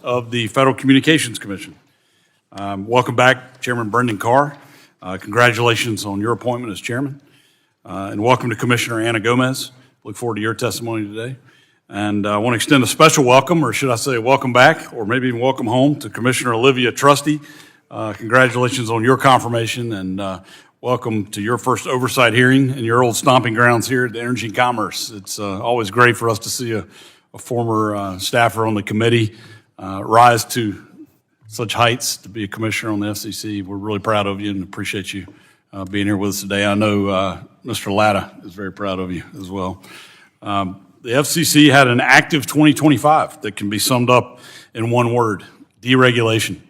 of the Federal Communications Commission. Welcome back, Chairman Brendan Carr. Congratulations on your appointment as chairman. And welcome to Commissioner Ana Gomez. Look forward to your testimony today. And I want to extend a special welcome, or should I say welcome back, or maybe even welcome home to Commissioner Olivia Trusty. Congratulations on your confirmation, and welcome to your first oversight hearing in your old stomping grounds here at the Energy and Commerce. It's always great for us to see a former staffer on the committee rise to such heights to be a commissioner on the FCC. We're really proud of you and appreciate you being here with us today. I know Mr. Latta is very proud of you as well. The FCC had an active 2025 that can be summed up in one word: deregulation.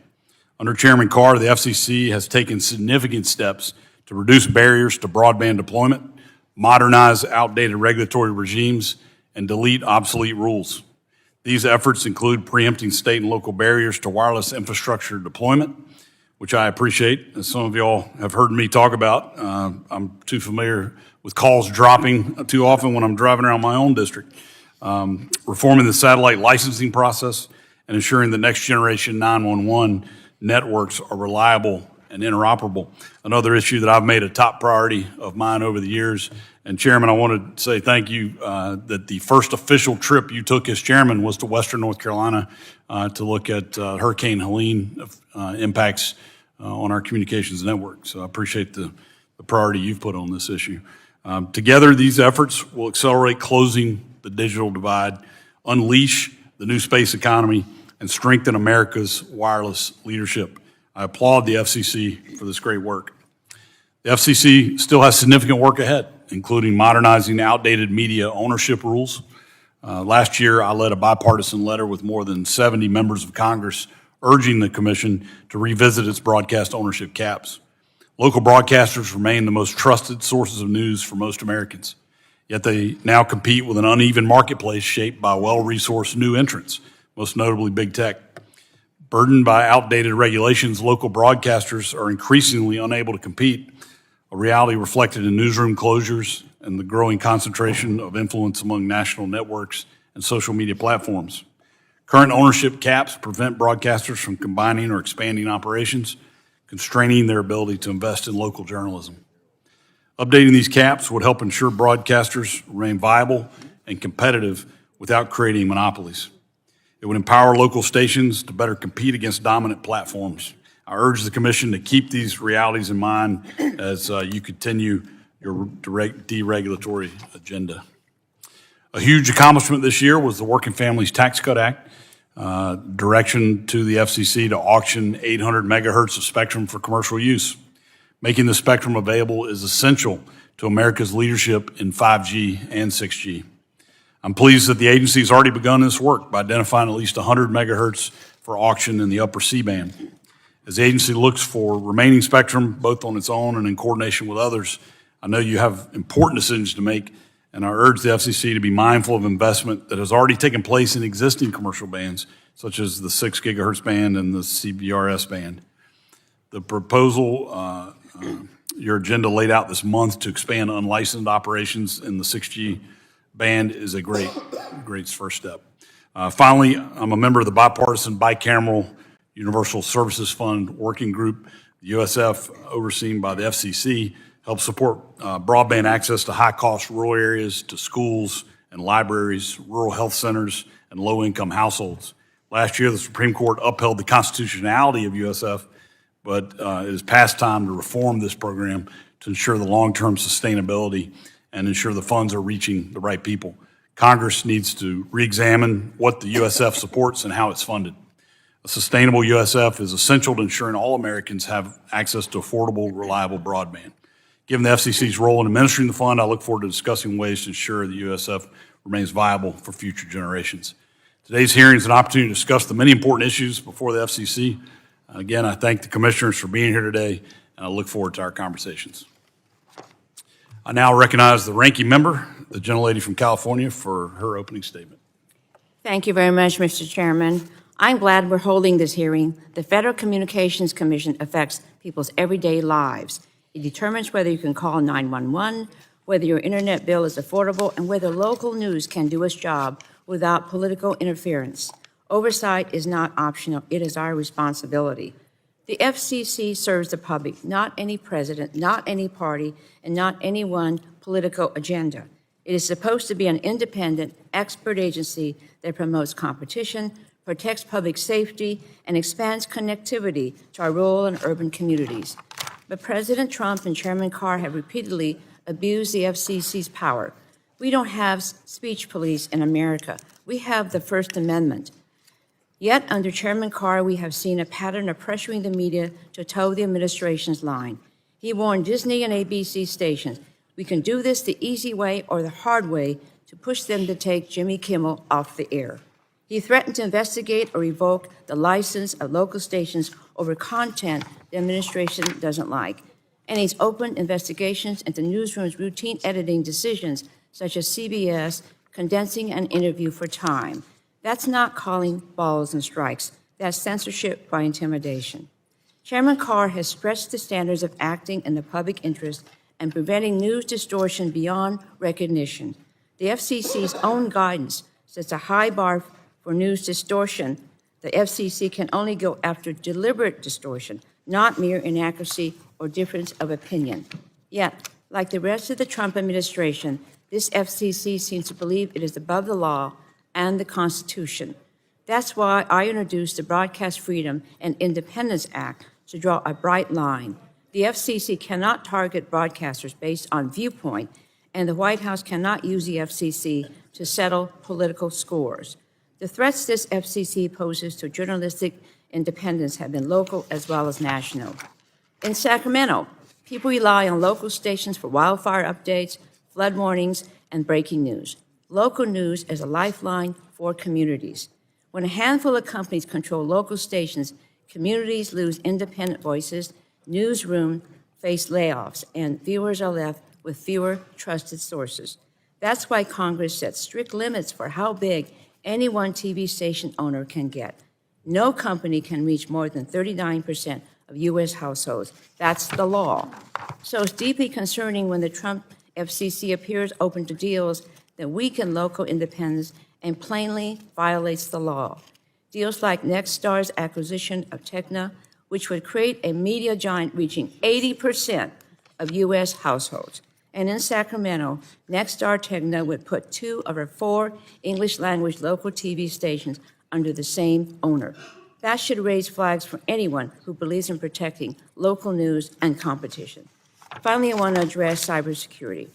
Under Chairman Carr, the FCC has taken significant steps to reduce barriers to broadband deployment, modernize outdated regulatory regimes, and delete obsolete rules. These efforts include preempting state and local barriers to wireless infrastructure deployment, which I appreciate, as some of y'all have heard me talk about. I'm too familiar with calls dropping too often when I'm driving around my own district. Reforming the satellite licensing process and ensuring the next generation 911 networks are reliable and interoperable. Another issue that I've made a top priority of mine over the years. And Chairman, I want to say thank you that the first official trip you took as chairman was to Western North Carolina to look at Hurricane Helene impacts on our communications network. So I appreciate the priority you've put on this issue. Together, these efforts will accelerate closing the digital divide, unleash the new space economy, and strengthen America's wireless leadership. I applaud the FCC for this great work. The FCC still has significant work ahead, including modernizing outdated media ownership rules. Last year, I led a bipartisan letter with more than 70 members of Congress urging the Commission to revisit its broadcast ownership caps. Local broadcasters remain the most trusted sources of news for most Americans, yet they now compete with an uneven marketplace shaped by well-resourced new entrants, most notably big tech. Burdened by outdated regulations, local broadcasters are increasingly unable to compete, a reality reflected in newsroom closures and the growing concentration of influence among national networks and social media platforms. Current ownership caps prevent broadcasters from combining or expanding operations, constraining their ability to invest in local journalism. Updating these caps would help ensure broadcasters remain viable and competitive without creating monopolies. It would empower local stations to better compete against dominant platforms. I urge the Commission to keep these realities in mind as you continue your deregulatory agenda. A huge accomplishment this year was the Working Families Tax Cut Act, direction to the FCC to auction 800 megahertz of spectrum for commercial use. Making the spectrum available is essential to America's leadership in 5G and 6G. I'm pleased that the agency has already begun this work by identifying at least 100 megahertz for auction in the upper C-band. As the agency looks for remaining spectrum, both on its own and in coordination with others, I know you have important decisions to make, and I urge the FCC to be mindful of investment that has already taken place in existing commercial bands, such as the 6 gigahertz band and the CBRS band. The proposal, your agenda laid out this month to expand unlicensed operations in the 6G band is a great first step. Finally, I'm a member of the bipartisan bicameral Universal Services Fund Working Group. The USF, overseen by the FCC, helps support broadband access to high-cost rural areas, to schools and libraries, rural health centers, and low-income households. Last year, the Supreme Court upheld the constitutionality of USF, but it is past time to reform this program to ensure the long-term sustainability and ensure the funds are reaching the right people. Congress needs to re-examine what the USF supports and how it's funded. A sustainable USF is essential to ensuring all Americans have access to affordable, reliable broadband. Given the FCC's role in administering the fund, I look forward to discussing ways to ensure the USF remains viable for future generations. Today's hearing is an opportunity to discuss the many important issues before the FCC. Again, I thank the commissioners for being here today, and I look forward to our conversations. I now recognize the ranking member, the gentlelady from California, for her opening statement. Thank you very much, Mr. Chairman. I'm glad we're holding this hearing. The Federal Communications Commission affects people's everyday lives. It determines whether you can call 911, whether your internet bill is affordable, and whether local news can do its job without political interference. Oversight is not optional. It is our responsibility. The FCC serves the public, not any president, not any party, and not any one political agenda. It is supposed to be an independent, expert agency that promotes competition, protects public safety, and expands connectivity to our rural and urban communities. But President Trump and Chairman Carr have repeatedly abused the FCC's power. We don't have speech police in America. We have the First Amendment. Yet, under Chairman Carr, we have seen a pattern of pressuring the media to toe the administration's line. He warned Disney and ABC stations, we can do this the easy way or the hard way to push them to take Jimmy Kimmel off the air. He threatened to investigate or revoke the license of local stations over content the administration doesn't like. And he's opened investigations into newsrooms' routine editing decisions, such as CBS condensing an interview for time. That's not calling balls and strikes. That's censorship by intimidation. Chairman Carr has stretched the standards of acting in the public interest and preventing news distortion beyond recognition. The FCC's own guidance sets a high bar for news distortion. The FCC can only go after deliberate distortion, not mere inaccuracy or difference of opinion. Yet, like the rest of the Trump administration, this FCC seems to believe it is above the law and the Constitution. That's why I introduced the Broadcast Freedom and Independence Act to draw a bright line. The FCC cannot target broadcasters based on viewpoint, and the White House cannot use the FCC to settle political scores. The threats this FCC poses to journalistic independence have been local as well as national. In Sacramento, people rely on local stations for wildfire updates, flood warnings, and breaking news. Local news is a lifeline for communities. When a handful of companies control local stations, communities lose independent voices, newsrooms face layoffs, and viewers are left with fewer trusted sources. That's why Congress sets strict limits for how big any one TV station owner can get. No company can reach more than 39% of U.S. households. That's the law. So it's deeply concerning when the Trump FCC appears open to deals that weaken local independence and plainly violates the law. Deals like Nexstar's acquisition of Tegna, which would create a media giant reaching 80% of U.S. households. And in Sacramento, Nexstar Tegna would put 2 of our 4 English-language local TV stations under the same owner. That should raise flags for anyone who believes in protecting local news and competition. Finally, I want to address cybersecurity.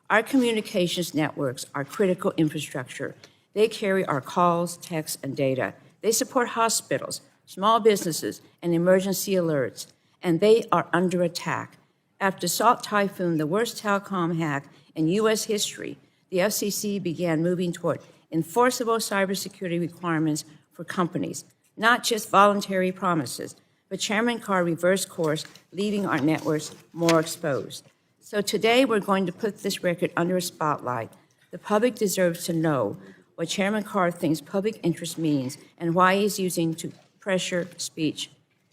Our communications networks are critical infrastructure. They carry our calls, texts, and data. They support hospitals, small businesses, and emergency alerts, and they are under attack. After Salt Typhoon, the worst telecom hack in U.S. history, the FCC began moving toward enforceable cybersecurity requirements for companies, not just voluntary promises. But Chairman Carr reversed course, leaving our networks more exposed. So today we're going to put this record under a spotlight. The public deserves to know what Chairman Carr thinks public interest means and why he's using to pressure speech.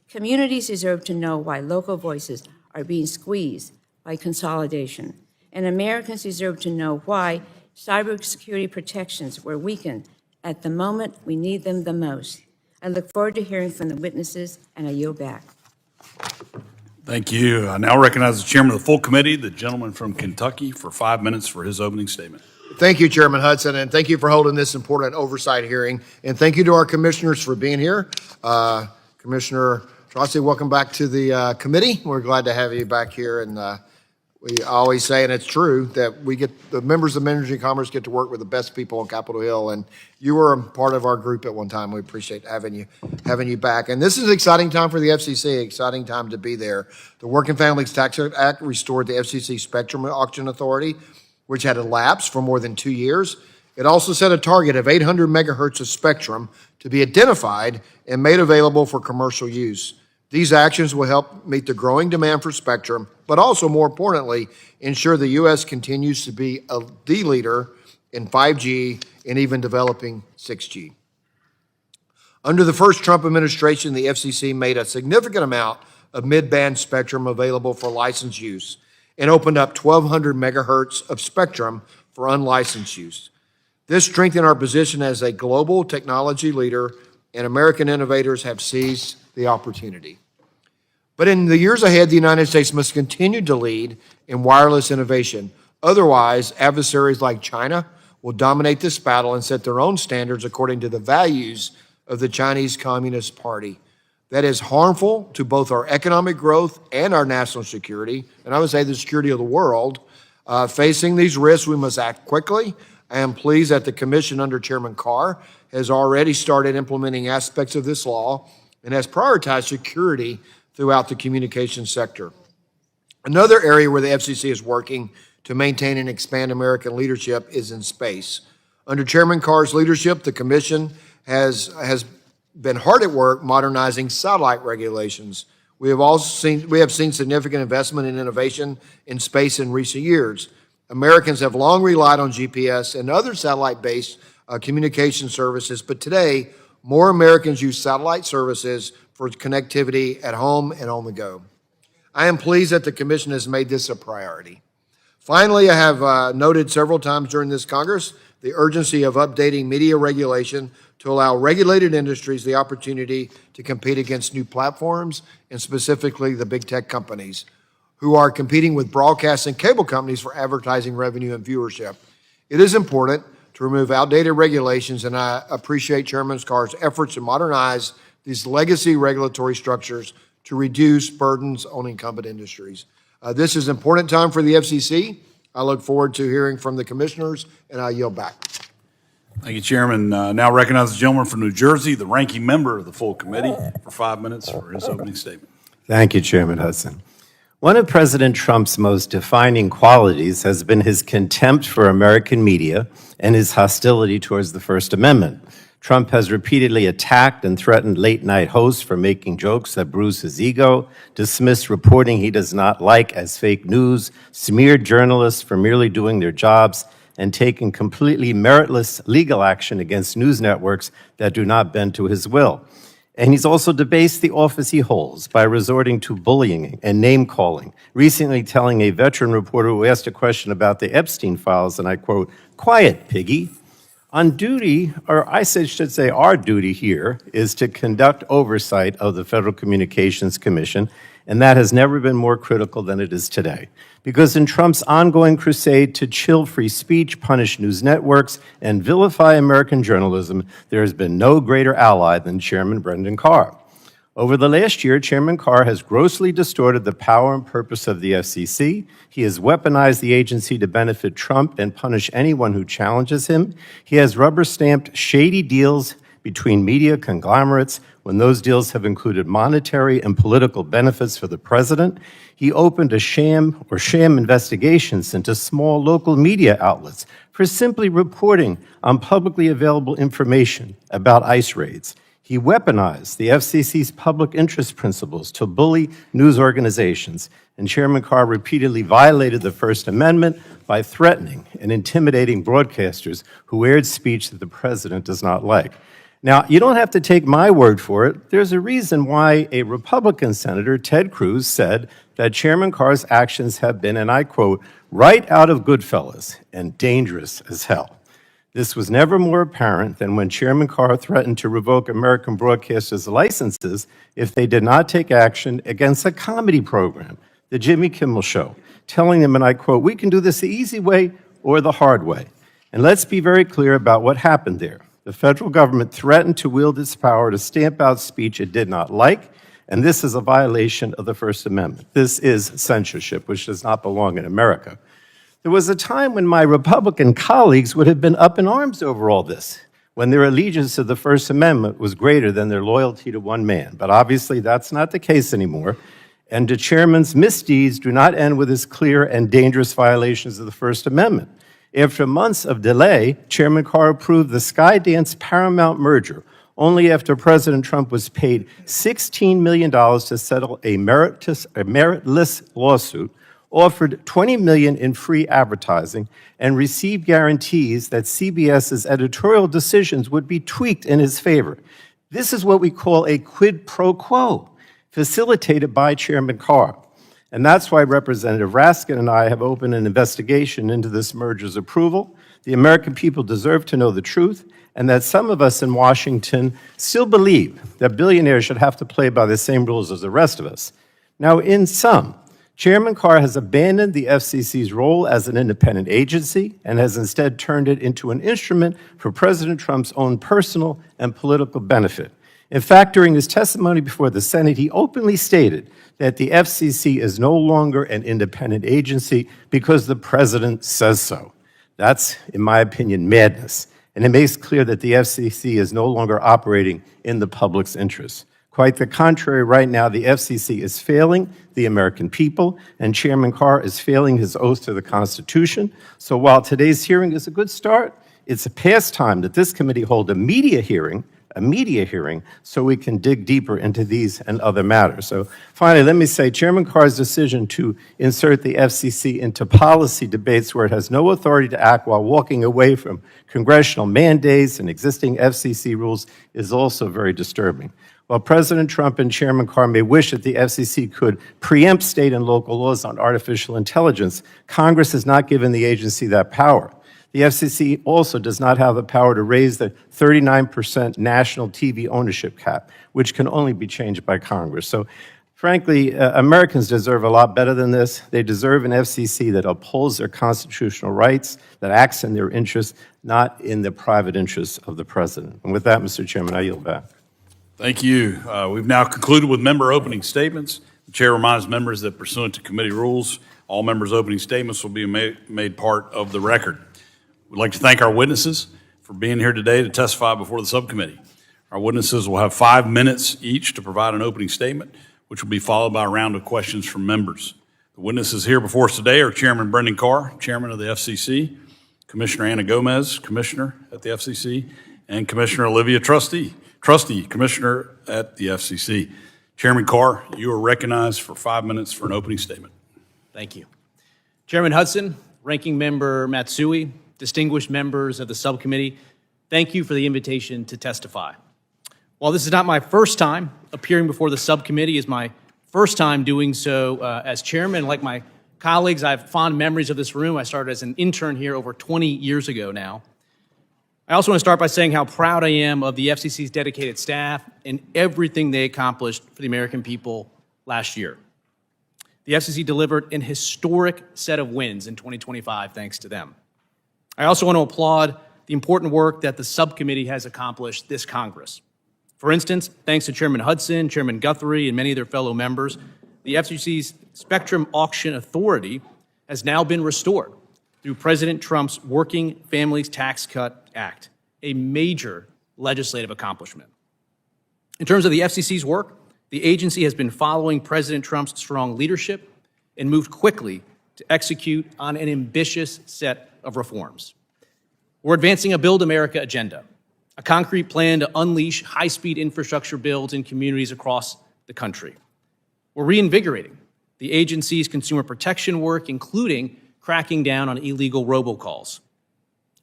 Communities deserve to know why local voices are being squeezed by consolidation. And Americans deserve to know why cybersecurity protections were weakened at the moment we need them the most. I look forward to hearing from the witnesses, and I yield back. Thank you. I now recognize the chairman of the full committee, the gentleman from Kentucky, for 5 minutes for his opening statement. Thank you, Chairman Hudson, and thank you for holding this important oversight hearing. And thank you to our commissioners for being here. Commissioner Trusty, welcome back to the committee. We're glad to have you back here. And we always say, and it's true, that we get the members of Energy and Commerce get to work with the best people on Capitol Hill. And you were a part of our group at one time. We appreciate having you back. And this is an exciting time for the FCC, exciting time to be there. The Working Families Tax Act restored the FCC Spectrum Auction Authority, which had elapsed for more than 2 years. It also set a target of 800 megahertz of spectrum to be identified and made available for commercial use. These actions will help meet the growing demand for spectrum, but also, more importantly, ensure the U.S. continues to be the leader in 5G and even developing 6G. Under the first Trump administration, the FCC made a significant amount of mid-band spectrum available for licensed use and opened up 1,200 megahertz of spectrum for unlicensed use. This strengthened our position as a global technology leader and American innovators have seized the opportunity. But in the years ahead, the United States must continue to lead in wireless innovation. Otherwise, adversaries like China will dominate this battle and set their own standards according to the values of the Chinese Communist Party. That is harmful to both our economic growth and our national security, and I would say the security of the world. Facing these risks, we must act quickly. I am pleased that the Commission under Chairman Carr has already started implementing aspects of this law and has prioritized security throughout the communications sector. Another area where the FCC is working to maintain and expand American leadership is in space. Under Chairman Carr's leadership, the Commission has been hard at work modernizing satellite regulations. We have seen significant investment in innovation in space in recent years. Americans have long relied on GPS and other satellite-based communication services, but today, more Americans use satellite services for connectivity at home and on the go. I am pleased that the Commission has made this a priority. Finally, I have noted several times during this Congress the urgency of updating media regulation to allow regulated industries the opportunity to compete against new platforms, and specifically the big tech companies who are competing with broadcast and cable companies for advertising revenue and viewership. It is important to remove outdated regulations, and I appreciate Chairman Carr's efforts to modernize these legacy regulatory structures to reduce burdens on incumbent industries. This is an important time for the FCC. I look forward to hearing from the commissioners, and I yield back. Thank you, Chairman. Now recognize the gentleman from New Jersey, the ranking member of the full committee, for 5 minutes for his opening statement. Thank you, Chairman Hudson. One of President Trump's most defining qualities has been his contempt for American media and his hostility towards the First Amendment. Trump has repeatedly attacked and threatened late-night hosts for making jokes that bruise his ego, dismissed reporting he does not like as fake news, smeared journalists for merely doing their jobs, and taken completely meritless legal action against news networks that do not bend to his will. And he's also debased the office he holds by resorting to bullying and name-calling, recently telling a veteran reporter who asked a question about the Epstein files, and I quote, "Quiet, piggy." On duty, or I should say our duty here, is to conduct oversight of the Federal Communications Commission, and that has never been more critical than it is today. Because in Trump's ongoing crusade to chill free speech, punish news networks, and vilify American journalism, there has been no greater ally than Chairman Brendan Carr. Over the last year, Chairman Carr has grossly distorted the power and purpose of the FCC. He has weaponized the agency to benefit Trump and punish anyone who challenges him. He has rubber-stamped shady deals between media conglomerates when those deals have included monetary and political benefits for the president. He opened a sham investigations into small local media outlets for simply reporting on publicly available information about ICE raids. He weaponized the FCC's public interest principles to bully news organizations, and Chairman Carr repeatedly violated the First Amendment by threatening and intimidating broadcasters who aired speech that the president does not like. Now, you don't have to take my word for it. There's a reason why a Republican Senator, Ted Cruz, said that Chairman Carr's actions have been, and I quote, "right out of Goodfellas and dangerous as hell." This was never more apparent than when Chairman Carr threatened to revoke American broadcasters' licenses if they did not take action against a comedy program, The Jimmy Kimmel Show, telling them, and I quote, "we can do this the easy way or the hard way." And let's be very clear about what happened there. The federal government threatened to wield its power to stamp out speech it did not like, and this is a violation of the First Amendment. This is censorship, which does not belong in America. There was a time when my Republican colleagues would have been up in arms over all this, when their allegiance to the First Amendment was greater than their loyalty to one man. But obviously, that's not the case anymore. And the chairman's misdeeds do not end with his clear and dangerous violations of the First Amendment. After months of delay, Chairman Carr approved the Skydance Paramount merger, only after President Trump was paid $16 million to settle a meritless lawsuit, offered $20 million in free advertising, and received guarantees that CBS's editorial decisions would be tweaked in his favor. This is what we call a quid pro quo, facilitated by Chairman Carr. And that's why Representative Raskin and I have opened an investigation into this merger's approval. The American people deserve to know the truth, and that some of us in Washington still believe that billionaires should have to play by the same rules as the rest of us. Now, in sum, Chairman Carr has abandoned the FCC's role as an independent agency and has instead turned it into an instrument for President Trump's own personal and political benefit. In fact, during his testimony before the Senate, he openly stated that the FCC is no longer an independent agency because the president says so. That's, in my opinion, madness, and it makes clear that the FCC is no longer operating in the public's interest. Quite the contrary, right now, the FCC is failing the American people, and Chairman Carr is failing his oath to the Constitution. So while today's hearing is a good start, it's past time that this committee hold a media hearing, so we can dig deeper into these and other matters. So finally, let me say, Chairman Carr's decision to insert the FCC into policy debates where it has no authority to act while walking away from congressional mandates and existing FCC rules is also very disturbing. While President Trump and Chairman Carr may wish that the FCC could preempt state and local laws on artificial intelligence, Congress has not given the agency that power. The FCC also does not have the power to raise the 39% national TV ownership cap, which can only be changed by Congress. So, frankly, Americans deserve a lot better than this. They deserve an FCC that upholds their constitutional rights, that acts in their interests, not in the private interests of the president. And with that, Mr. Chairman, I yield back. Thank you. We've now concluded with member opening statements. The chair reminds members that pursuant to committee rules, all members' opening statements will be made part of the record. We'd like to thank our witnesses for being here today to testify before the subcommittee. Our witnesses will have 5 minutes each to provide an opening statement, which will be followed by a round of questions from members. The witnesses here before us today are Chairman Brendan Carr, Chairman of the FCC, Commissioner Ana Gomez, Commissioner at the FCC, and Commissioner Olivia Trusty, Commissioner at the FCC. Chairman Carr, you are recognized for 5 minutes for an opening statement. Thank you. Chairman Hudson, Ranking Member Matsui, distinguished members of the subcommittee, thank you for the invitation to testify. While this is not my first time appearing before the subcommittee, it's my first time doing so as chairman. Like my colleagues, I have fond memories of this room. I started as an intern here over 20 years ago now. I also want to start by saying how proud I am of the FCC's dedicated staff and everything they accomplished for the American people last year. The FCC delivered an historic set of wins in 2025 thanks to them. I also want to applaud the important work that the subcommittee has accomplished this Congress. For instance, thanks to Chairman Hudson, Chairman Guthrie, and many of their fellow members, the FCC's Spectrum Auction Authority has now been restored through President Trump's Working Families Tax Cut Act, a major legislative accomplishment. In terms of the FCC's work, the agency has been following President Trump's strong leadership and moved quickly to execute on an ambitious set of reforms. We're advancing a Build America agenda, a concrete plan to unleash high-speed infrastructure builds in communities across the country. We're reinvigorating the agency's consumer protection work, including cracking down on illegal robocalls.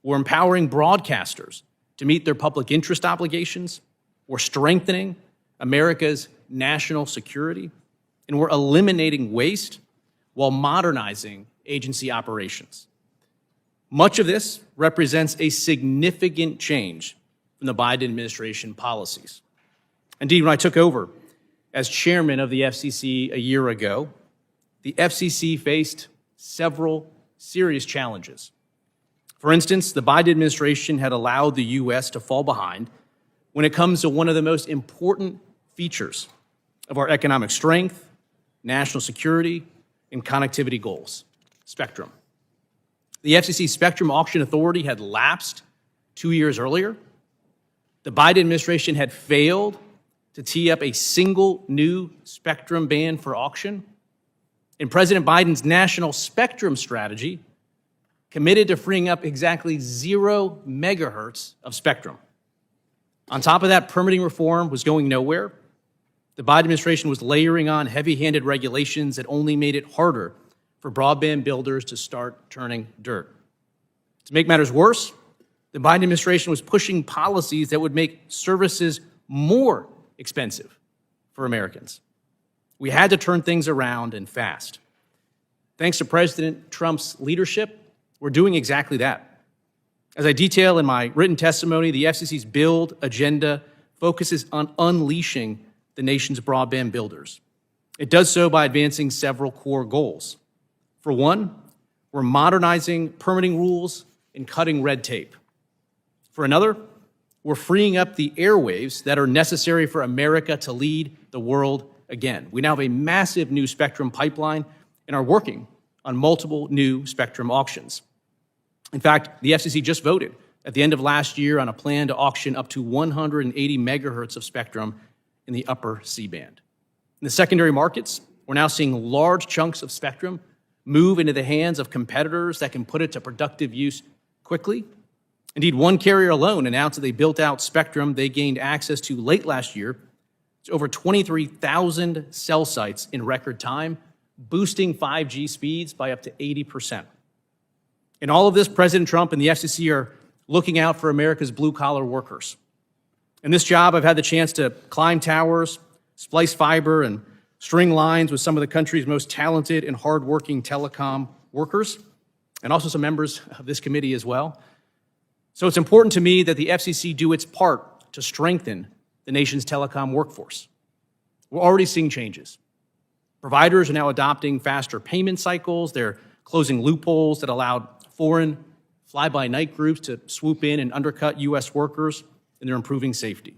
We're empowering broadcasters to meet their public interest obligations. We're strengthening America's national security, and we're eliminating waste while modernizing agency operations. Much of this represents a significant change from the Biden administration policies. Indeed, when I took over as chairman of the FCC a year ago, the FCC faced several serious challenges. For instance, the Biden administration had allowed the U.S. to fall behind when it comes to one of the most important features of our economic strength, national security, and connectivity goals, spectrum. The FCC Spectrum Auction Authority had lapsed 2 years earlier. The Biden administration had failed to tee up a single new spectrum band for auction. And President Biden's national spectrum strategy committed to freeing up exactly 0 megahertz of spectrum. On top of that, permitting reform was going nowhere. The Biden administration was layering on heavy-handed regulations that only made it harder for broadband builders to start turning dirt. To make matters worse, the Biden administration was pushing policies that would make services more expensive for Americans. We had to turn things around and fast. Thanks to President Trump's leadership, we're doing exactly that. As I detail in my written testimony, the FCC's build agenda focuses on unleashing the nation's broadband builders. It does so by advancing several core goals. For one, we're modernizing permitting rules and cutting red tape. For another, we're freeing up the airwaves that are necessary for America to lead the world again. We now have a massive new spectrum pipeline and are working on multiple new spectrum auctions. In fact, the FCC just voted at the end of last year on a plan to auction up to 180 megahertz of spectrum in the upper C-band. In the secondary markets, we're now seeing large chunks of spectrum move into the hands of competitors that can put it to productive use quickly. Indeed, one carrier alone announced that they built out spectrum they gained access to late last year to over 23,000 cell sites in record time, boosting 5G speeds by up to 80%. In all of this, President Trump and the FCC are looking out for America's blue-collar workers. In this job, I've had the chance to climb towers, splice fiber, and string lines with some of the country's most talented and hardworking telecom workers, and also some members of this committee as well. So it's important to me that the FCC do its part to strengthen the nation's telecom workforce. We're already seeing changes. Providers are now adopting faster payment cycles. They're closing loopholes that allowed foreign fly-by-night groups to swoop in and undercut U.S. workers, and they're improving safety.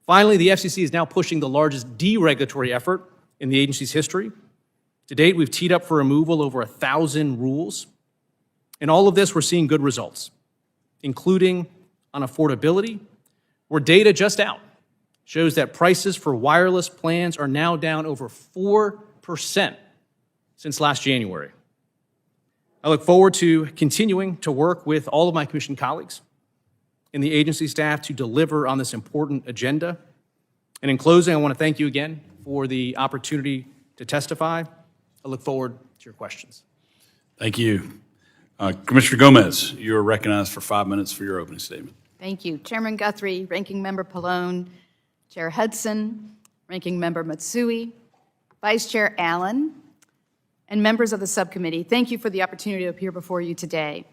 Finally, the FCC is now pushing the largest deregulatory effort in the agency's history. To date, we've teed up for removal over 1,000 rules. In all of this, we're seeing good results, including on affordability, where data just out shows that prices for wireless plans are now down over 4% since last January. I look forward to continuing to work with all of my commission colleagues and the agency staff to deliver on this important agenda. And in closing, I want to thank you again for the opportunity to testify. I look forward to your questions. Thank you. Commissioner Gomez, you are recognized for 5 minutes for your opening statement. Thank you. Chairman Guthrie, Ranking Member Pallone, Chair Hudson, Ranking Member Matsui, Vice Chair Allen, and members of the subcommittee, thank you for the opportunity to appear before you today.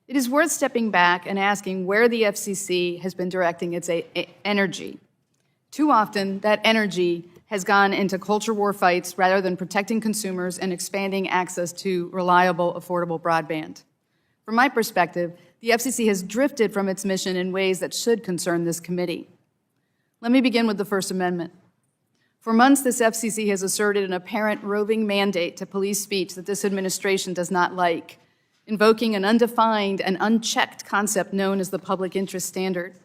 It is worth stepping back and asking where the FCC has been directing its energy. Too often, that energy has gone into culture war fights rather than protecting consumers and expanding access to reliable, affordable broadband. From my perspective, the FCC has drifted from its mission in ways that should concern this committee. Let me begin with the First Amendment. For months, this FCC has asserted an apparent roving mandate to police speech that this administration does not like, invoking an undefined and unchecked concept known as the public interest standard.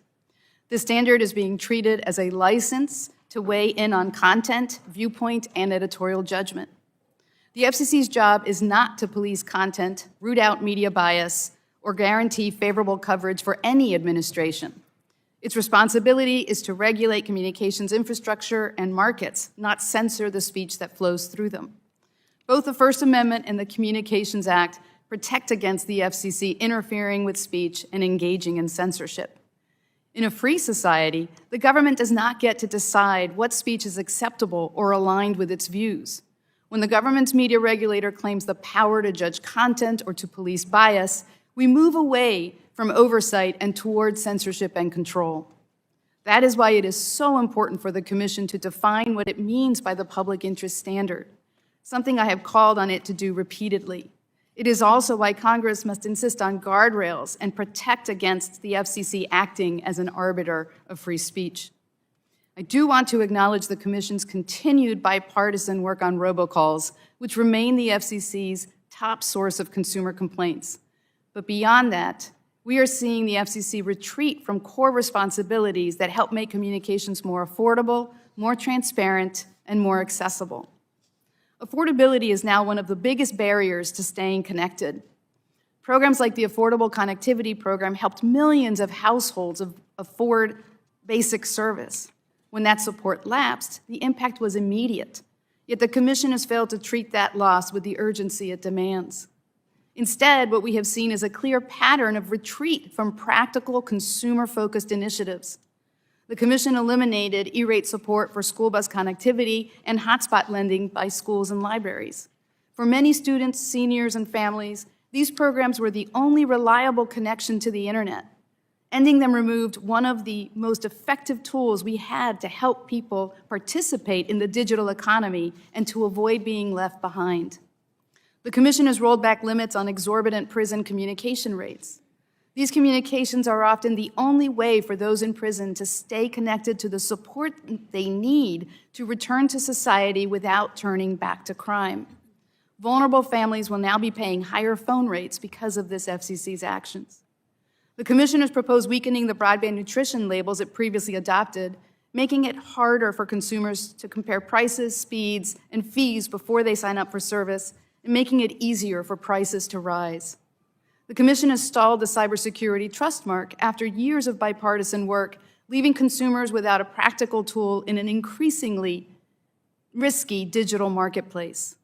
This standard is being treated as a license to weigh in on content, viewpoint, and editorial judgment. The FCC's job is not to police content, root out media bias, or guarantee favorable coverage for any administration. Its responsibility is to regulate communications infrastructure and markets, not censor the speech that flows through them. Both the First Amendment and the Communications Act protect against the FCC interfering with speech and engaging in censorship. In a free society, the government does not get to decide what speech is acceptable or aligned with its views. When the government's media regulator claims the power to judge content or to police bias, we move away from oversight and towards censorship and control. That is why it is so important for the Commission to define what it means by the public interest standard, something I have called on it to do repeatedly. It is also why Congress must insist on guardrails and protect against the FCC acting as an arbiter of free speech. I do want to acknowledge the Commission's continued bipartisan work on robocalls, which remain the FCC's top source of consumer complaints. But beyond that, we are seeing the FCC retreat from core responsibilities that help make communications more affordable, more transparent, and more accessible. Affordability is now one of the biggest barriers to staying connected. Programs like the Affordable Connectivity Program helped millions of households afford basic service. When that support lapsed, the impact was immediate. Yet the Commission has failed to treat that loss with the urgency it demands. Instead, what we have seen is a clear pattern of retreat from practical, consumer-focused initiatives. The Commission eliminated E-rate support for school bus connectivity and hotspot lending by schools and libraries. For many students, seniors, and families, These programs were the only reliable connection to the internet. Ending them removed one of the most effective tools we had to help people participate in the digital economy and to avoid being left behind. The Commission has rolled back limits on exorbitant prison communication rates. These communications are often the only way for those in prison to stay connected to the support they need to return to society without turning back to crime. Vulnerable families will now be paying higher phone rates because of this FCC's actions. The Commission has proposed weakening the broadband nutrition labels it previously adopted, making it harder for consumers to compare prices, speeds, and fees before they sign up for service, and making it easier for prices to rise. The Commission has stalled the Cybersecurity trust mark after years of bipartisan work, leaving consumers without a practical tool in an increasingly risky digital marketplace.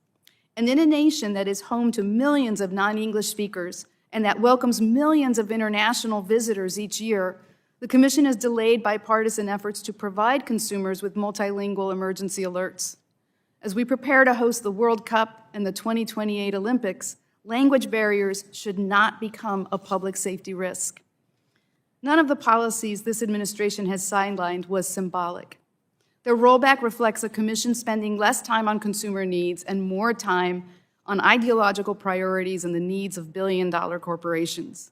And in a nation that is home to millions of non-English speakers and that welcomes millions of international visitors each year, the Commission has delayed bipartisan efforts to provide consumers with multilingual emergency alerts. As we prepare to host the World Cup and the 2028 Olympics, language barriers should not become a public safety risk. None of the policies this administration has sidelined was symbolic. Their rollback reflects a Commission spending less time on consumer needs and more time on ideological priorities and the needs of billion-dollar corporations.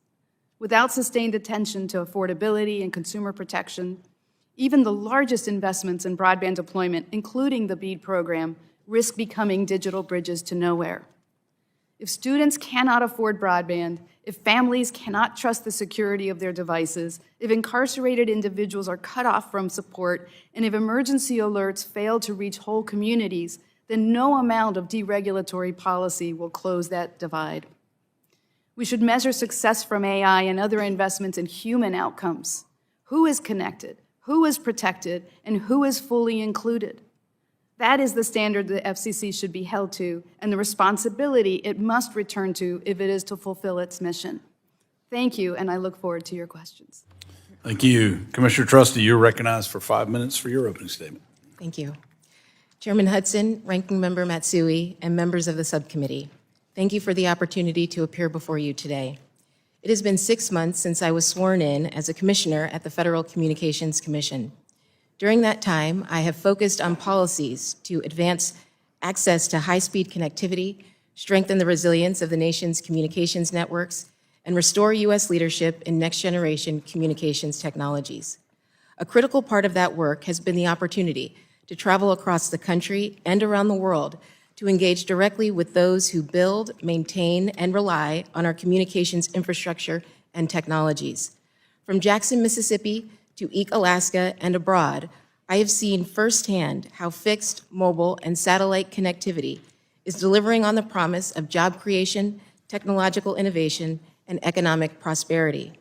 Without sustained attention to affordability and consumer protection, even the largest investments in broadband deployment, including the BEAD program, risk becoming digital bridges to nowhere. If students cannot afford broadband, if families cannot trust the security of their devices, if incarcerated individuals are cut off from support, and if emergency alerts fail to reach whole communities, then no amount of deregulatory policy will close that divide. We should measure success from AI and other investments in human outcomes. Who is connected, who is protected, and who is fully included? That is the standard the FCC should be held to and the responsibility it must return to if it is to fulfill its mission. Thank you, and I look forward to your questions. Thank you. Commissioner Trusty, you're recognized for 5 minutes for your opening statement. Thank you. Chairman Hudson, Ranking Member Matsui, and members of the subcommittee, thank you for the opportunity to appear before you today. It has been 6 months since I was sworn in as a commissioner at the Federal Communications Commission. During that time, I have focused on policies to advance access to high-speed connectivity, strengthen the resilience of the nation's communications networks, and restore U.S. leadership in next-generation communications technologies. A critical part of that work has been the opportunity to travel across the country and around the world to engage directly with those who build, maintain, and rely on our communications infrastructure and technologies. From Jackson, Mississippi, to Eek, Alaska, and abroad, I have seen firsthand how fixed, mobile, and satellite connectivity is delivering on the promise of job creation, technological innovation, and economic prosperity.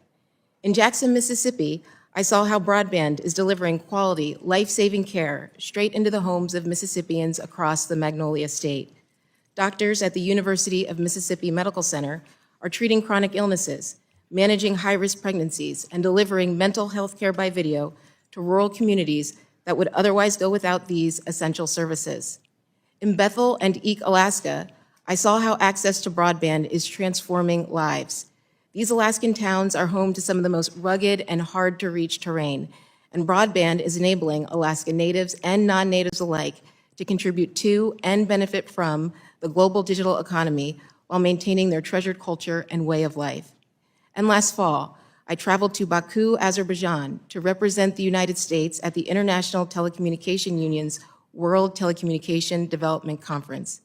In Jackson, Mississippi, I saw how broadband is delivering quality, life-saving care straight into the homes of Mississippians across the Magnolia State. Doctors at the University of Mississippi Medical Center are treating chronic illnesses, managing high-risk pregnancies, and delivering mental health care by video to rural communities that would otherwise go without these essential services. In Bethel and Eek, Alaska, I saw how access to broadband is transforming lives. These Alaskan towns are home to some of the most rugged and hard-to-reach terrain, and broadband is enabling Alaska natives and non-natives alike to contribute to and benefit from the global digital economy while maintaining their treasured culture and way of life. And last fall, I traveled to Baku, Azerbaijan, to represent the United States at the International Telecommunication Union's World Telecommunication Development Conference.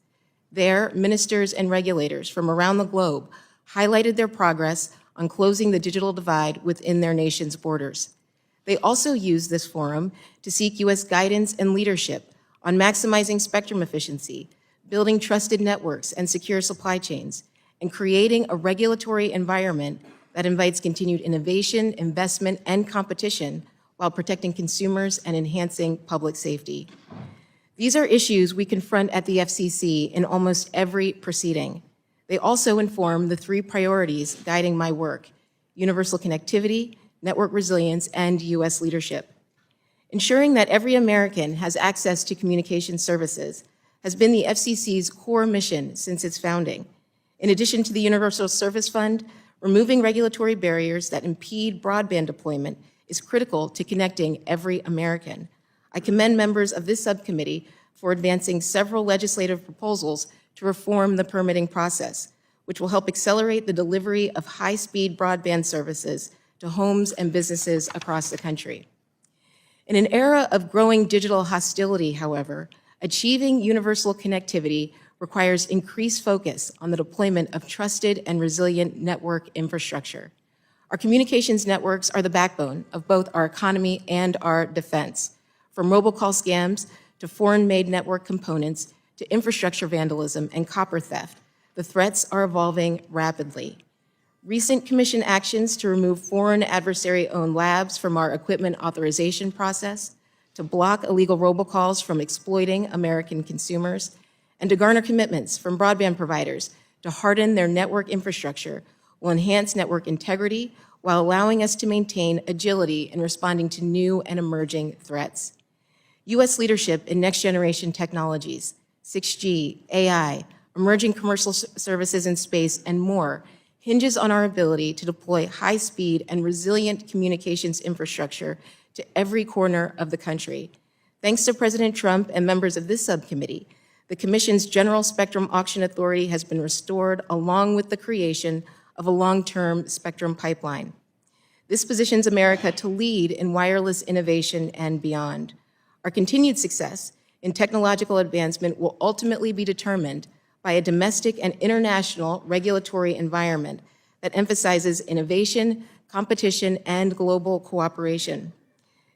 There, ministers and regulators from around the globe highlighted their progress on closing the digital divide within their nation's borders. They also used this forum to seek U.S. guidance and leadership on maximizing spectrum efficiency, building trusted networks and secure supply chains, and creating a regulatory environment that invites continued innovation, investment, and competition while protecting consumers and enhancing public safety. These are issues we confront at the FCC in almost every proceeding. They also inform the 3 priorities guiding my work: universal connectivity, network resilience, and U.S. leadership. Ensuring that every American has access to communication services has been the FCC's core mission since its founding. In addition to the Universal Service Fund, removing regulatory barriers that impede broadband deployment is critical to connecting every American. I commend members of this subcommittee for advancing several legislative proposals to reform the permitting process, which will help accelerate the delivery of high-speed broadband services to homes and businesses across the country. In an era of growing digital hostility, however, achieving universal connectivity requires increased focus on the deployment of trusted and resilient network infrastructure. Our communications networks are the backbone of both our economy and our defense. From robocall scams to foreign-made network components to infrastructure vandalism and copper theft, the threats are evolving rapidly. Recent Commission actions to remove foreign adversary-owned labs from our equipment authorization process, to block illegal robocalls from exploiting American consumers, and to garner commitments from broadband providers to harden their network infrastructure will enhance network integrity while allowing us to maintain agility in responding to new and emerging threats. U.S. leadership in next-generation technologies, 6G, AI, emerging commercial services in space, and more hinges on our ability to deploy high-speed and resilient communications infrastructure to every corner of the country. Thanks to President Trump and members of this subcommittee, the Commission's General Spectrum Auction Authority has been restored along with the creation of a long-term spectrum pipeline. This positions America to lead in wireless innovation and beyond. Our continued success in technological advancement will ultimately be determined by a domestic and international regulatory environment that emphasizes innovation, competition, and global cooperation.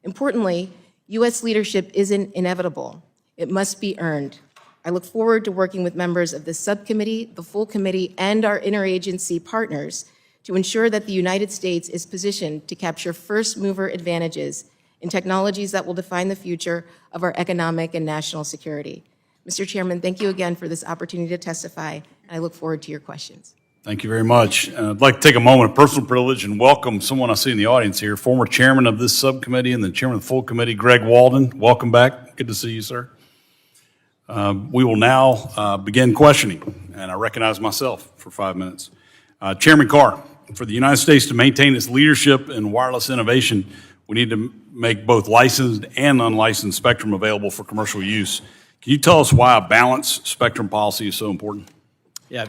Importantly, U.S. leadership isn't inevitable. It must be earned. I look forward to working with members of this subcommittee, the full committee, and our interagency partners to ensure that the United States is positioned to capture first-mover advantages in technologies that will define the future of our economic and national security. Mr. Chairman, thank you again for this opportunity to testify, and I look forward to your questions. Thank you very much. I'd like to take a moment of personal privilege and welcome someone I see in the audience here, former chairman of this subcommittee and the chairman of the full committee, Greg Walden. Welcome back. Good to see you, sir. We will now begin questioning, and I recognize myself for 5 minutes. Chairman Carr, for the United States to maintain its leadership in wireless innovation, we need to make both licensed and unlicensed spectrum available for commercial use. Can you tell us why a balanced spectrum policy is so important? Yeah,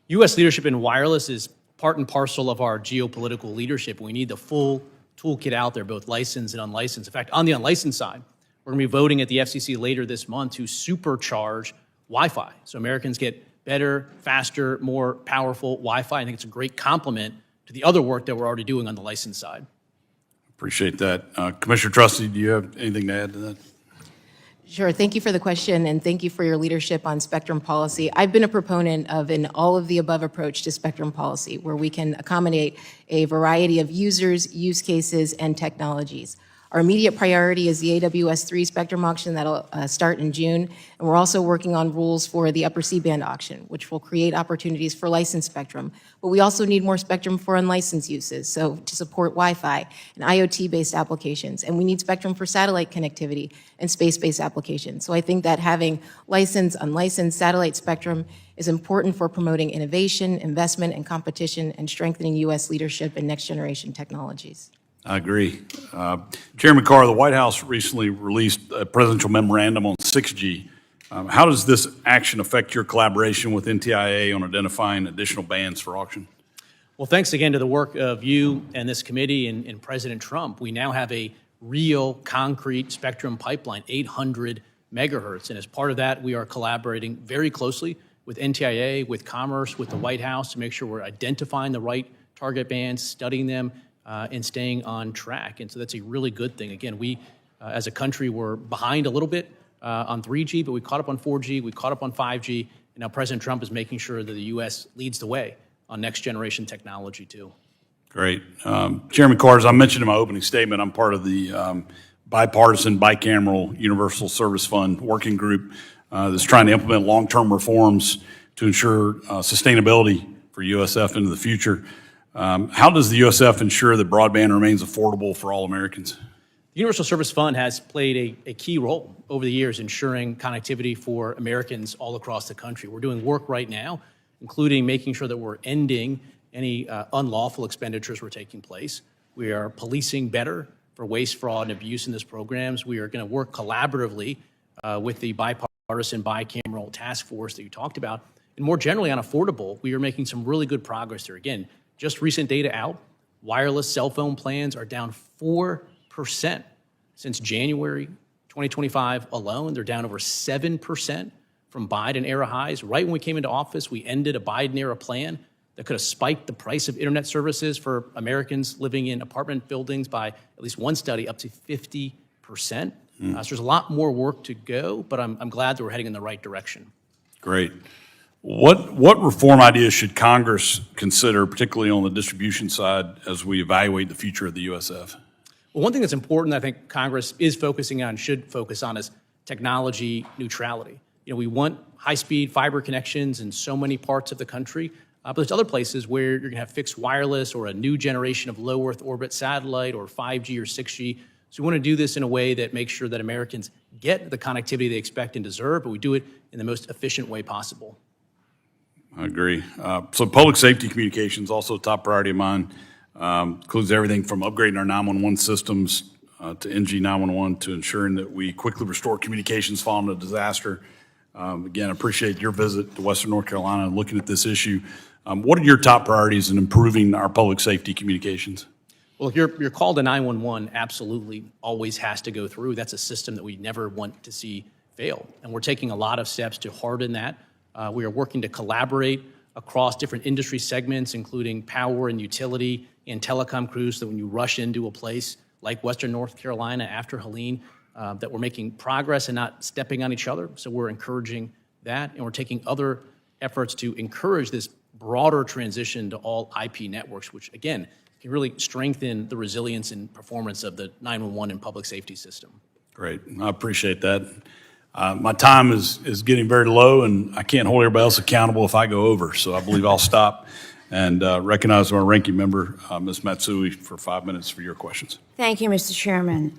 U.S. leadership in wireless is part and parcel of our geopolitical leadership. We need the full toolkit out there, both licensed and unlicensed. In fact, on the unlicensed side, we're going to be voting at the FCC later this month to supercharge Wi-Fi. So Americans get better, faster, more powerful Wi-Fi. I think it's a great complement to the other work that we're already doing on the licensed side. Appreciate that. Commissioner Trusty, do you have anything to add to that? Sure. Thank you for the question, and thank you for your leadership on spectrum policy. I've been a proponent of an all-of-the-above approach to spectrum policy, where we can accommodate a variety of users, use cases, and technologies. Our immediate priority is the AWS-3 spectrum auction that'll start in June, and we're also working on rules for the upper C-band auction, which will create opportunities for licensed spectrum. But we also need more spectrum for unlicensed uses, so to support Wi-Fi and IoT-based applications. And we need spectrum for satellite connectivity and space-based applications. So I think that having licensed, unlicensed satellite spectrum is important for promoting innovation, investment, and competition, and strengthening U.S. leadership in next-generation technologies. I agree. Chairman Carr, the White House recently released a presidential memorandum on 6G. How does this action affect your collaboration with NTIA on identifying additional bands for auction? Well, thanks again to the work of you and this committee and President Trump, we now have a real concrete spectrum pipeline, 800 megahertz. And as part of that, we are collaborating very closely with NTIA, with Commerce, with the White House to make sure we're identifying the right target bands, studying them, and staying on track. And so that's a really good thing. Again, we, as a country, were behind a little bit on 3G, but we caught up on 4G, we caught up on 5G, and now President Trump is making sure that the U.S. leads the way on next-generation technology, too. Great. Chairman Carr, as I mentioned in my opening statement, I'm part of the bipartisan, bicameral Universal Service Fund working group that's trying to implement long-term reforms to ensure sustainability for USF into the future. How does the USF ensure that broadband remains affordable for all Americans? The Universal Service Fund has played a key role over the years ensuring connectivity for Americans all across the country. We're doing work right now including making sure that we're ending any unlawful expenditures were taking place. We are policing better for waste, fraud, and abuse in these programs. We are going to work collaboratively with the bipartisan bicameral task force that you talked about. And more generally on affordable, we are making some really good progress there. Again, just recent data out, wireless cell phone plans are down 4% since January 2025 alone. They're down over 7% from Biden-era highs. Right when we came into office, we ended a Biden-era plan that could have spiked the price of internet services for Americans living in apartment buildings by at least one study up to 50%. So there's a lot more work to go, but I'm glad that we're heading in the right direction. Great. What reform ideas should Congress consider, particularly on the distribution side, as we evaluate the future of the USF? Well, one thing that's important I think Congress is focusing on, should focus on, is technology neutrality. You know, we want high-speed fiber connections in so many parts of the country, but there's other places where you're going to have fixed wireless or a new generation of low Earth orbit satellite or 5G or 6G. So we want to do this in a way that makes sure that Americans get the connectivity they expect and deserve, but we do it in the most efficient way possible. I agree. So public safety communications, also a top priority of mine, includes everything from upgrading our 911 systems to NG 911 to ensuring that we quickly restore communications following a disaster. Again, I appreciate your visit to Western North Carolina and looking at this issue. What are your top priorities in improving our public safety communications? Well, your call to 911 absolutely always has to go through. That's a system that we never want to see fail. And we're taking a lot of steps to harden that. We are working to collaborate across different industry segments, including power and utility and telecom crews, so that when you rush into a place like Western North Carolina after Helene, that we're making progress and not stepping on each other. So we're encouraging that, and we're taking other efforts to encourage this broader transition to all IP networks, which, again, can really strengthen the resilience and performance of the 911 and public safety system. Great. I appreciate that. My time is getting very low, and I can't hold everybody else accountable if I go over, so I believe I'll stop and recognize our ranking member, Ms. Matsui, for 5 minutes for your questions. Thank you, Mr. Chairman.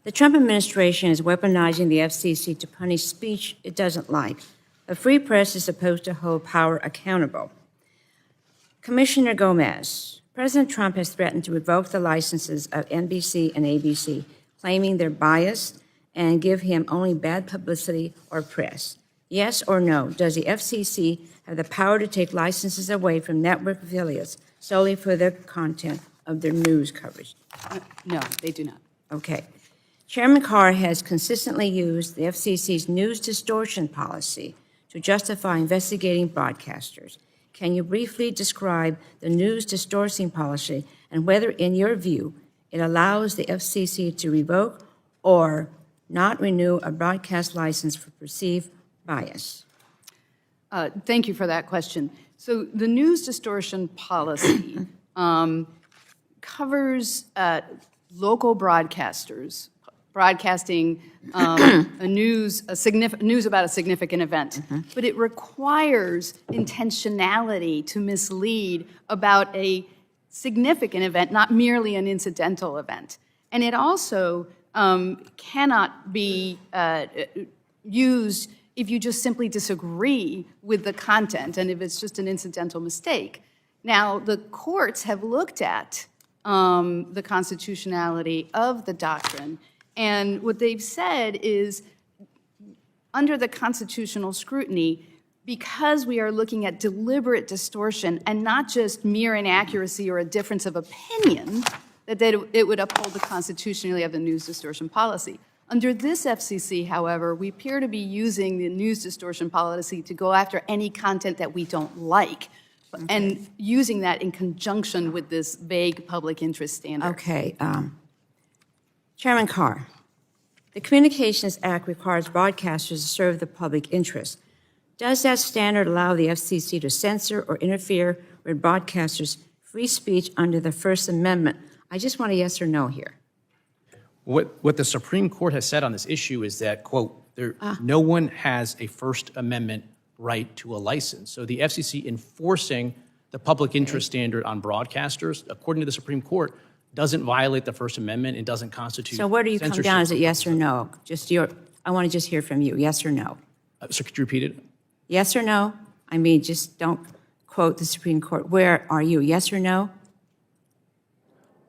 The Trump administration is weaponizing the FCC to punish speech it doesn't like. A free press is supposed to hold power accountable. Commissioner Gomez, President Trump has threatened to revoke the licenses of NBC and ABC, claiming they're biased and give him only bad publicity or press. Yes or no, does the FCC have the power to take licenses away from network affiliates solely for the content of their news coverage? No, they do not. Okay. Chairman Carr has consistently used the FCC's news distortion policy to justify investigating broadcasters. Can you briefly describe the news distortion policy and whether, in your view, it allows the FCC to revoke or not renew a broadcast license for perceived bias? Thank you for that question. So the news distortion policy covers local broadcasters broadcasting news about a significant event, but it requires intentionality to mislead about a significant event, not merely an incidental event. And it also cannot be used if you just simply disagree with the content and if it's just an incidental mistake. Now, the courts have looked at the constitutionality of the doctrine, and what they've said is, under the constitutional scrutiny, because we are looking at deliberate distortion and not just mere inaccuracy or a difference of opinion, that it would uphold the constitutionality of the news distortion policy. Under this FCC, however, we appear to be using the news distortion policy to go after any content that we don't like, and using that in conjunction with this vague public interest standard. Okay. Chairman Carr, the Communications Act requires broadcasters to serve the public interest. Does that standard allow the FCC to censor or interfere with broadcasters' free speech under the First Amendment? I just want a yes or no here. What the Supreme Court has said on this issue is that, quote, no one has a First Amendment right to a license. So the FCC enforcing the public interest standard on broadcasters, according to the Supreme Court, doesn't violate the First Amendment and doesn't constitute So where do you come censorship. down? Is it yes or no? I want to just hear from you, yes or no? So could you repeat it? Yes or no? I mean, just don't quote the Supreme Court. Where are you? Yes or no?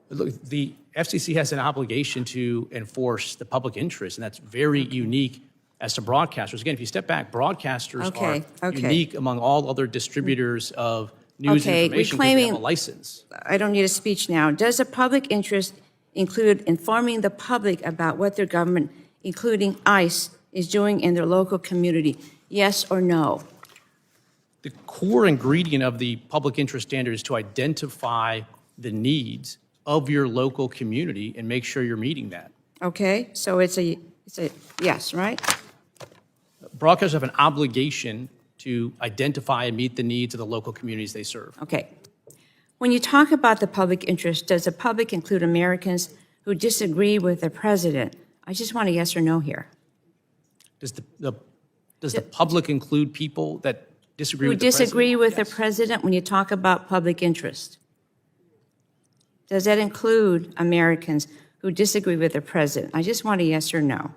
Look, the FCC has an obligation to enforce the public interest, and that's very unique as to broadcasters. Again, if you step back, broadcasters are unique among all other distributors of news and information because they have a license. I don't need a speech now. Does the public interest include informing the public about what their government, including ICE, is doing in their local community? Yes or no? The core ingredient of the public interest standard is to identify the needs of your local community and make sure you're meeting that. Okay, so it's a yes, right? Broadcasters have an obligation to identify and meet the needs of the local communities they serve. Okay. When you talk about the public interest, does the public include Americans who disagree with the president? I just want a yes or no here. Does the public include people that disagree Who with the president? disagree with the Yes. president when you talk about public interest? Does that include Americans who disagree with the president? I just want a yes or no.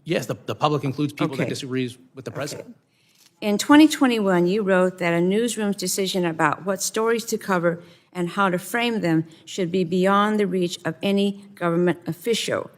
Yes, the public includes people that Okay. disagree with the president. In 2021, you wrote that a newsroom's decision about what stories to cover and how to frame them should be beyond the reach of any government official.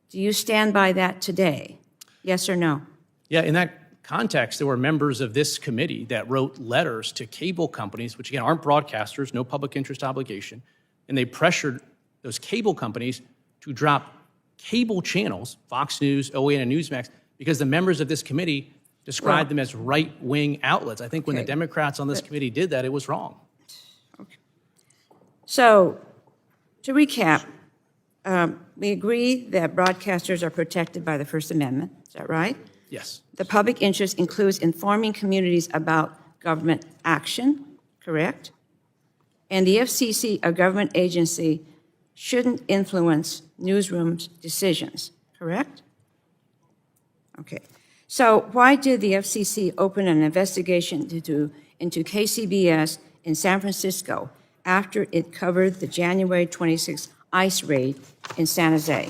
Do you stand by that today? Yes or no? Yeah, in that context, there were members of this committee that wrote letters to cable companies, which again aren't broadcasters, no public interest obligation, and they pressured those cable companies to drop cable channels, Fox News, OAN, and Newsmax, because the members of this committee described them as right-wing outlets. I think when the Democrats on this committee did that, it was wrong. So, to recap, we agree that broadcasters are protected by the First Amendment. Is that right? Yes. The public interest includes informing communities about government action, correct? And the FCC, a government agency, shouldn't influence newsrooms' decisions, correct? Okay. So why did the FCC open an investigation into KCBS in San Francisco after it covered the January 26th ICE raid in San Jose?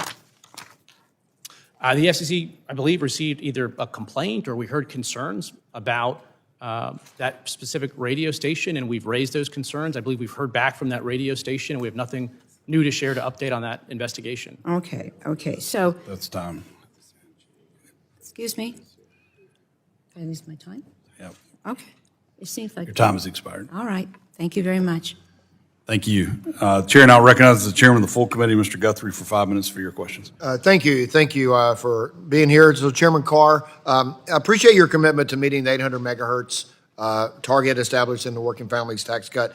The FCC, I believe, received either a complaint or we heard concerns about that specific radio station, and we've raised those concerns. I believe we've heard back from that radio station, and we have nothing new to share to update on that investigation. Okay, so, That's time. excuse me? Did I lose my time? Yep. Okay. It seems like. Your time has expired. All right. Thank you very much. Thank you. Chair now recognizes the chairman of the full committee, Mr. Guthrie, for 5 minutes for your questions. Thank you for being here. So Chairman Carr, I appreciate your commitment to meeting the 800 megahertz target established in the Working Families Tax Cut.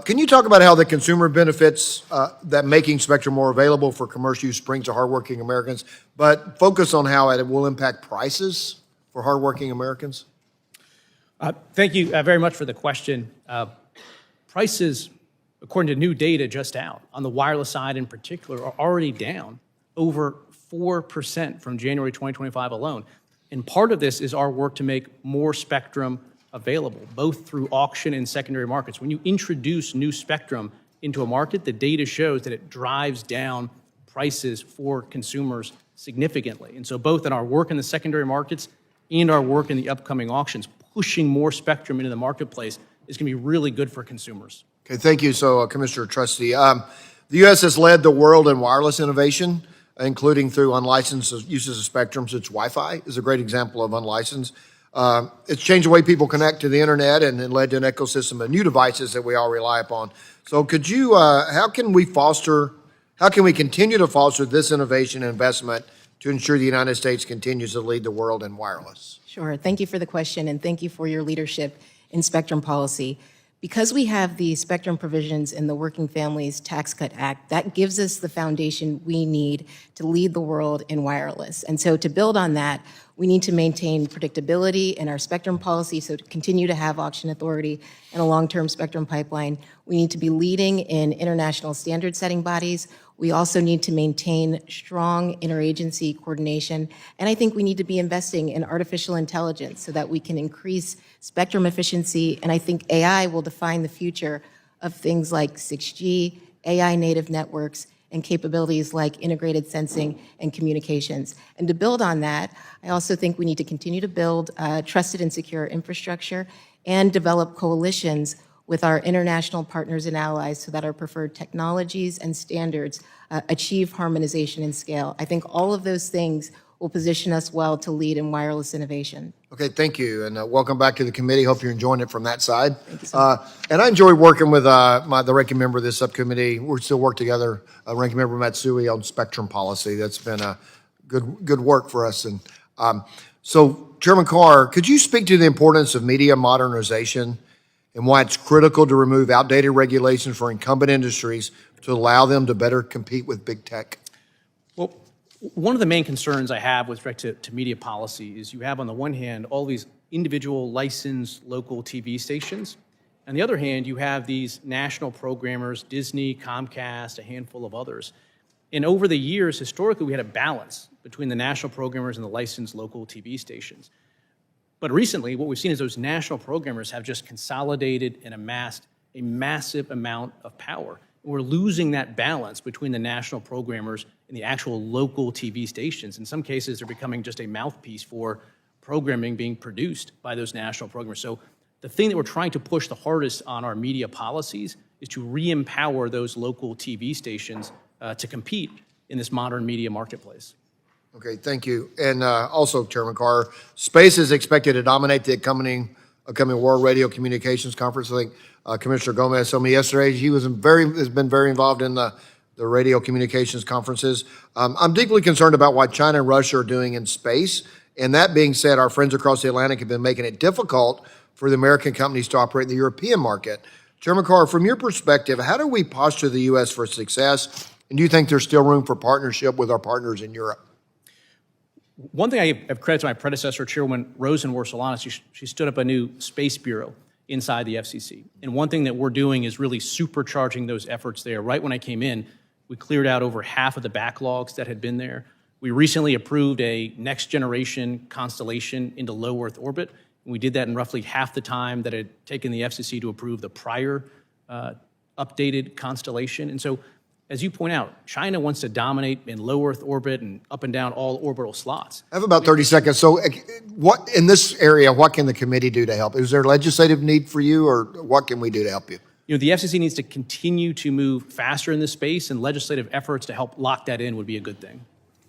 Can you talk about how the consumer benefits that making spectrum more available for commercial use brings to hardworking Americans, but focus on how it will impact prices for hardworking Americans? Thank you very much for the question. Prices, according to new data just out, on the wireless side in particular, are already down over 4% from January 2025 alone. And part of this is our work to make more spectrum available, both through auction and secondary markets. When you introduce new spectrum into a market, the data shows that it drives down prices for consumers significantly. And so both in our work in the secondary markets and our work in the upcoming auctions, pushing more spectrum into the marketplace is going to be really good for consumers. Okay, thank you. So, Commissioner Trusty, the U.S. has led the world in wireless innovation, including through unlicensed uses of spectrum, such as Wi-Fi is a great example of unlicensed. It's changed the way people connect to the internet and led to an ecosystem of new devices that we all rely upon. So could you, how can we continue to foster this innovation and investment to ensure the United States continues to lead the world in wireless? Sure. Thank you for the question, and thank you for your leadership in spectrum policy. Because we have the spectrum provisions in the Working Families Tax Cut Act, that gives us the foundation we need to lead the world in wireless. And so to build on that, we need to maintain predictability in our spectrum policy, so to continue to have auction authority and a long-term spectrum pipeline. We need to be leading in international standard-setting bodies. We also need to maintain strong interagency coordination. And I think we need to be investing in artificial intelligence so that we can increase spectrum efficiency. And I think AI will define the future of things like 6G, AI native networks, and capabilities like integrated sensing and communications. And to build on that, I also think we need to continue to build trusted and secure infrastructure and develop coalitions with our international partners and allies so that our preferred technologies and standards achieve harmonization and scale. I think all of those things will position us well to lead in wireless innovation. Okay, thank you, and welcome back to the committee. Hope you're enjoying it from that side. Thank you so much. And I enjoy working with the ranking member of this subcommittee. We still work together, ranking member Matsui, on spectrum policy. That's been a good work for us. And so, Chairman Carr, could you speak to the importance of media modernization and why it's critical to remove outdated regulations for incumbent industries to allow them to better compete with big tech? Well, one of the main concerns I have with respect to media policy is you have, on the one hand, all these individual licensed local TV stations. On the other hand, you have these national programmers, Disney, Comcast, a handful of others. And over the years, historically, we had a balance between the national programmers and the licensed local TV stations. But recently, what we've seen is those national programmers have just consolidated and amassed a massive amount of power. We're losing that balance between the national programmers and the actual local TV stations. In some cases, they're becoming just a mouthpiece for programming being produced by those national programmers. So the thing that we're trying to push the hardest on our media policies is to re-empower those local TV stations to compete in this modern media marketplace. Okay, thank you. And also, Chairman Carr, space is expected to dominate the upcoming World Radio Communications Conference. I think Commissioner Gomez told me yesterday he has been very involved in the radio communications conferences. I'm deeply concerned about what China and Russia are doing in space. And that being said, our friends across the Atlantic have been making it difficult for the American companies to operate in the European market. Chairman Carr, from your perspective, how do we posture the U.S. for success? And do you think there's still room for partnership with our partners in Europe? One thing I have credit to my predecessor, Chairwoman Rosenworcel, she stood up a new space bureau inside the FCC. And one thing that we're doing is really supercharging those efforts there. Right when I came in, we cleared out over half of the backlogs that had been there. We recently approved a next generation constellation into low Earth orbit. And we did that in roughly half the time that it had taken the FCC to approve the prior updated constellation. And so, as you point out, China wants to dominate in low Earth orbit and up and down all orbital slots. I have about 30 seconds. So what in this area, what can the committee do to help? Is there legislative need for you, or what can we do to help you? You know, the FCC needs to continue to move faster in this space, and legislative efforts to help lock that in would be a good thing.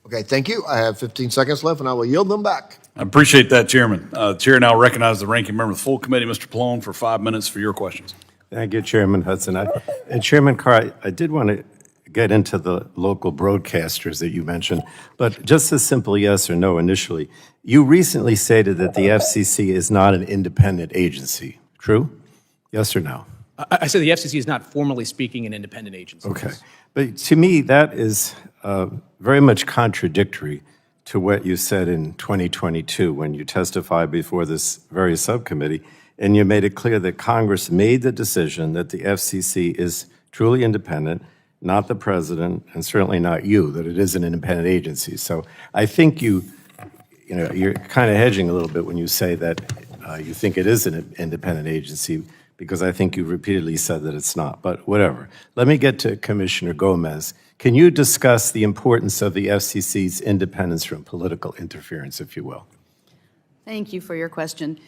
Okay, thank you. I have 15 seconds left, and I will yield them back. I appreciate that, Chairman. Chair now recognizes the ranking member of the full committee, Mr. Pallone, for 5 minutes for your questions. Thank you, Chairman Hudson. And Chairman Carr, I did want to get into the local broadcasters that you mentioned, but just a simple yes or no initially. You recently stated that the FCC is not an independent agency. True? Yes or no? I said the FCC is not formally speaking an independent agency. Okay. But to me, that is very much contradictory to what you said in 2022 when you testified before this very subcommittee, and you made it clear that Congress made the decision that the FCC is truly independent, not the president, and certainly not you, that it is an independent agency. So I think you're kind of hedging a little bit when you say that you think it is an independent agency, because I think you repeatedly said that it's not, but whatever. Let me get to Commissioner Gomez. Can you discuss the importance of the FCC's independence from political interference, if you will? Thank you for your question.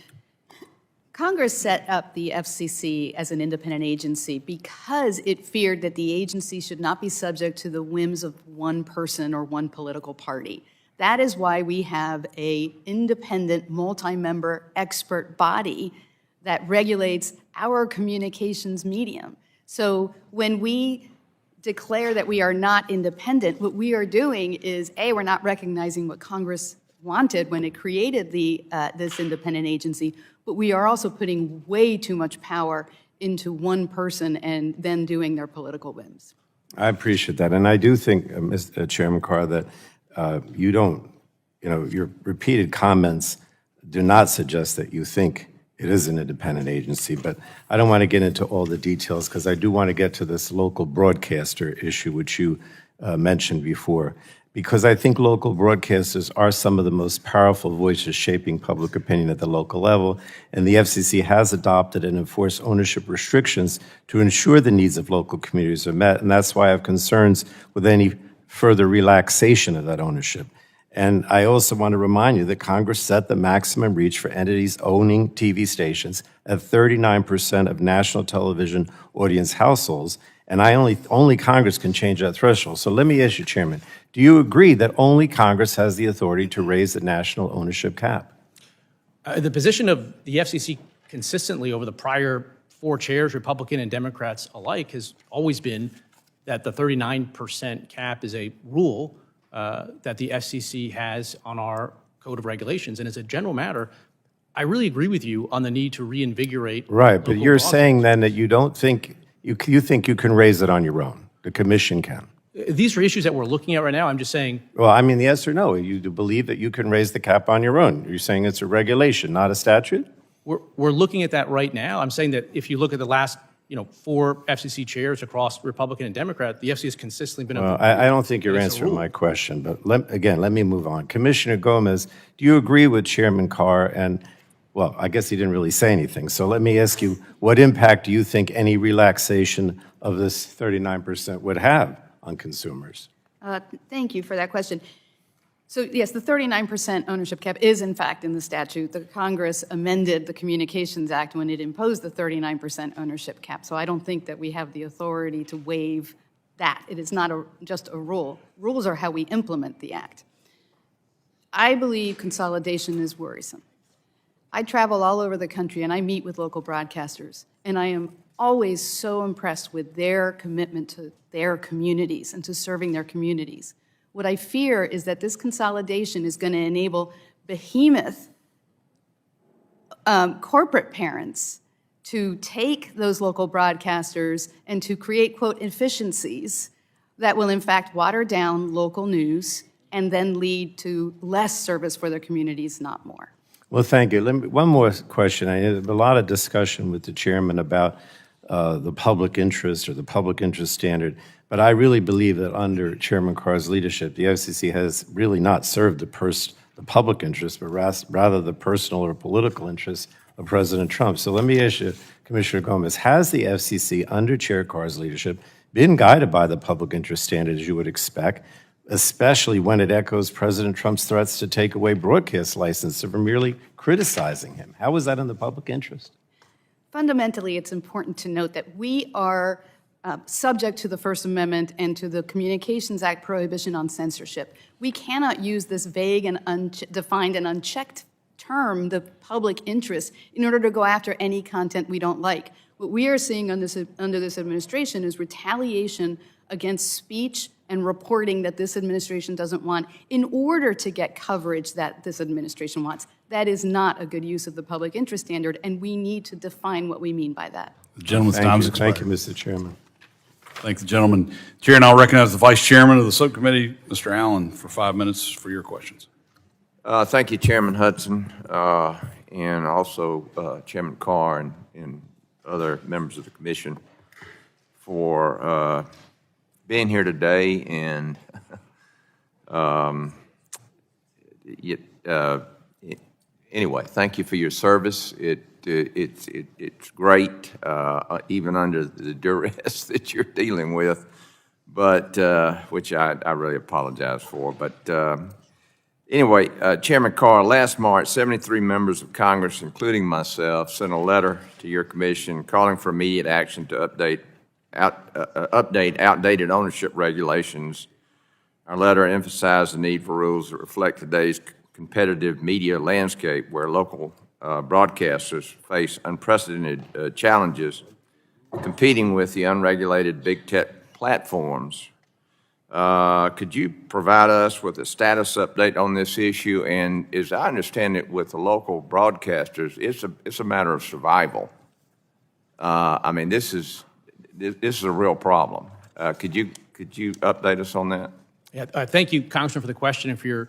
Congress set up the FCC as an independent agency because it feared that the agency should not be subject to the whims of one person or one political party. That is why we have an independent, multi-member expert body that regulates our communications medium. So when we declare that we are not independent, what we are doing is, A, we're not recognizing what Congress wanted when it created this independent agency, but we are also putting way too much power into one person and then doing their political whims. I appreciate that. And I do think, Mr. Chairman Carr, that your repeated comments do not suggest that you think it is an independent agency, but I don't want to get into all the details because I do want to get to this local broadcaster issue, which you mentioned before, because I think local broadcasters are some of the most powerful voices shaping public opinion at the local level, and the FCC has adopted and enforced ownership restrictions to ensure the needs of local communities are met, and that's why I have concerns with any further relaxation of that ownership. And I also want to remind you that Congress set the maximum reach for entities owning TV stations at 39% of national television audience households, and only Congress can change that threshold. So let me ask you, Chairman, do you agree that only Congress has the authority to raise the national ownership cap? The position of the FCC consistently over the prior 4 chairs, Republican and Democrats alike, has always been that the 39% cap is a rule that the FCC has on our Code of Regulations. And as a general matter, I really agree with you on the need to reinvigorate. Right, but local you're broadcast. saying then that you don't think, you think you can raise it on your own. The commission can. These are issues that we're looking at right now. I'm just saying, Well, I mean, yes or no? You do believe that you can raise the cap on your own? You're saying it's a regulation, not a statute? we're looking at that right now. I'm saying that if you look at the last 4 FCC chairs across Republican and Democrat, the FCC has consistently been. Well, I don't think you're It's a answering rule. my question, but let me move on. Commissioner Gomez, do you agree with Chairman Carr? And, well, I guess he didn't really say anything. So let me ask you, what impact do you think any relaxation of this 39% would have on consumers? Thank you for that question. So yes, the 39% ownership cap is in fact in the statute. The Congress amended the Communications Act when it imposed the 39% ownership cap. So I don't think that we have the authority to waive that. It is not just a rule. Rules are how we implement the act. I believe consolidation is worrisome. I travel all over the country and I meet with local broadcasters, and I am always so impressed with their commitment to their communities and to serving their communities. What I fear is that this consolidation is going to enable behemoth corporate parents to take those local broadcasters and to create, quote, efficiencies that will in fact water down local news and then lead to less service for their communities, not more. Well, thank you. One more question. I had a lot of discussion with the chairman about the public interest or the public interest standard, but I really believe that under Chairman Carr's leadership, the FCC has really not served the public interest, but rather the personal or political interests of President Trump. So let me ask you, Commissioner Gomez, has the FCC under Chair Carr's leadership been guided by the public interest standard as you would expect, especially when it echoes President Trump's threats to take away broadcast licenses for merely criticizing him? How is that in the public interest? Fundamentally, it's important to note that we are subject to the First Amendment and to the Communications Act prohibition on censorship. We cannot use this vague and undefined and unchecked term, the public interest, in order to go after any content we don't like. What we are seeing under this administration is retaliation against speech and reporting that this administration doesn't want in order to get coverage that this administration wants. That is not a good use of the public interest standard, and we need to define what we mean by that. The gentleman's time's expired. Thank you, Mr. Chairman. Thank the gentleman. Chair, and I'll recognize the Vice Chairman of the subcommittee, Mr. Allen, for 5 minutes for your questions. Thank you, Chairman Hudson, and also Chairman Carr and other members of the commission for being here today. And anyway, thank you for your service. It's great, even under the duress that you're dealing with, but which I really apologize for. But anyway, Chairman Carr, last March, 73 members of Congress, including myself, sent a letter to your commission calling for immediate action to update outdated ownership regulations. Our letter emphasized the need for rules that reflect today's competitive media landscape, where local broadcasters face unprecedented challenges competing with the unregulated big tech platforms. Could you provide us with a status update on this issue? And as I understand it, with the local broadcasters, it's a matter of survival. I mean, this is a real problem. Could you update us on that? Yeah, thank you, Congressman, for the question and for your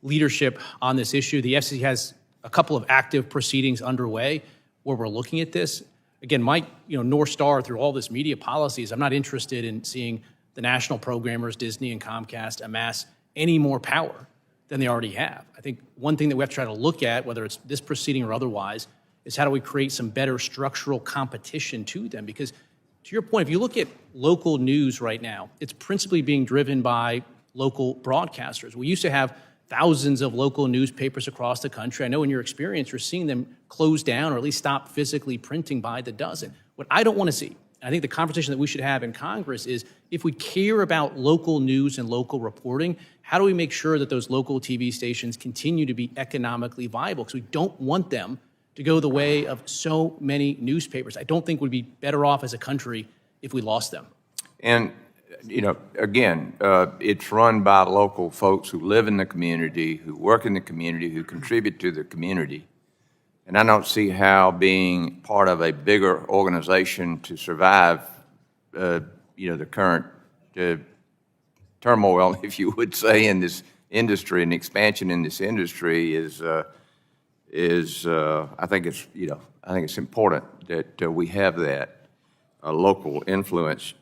leadership on this issue. The FCC has a couple of active proceedings underway where we're looking at this. Again, my North Star through all this media policy is I'm not interested in seeing the national programmers, Disney and Comcast, amass any more power than they already have. I think one thing that we have to try to look at, whether it's this proceeding or otherwise, is how do we create some better structural competition to them? Because to your point, if you look at local news right now, it's principally being driven by local broadcasters. We used to have thousands of local newspapers across the country. I know in your experience, you're seeing them close down or at least stop physically printing by the dozen. What I don't want to see, I think the conversation that we should have in Congress is, if we care about local news and local reporting, how do we make sure that those local TV stations continue to be economically viable? Because we don't want them to go the way of so many newspapers. I don't think we'd be better off as a country if we lost them. And, you know, again, it's run by local folks who live in the community, who work in the community, who contribute to the community. And I don't see how being part of a bigger organization to survive, you know, the current turmoil, if you would say, in this industry and expansion in this industry is I think it's, you know, I think it's important that we have that local influence.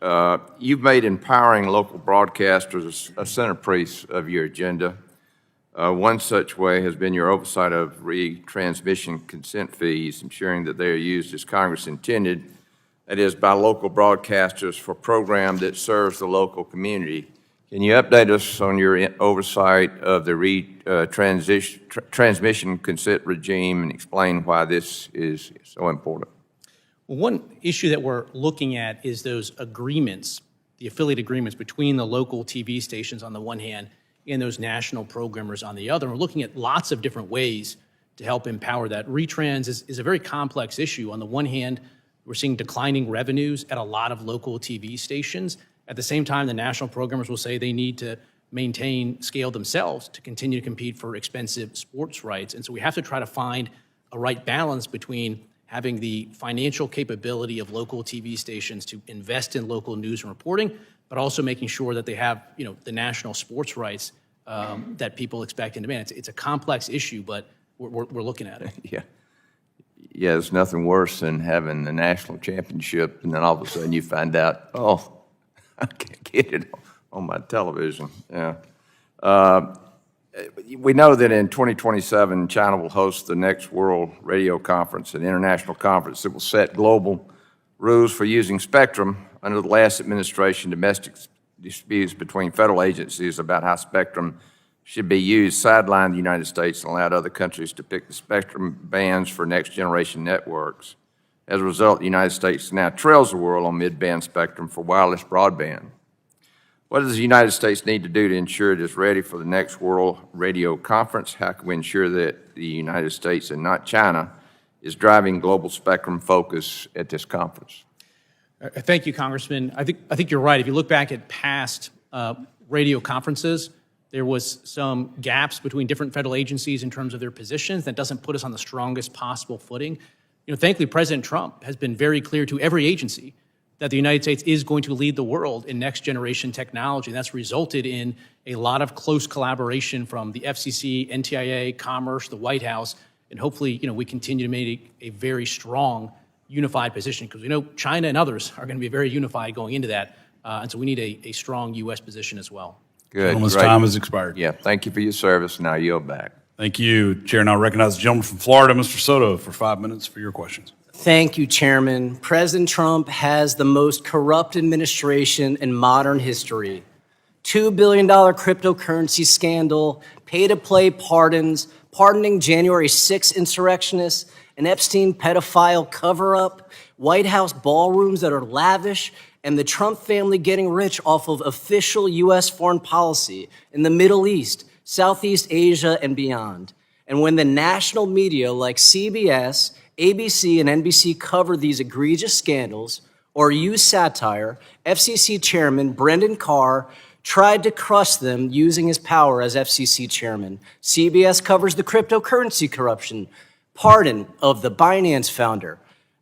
You've made empowering local broadcasters a centerpiece of your agenda. One such way has been your oversight of retransmission consent fees, ensuring that they are used as Congress intended, that is, by local broadcasters for a program that serves the local community. Can you update us on your oversight of the transmission consent regime and explain why this is so important? Well, one issue that we're looking at is those agreements, the affiliate agreements between the local TV stations on the one hand and those national programmers on the other. We're looking at lots of different ways to help empower that. Retrans is a very complex issue. On the one hand, we're seeing declining revenues at a lot of local TV stations. At the same time, the national programmers will say they need to maintain scale themselves to continue to compete for expensive sports rights. And so we have to try to find a right balance between having the financial capability of local TV stations to invest in local news and reporting, but also making sure that they have, you know, the national sports rights that people expect and demand. It's a complex issue, but we're looking at it. Yeah. Yeah, there's nothing worse than having the national championship and then all of a sudden you find out, oh, I can't get it on my television. Yeah. We know that in 2027, China will host the next World Radio Conference, an international conference that will set global rules for using spectrum. Under the last administration, domestic disputes between federal agencies about how spectrum should be used sidelined the United States and allowed other countries to pick the spectrum bands for next-generation networks. As a result, the United States now trails the world on mid-band spectrum for wireless broadband. What does the United States need to do to ensure it is ready for the next World Radio Conference? How can we ensure that the United States and not China is driving global spectrum focus at this conference? Thank you, Congressman. I think you're right. If you look back at past radio conferences, there was some gaps between different federal agencies in terms of their positions. That doesn't put us on the strongest possible footing. You know, thankfully, President Trump has been very clear to every agency that the United States is going to lead the world in next-generation technology. And that's resulted in a lot of close collaboration from the FCC, NTIA, Commerce, the White House, and hopefully, you know, we continue to make a very strong, unified position, because we know China and others are going to be very unified going into that, and so we need a strong U.S. position as well. Good. Gentleman's Great. time has expired. Yeah, thank you for your service. Now yield back. Thank you. Chair now recognizes the gentleman from Florida, Mr. Soto, for 5 minutes for your questions. Thank you, Chairman. President Trump has the most corrupt administration in modern history. $2 billion cryptocurrency scandal, pay-to-play pardons, pardoning January 6 insurrectionists, an Epstein pedophile cover-up, White House ballrooms that are lavish, and the Trump family getting rich off of official U.S. foreign policy in the Middle East, Southeast Asia, and beyond. And when the national media like CBS, ABC, and NBC cover these egregious scandals or use satire, FCC Chairman Brendan Carr tried to crush them using his power as FCC Chairman. CBS covers the cryptocurrency corruption, pardon of the Binance founder.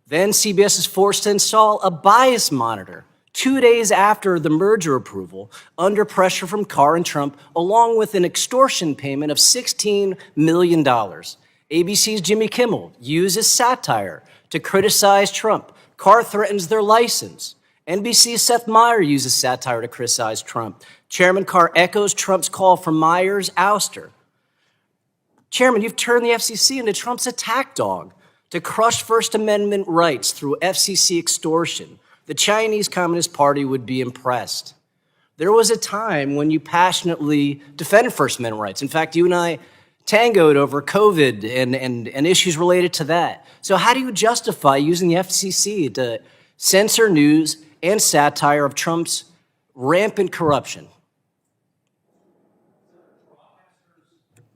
Then CBS is forced to install a bias monitor 2 days after the merger approval, under pressure from Carr and Trump, along with an extortion payment of $16 million. ABC's Jimmy Kimmel uses satire to criticize Trump. Carr threatens their license. NBC's Seth Meyers uses satire to criticize Trump. Chairman Carr echoes Trump's call for Meyers' ouster. Chairman, you've turned the FCC into Trump's attack dog to crush First Amendment rights through FCC extortion. The Chinese Communist Party would be impressed. There was a time when you passionately defended First Amendment rights. In fact, you and I tangoed over COVID and issues related to that. So how do you justify using the FCC to censor news and satire of Trump's rampant corruption?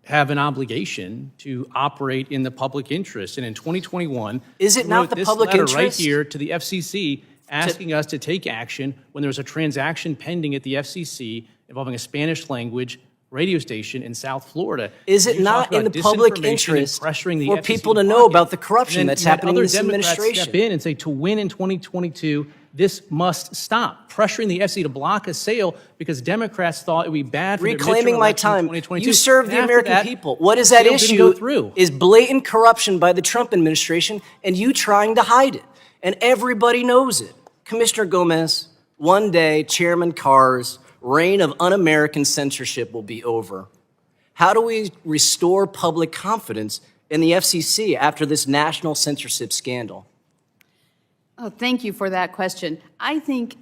Have an obligation to operate in the public interest. And in 2021, Is it we not wrote the this public letter interest? right here to the FCC asking us to take action when there's a transaction pending at the FCC involving a Spanish language radio station in South Florida. Is it You talk not in about the public disinformation and interest pressuring the for FCC people to to know market. about the corruption And then that's you had happening in other this Democrats administration? step in and say, to win in 2022, this must stop. Pressuring the FCC to block a sale because Democrats thought it would be bad for Reclaiming the midterm my election in time. 2022. You serve the After American that, people. What is the that sale didn't issue go through. is blatant corruption by the Trump administration and you trying to hide it. And everybody knows it. Commissioner Gomez, one day Chairman Carr's reign of un-American censorship will be over. How do we restore public confidence in the FCC after this national censorship scandal? Oh, thank you for that question. I think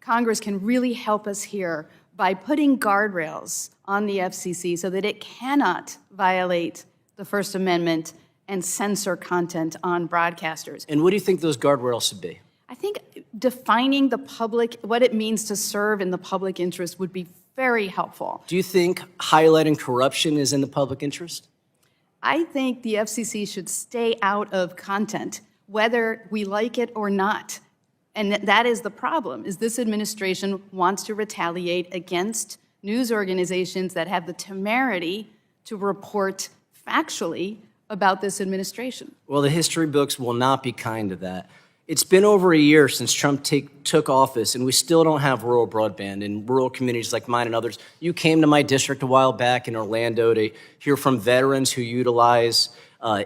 Congress can really help us here by putting guardrails on the FCC so that it cannot violate the First Amendment and censor content on broadcasters. And what do you think those guardrails should be? I think defining the public, what it means to serve in the public interest would be very helpful. Do you think highlighting corruption is in the public interest? I think the FCC should stay out of content, whether we like it or not. And that is the problem, is this administration wants to retaliate against news organizations that have the temerity to report factually about this administration. Well, the history books will not be kind to that. It's been over a year since Trump took office, and we still don't have rural broadband in rural communities like mine and others. You came to my district a while back in Orlando to hear from veterans who utilize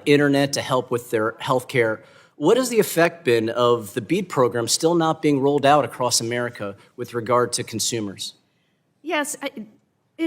internet to help with their health care. What has the effect been of the BEAD program still not being rolled out across America with regard to consumers? Yes, it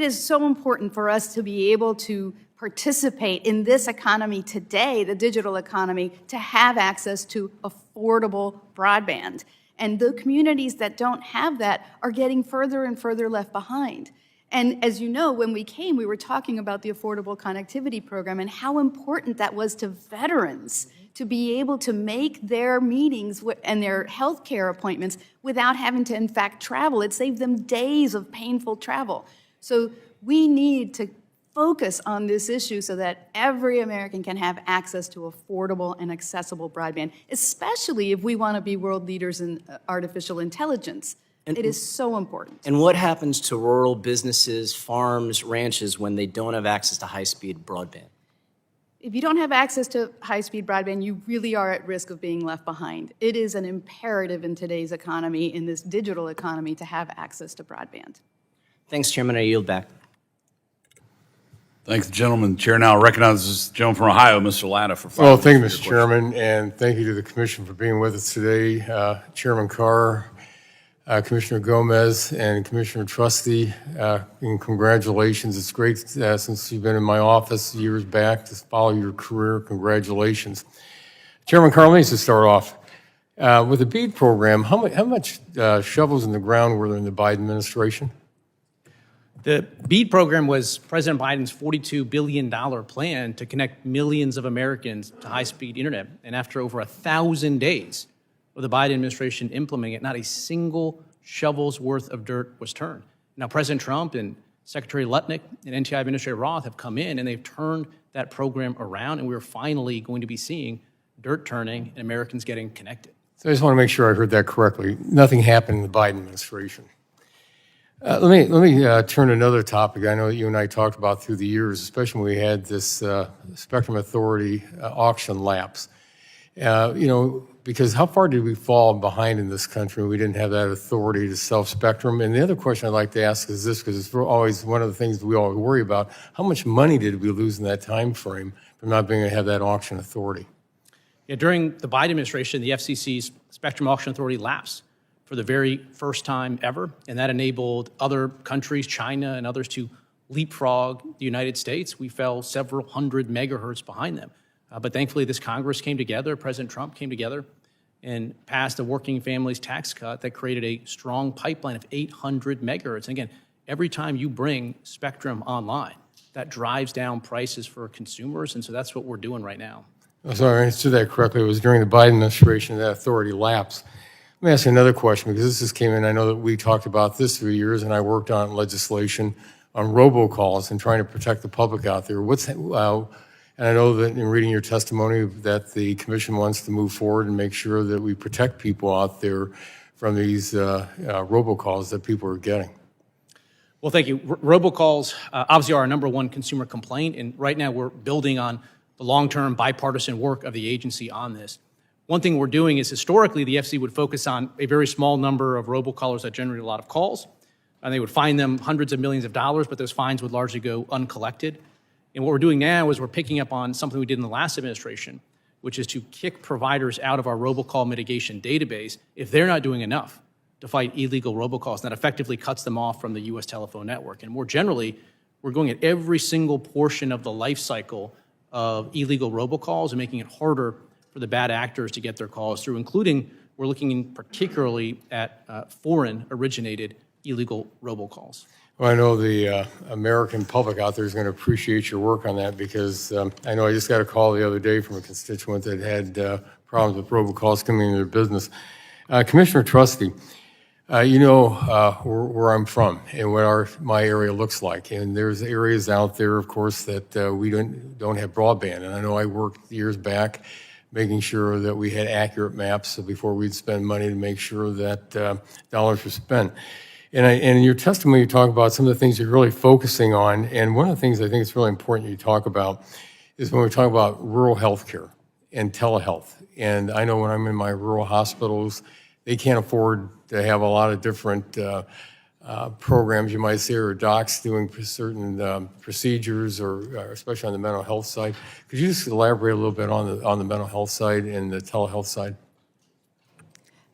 is so important for us to be able to participate in this economy today, the digital economy, to have access to affordable broadband. And the communities that don't have that are getting further and further left behind. And as you know, when we came, we were talking about the Affordable Connectivity Program and how important that was to veterans to be able to make their meetings and their health care appointments without having to, in fact, travel. It saved them days of painful travel. So we need to focus on this issue so that every American can have access to affordable and accessible broadband, especially if we want to be world leaders in artificial intelligence. It is so important. And what happens to rural businesses, farms, ranches when they don't have access to high-speed broadband? If you don't have access to high-speed broadband, you really are at risk of being left behind. It is an imperative in today's economy, in this digital economy, to have access to broadband. Thanks, Chairman. I yield back. Thank the gentleman. The chair now recognizes the gentleman from Ohio, Mr. Latta, for 5 Well, minutes thank you, for Mr. your question. Chairman, and thank you to the Commission for being with us today. Chairman Carr, Commissioner Gomez, and Commissioner Trusty, and congratulations. It's great since you've been in my office years back to follow your career. Congratulations. Chairman Carr, let me just start off. With the BEAD program, how much shovels in the ground were there in the Biden administration? The BEAD program was President Biden's $42 billion plan to connect millions of Americans to high-speed internet. And after over 1,000 days of the Biden administration implementing it, not a single shovel's worth of dirt was turned. Now, President Trump and Secretary Lutnick and NTI Administrator Roth have come in and they've turned that program around, and we're finally going to be seeing dirt turning and Americans getting connected. So I just want to make sure I heard that correctly. Nothing happened in the Biden administration. Let me turn to another topic I know that you and I talked about through the years, especially when we had this Spectrum Authority auction lapse. Because how far did we fall behind in this country when we didn't have that authority to sell spectrum? And the other question I'd like to ask is this, because it's always one of the things that we always worry about. How much money did we lose in that time frame from not being able to have that auction authority? Yeah, during the Biden administration, the FCC's Spectrum Auction Authority lapsed for the very first time ever, and that enabled other countries, China and others, to leapfrog the United States. We fell several hundred megahertz behind them. But thankfully, this Congress came together, President Trump came together, and passed a working families tax cut that created a strong pipeline of 800 megahertz. And again, every time you bring spectrum online, that drives down prices for consumers, and so that's what we're doing right now. So I understood that correctly. It was during the Biden administration that authority lapsed. Let me ask you another question, because this just came in. I know that we talked about this for years, and I worked on legislation on robocalls and trying to protect the public out there. And I know that in reading your testimony that the commission wants to move forward and make sure that we protect people out there from these robocalls that people are getting. Well, thank you. Robocalls obviously are our number one consumer complaint, and right now we're building on the long-term bipartisan work of the agency on this. One thing we're doing is historically the FCC would focus on a very small number of robocallers that generate a lot of calls, and they would fine them hundreds of millions of dollars, but those fines would largely go uncollected. And what we're doing now is we're picking up on something we did in the last administration, which is to kick providers out of our robocall mitigation database if they're not doing enough to fight illegal robocalls, and that effectively cuts them off from the U.S. telephone network. And more generally, we're going at every single portion of the life cycle of illegal robocalls and making it harder for the bad actors to get their calls through, including we're looking particularly at foreign-originated illegal robocalls. Well, I know the American public out there is going to appreciate your work on that, because I know I just got a call the other day from a constituent that had problems with robocalls coming into their business. Commissioner Trusty, you know where I'm from and what my area looks like, and there's areas out there, of course, that we don't have broadband. And I know I worked years back making sure that we had accurate maps before we'd spend money to make sure that dollars were spent. And in your testimony, you talk about some of the things you're really focusing on, and one of the things I think it's really important you talk about is when we talk about rural healthcare and telehealth. And I know when I'm in my rural hospitals, they can't afford to have a lot of different programs, you might say, or docs doing certain procedures, or especially on the mental health side. Could you just elaborate a little bit on the mental health side and the telehealth side?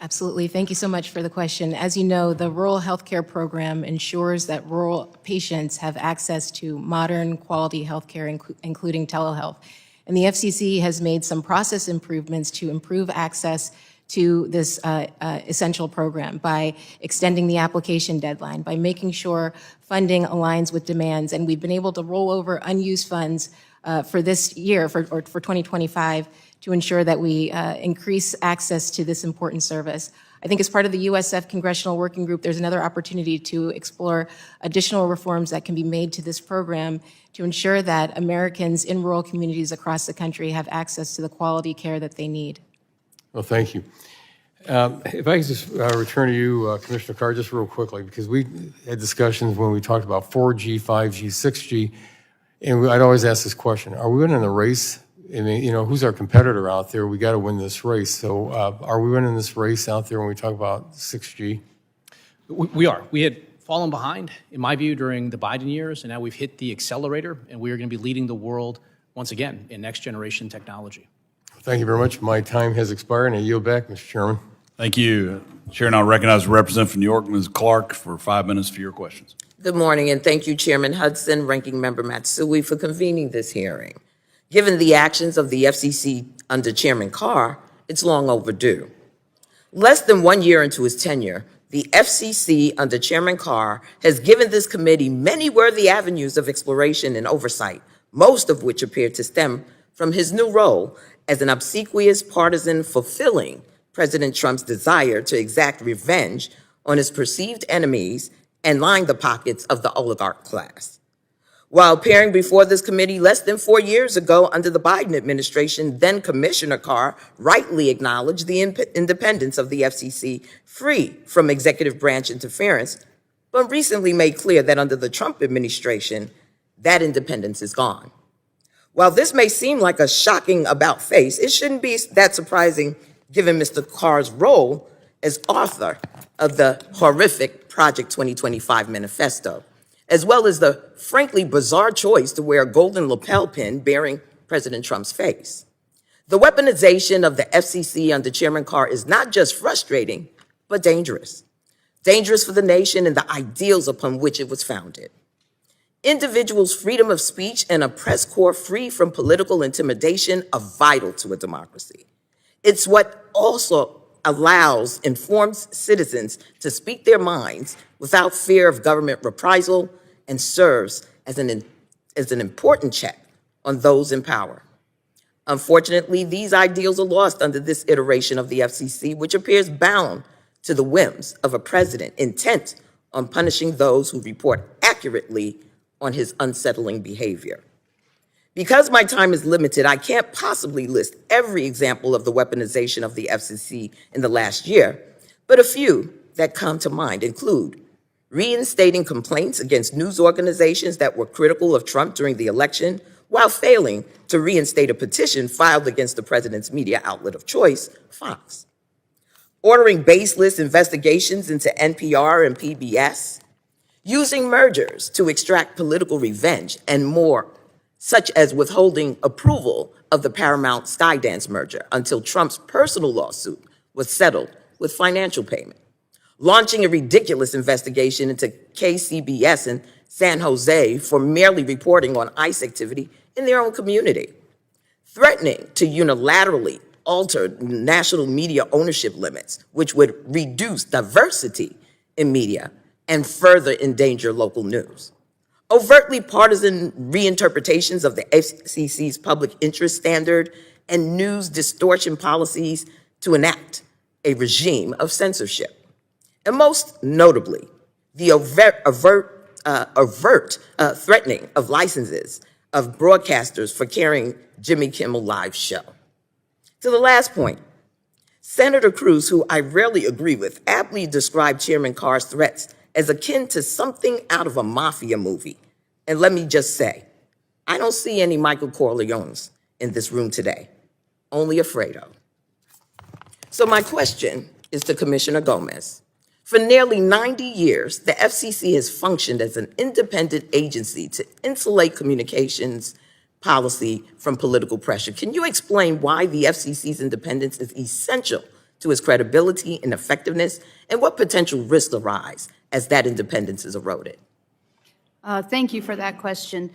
Absolutely. Thank you so much for the question. As you know, the Rural Healthcare Program ensures that rural patients have access to modern, quality healthcare, including telehealth. And the FCC has made some process improvements to improve access to this essential program by extending the application deadline, by making sure funding aligns with demands. And we've been able to roll over unused funds for this year, for 2025, to ensure that we increase access to this important service. I think as part of the USF Congressional Working Group, there's another opportunity to explore additional reforms that can be made to this program to ensure that Americans in rural communities across the country have access to the quality care that they need. Well, thank you. If I could just return to you, Commissioner Carr, just real quickly, because we had discussions when we talked about 4G, 5G, 6G, and I'd always ask this question: are we winning the race? I mean, you know, who's our competitor out there? We got to win this race. So are we winning this race out there when we talk about 6G? We are. We had fallen behind, in my view, during the Biden years, and now we've hit the accelerator, and we are going to be leading the world once again in next generation technology. Thank you very much. My time has expired, and I yield back, Mr. Chairman. Thank you. Chair, now recognize the representative from New York, Ms. Clark, for 5 minutes for your questions. Good morning, and thank you, Chairman Hudson, Ranking Member Matsui, for convening this hearing. Given the actions of the FCC under Chairman Carr, it's long overdue. Less than 1 year into his tenure, the FCC under Chairman Carr has given this committee many worthy avenues of exploration and oversight, most of which appear to stem from his new role as an obsequious partisan fulfilling President Trump's desire to exact revenge on his perceived enemies and line the pockets of the oligarch class. While appearing before this committee less than 4 years ago under the Biden administration, then Commissioner Carr rightly acknowledged the independence of the FCC, free from executive branch interference, but recently made clear that under the Trump administration, that independence is gone. While this may seem like a shocking about-face, it shouldn't be that surprising given Mr. Carr's role as author of the horrific Project 2025 manifesto, as well as the frankly bizarre choice to wear a golden lapel pin bearing President Trump's face. The weaponization of the FCC under Chairman Carr is not just frustrating, but dangerous. Dangerous for the nation and the ideals upon which it was founded. Individuals' freedom of speech and a press corps free from political intimidation are vital to a democracy. It's what also allows informed citizens to speak their minds without fear of government reprisal and serves as an important check on those in power. Unfortunately, these ideals are lost under this iteration of the FCC, which appears bound to the whims of a president intent on punishing those who report accurately on his unsettling behavior. Because my time is limited, I can't possibly list every example of the weaponization of the FCC in the last year, but a few that come to mind include reinstating complaints against news organizations that were critical of Trump during the election, while failing to reinstate a petition filed against the president's media outlet of choice, Fox. Ordering baseless investigations into NPR and PBS, using mergers to extract political revenge, and more, such as withholding approval of the Paramount Skydance merger until Trump's personal lawsuit was settled with financial payment. Launching a ridiculous investigation into KCBS in San Jose for merely reporting on ICE activity in their own community. Threatening to unilaterally alter national media ownership limits, which would reduce diversity in media and further endanger local news. Overtly partisan reinterpretations of the FCC's public interest standard and news distortion policies to enact a regime of censorship. And most notably, the overt threatening of licenses of broadcasters for carrying Jimmy Kimmel Live's show. To the last point, Senator Cruz, who I rarely agree with, aptly described Chairman Carr's threats as akin to something out of a mafia movie. And let me just say, I don't see any Michael Corleones in this room today, only Fredo. So my question is to Commissioner Gomez. For nearly 90 years, the FCC has functioned as an independent agency to insulate communications policy from political pressure. Can you explain why the FCC's independence is essential to its credibility and effectiveness, and what potential risks arise as that independence is eroded? Thank you for that question.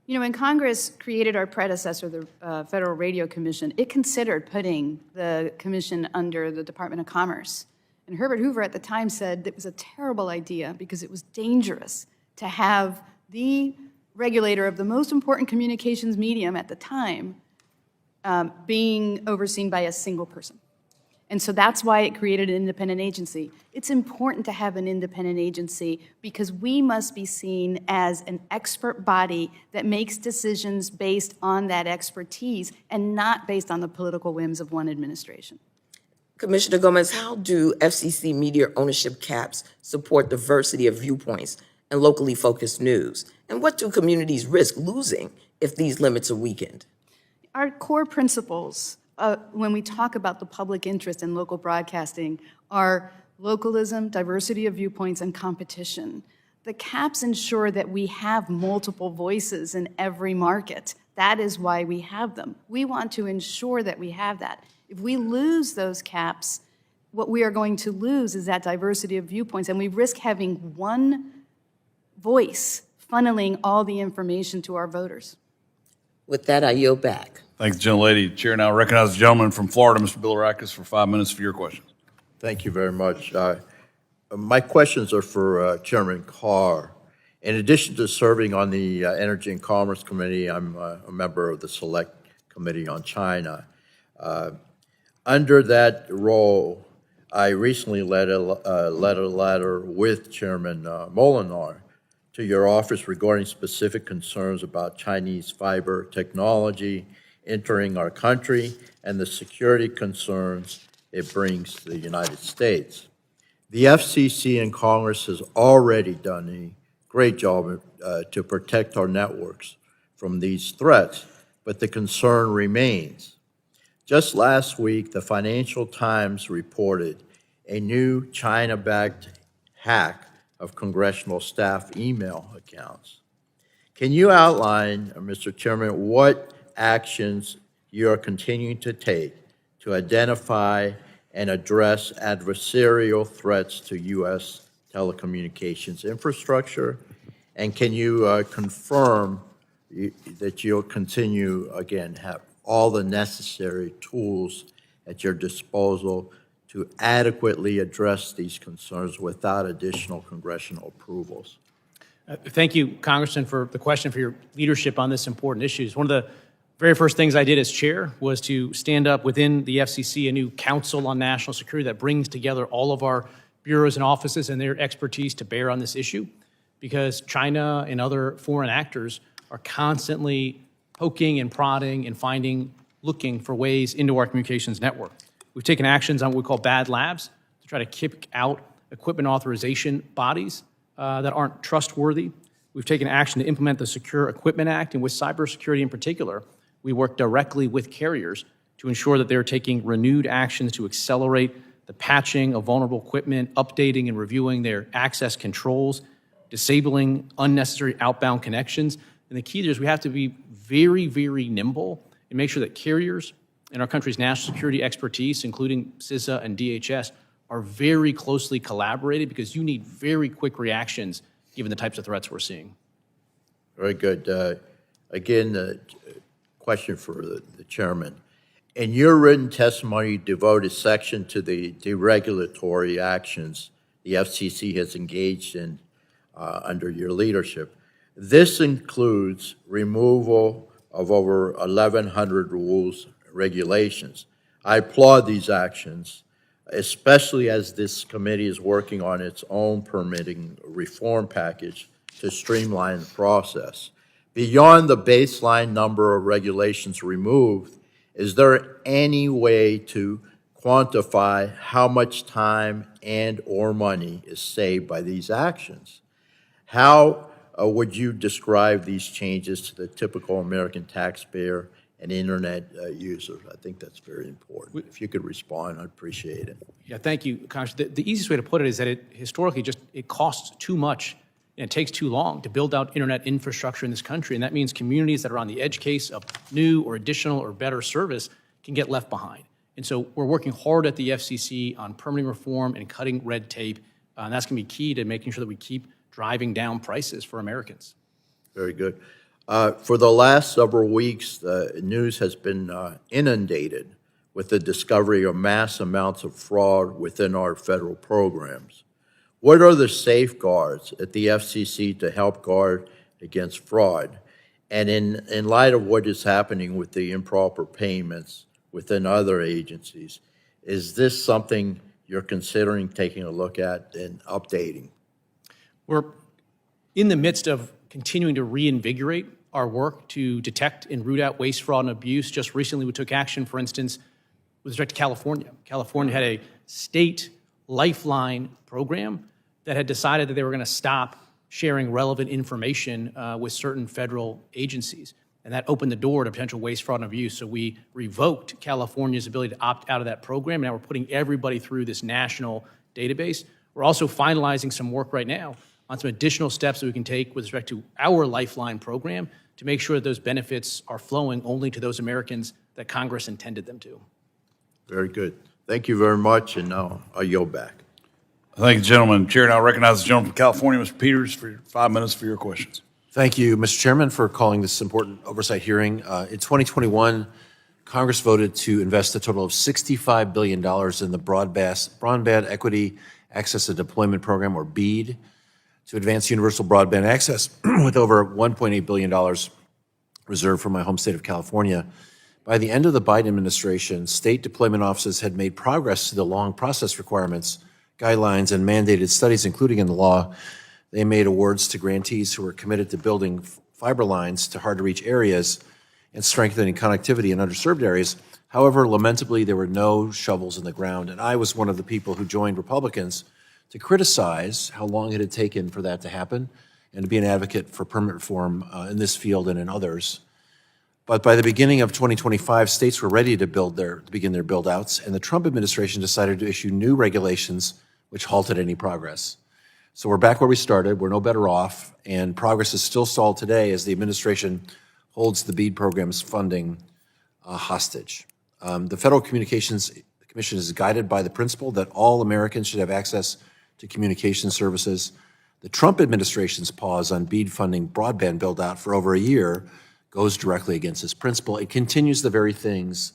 You know, when Congress created our predecessor, the Federal Radio Commission, it considered putting the commission under the Department of Commerce. And Herbert Hoover at the time said it was a terrible idea because it was dangerous to have the regulator of the most important communications medium at the time being overseen by a single person. And so that's why it created an independent agency. It's important to have an independent agency because we must be seen as an expert body that makes decisions based on that expertise and not based on the political whims of one administration. Commissioner Gomez, how do FCC media ownership caps support diversity of viewpoints and locally focused news? And what do communities risk losing if these limits are weakened? Our core principles when we talk about the public interest in local broadcasting are localism, diversity of viewpoints, and competition. The caps ensure that we have multiple voices in every market. That is why we have them. We want to ensure that we have that. If we lose those caps, what we are going to lose is that diversity of viewpoints, and we risk having one voice funneling all the information to our voters. With that, I yield back. Thanks, gentlelady. Chair now recognizes the gentleman from Florida, Mr. Bilirakis, for 5 minutes for your questions. Thank you very much. My questions are for Chairman Carr. In addition to serving on the Energy and Commerce Committee, I'm a member of the Select Committee on China. Under that role, I recently led a letter with Chairman Molinar to your office regarding specific concerns about Chinese fiber technology entering our country and the security concerns it brings to the United States. The FCC and Congress has already done a great job to protect our networks from these threats, but the concern remains. Just last week, the Financial Times reported a new China-backed hack of congressional staff email accounts. Can you outline, Mr. Chairman, what actions you are continuing to take to identify and address adversarial threats to U.S. telecommunications infrastructure? And can you confirm that you'll continue, again, have all the necessary tools at your disposal to adequately address these concerns without additional congressional approvals? Thank you, Congressman, for the question, for your leadership on this important issue. One of the very first things I did as chair was to stand up within the FCC a new Council on National Security that brings together all of our bureaus and offices and their expertise to bear on this issue, because China and other foreign actors are constantly poking and prodding and looking for ways into our communications network. We've taken actions on what we call bad labs to try to kick out equipment authorization bodies that aren't trustworthy. We've taken action to implement the Secure Equipment Act, and with cybersecurity in particular, we work directly with carriers to ensure that they're taking renewed actions to accelerate the patching of vulnerable equipment, updating and reviewing their access controls, disabling unnecessary outbound connections. And the key there is we have to be very, very nimble and make sure that carriers and our country's national security expertise, including CISA and DHS, are very closely collaborated, because you need very quick reactions given the types of threats we're seeing. Very good. Again, question for the chairman. In your written testimony, you devote a section to the deregulatory actions the FCC has engaged in under your leadership. This includes removal of over 1,100 rules, regulations. I applaud these actions, especially as this committee is working on its own permitting reform package to streamline the process. Beyond the baseline number of regulations removed, is there any way to quantify how much time and or money is saved by these actions? How would you describe these changes to the typical American taxpayer and internet users? I think that's very important. If you could respond, I'd appreciate it. Yeah, thank you, Congressman. The easiest way to put it is that it historically it costs too much and it takes too long to build out internet infrastructure in this country, and that means communities that are on the edge case of new or additional or better service can get left behind. And so we're working hard at the FCC on permitting reform and cutting red tape, and that's going to be key to making sure that we keep driving down prices for Americans. Very good. For the last several weeks, the news has been inundated with the discovery of mass amounts of fraud within our federal programs. What are the safeguards at the FCC to help guard against fraud? And in light of what is happening with the improper payments within other agencies, is this something you're considering taking a look at and updating? We're in the midst of continuing to reinvigorate our work to detect and root out waste, fraud, and abuse. Just recently, we took action, for instance, with respect to California. California had a state lifeline program that had decided that they were going to stop sharing relevant information with certain federal agencies. And that opened the door to potential waste, fraud, and abuse. So we revoked California's ability to opt out of that program. Now we're putting everybody through this national database. We're also finalizing some work right now on some additional steps that we can take with respect to our Lifeline program to make sure that those benefits are flowing only to those Americans that Congress intended them to. Very good. Thank you very much, and now I yield back. Thank you, gentlemen. Chair now recognizes the gentleman from California, Mr. Peters, for 5 minutes for your questions. Thank you, Mr. Chairman, for calling this important oversight hearing. In 2021, Congress voted to invest a total of $65 billion in the Broadband Equity Access and Deployment Program, or BEAD, to advance universal broadband access with over $1.8 billion reserved for my home state of California. By the end of the Biden administration, state deployment offices had made progress to the long process requirements, guidelines, and mandated studies, including in the law. They made awards to grantees who were committed to building fiber lines to hard-to-reach areas and strengthening connectivity in underserved areas. However, lamentably, there were no shovels in the ground, and I was one of the people who joined Republicans to criticize how long it had taken for that to happen and to be an advocate for permit reform in this field and in others. But by the beginning of 2025, states were ready to begin their build-outs, and the Trump administration decided to issue new regulations which halted any progress. So we're back where we started. We're no better off, and progress is still stalled today as the administration holds the BEAD program's funding hostage. The Federal Communications Commission is guided by the principle that all Americans should have access to communication services. The Trump administration's pause on BEAD funding broadband build-out for over a year goes directly against this principle. It continues the very things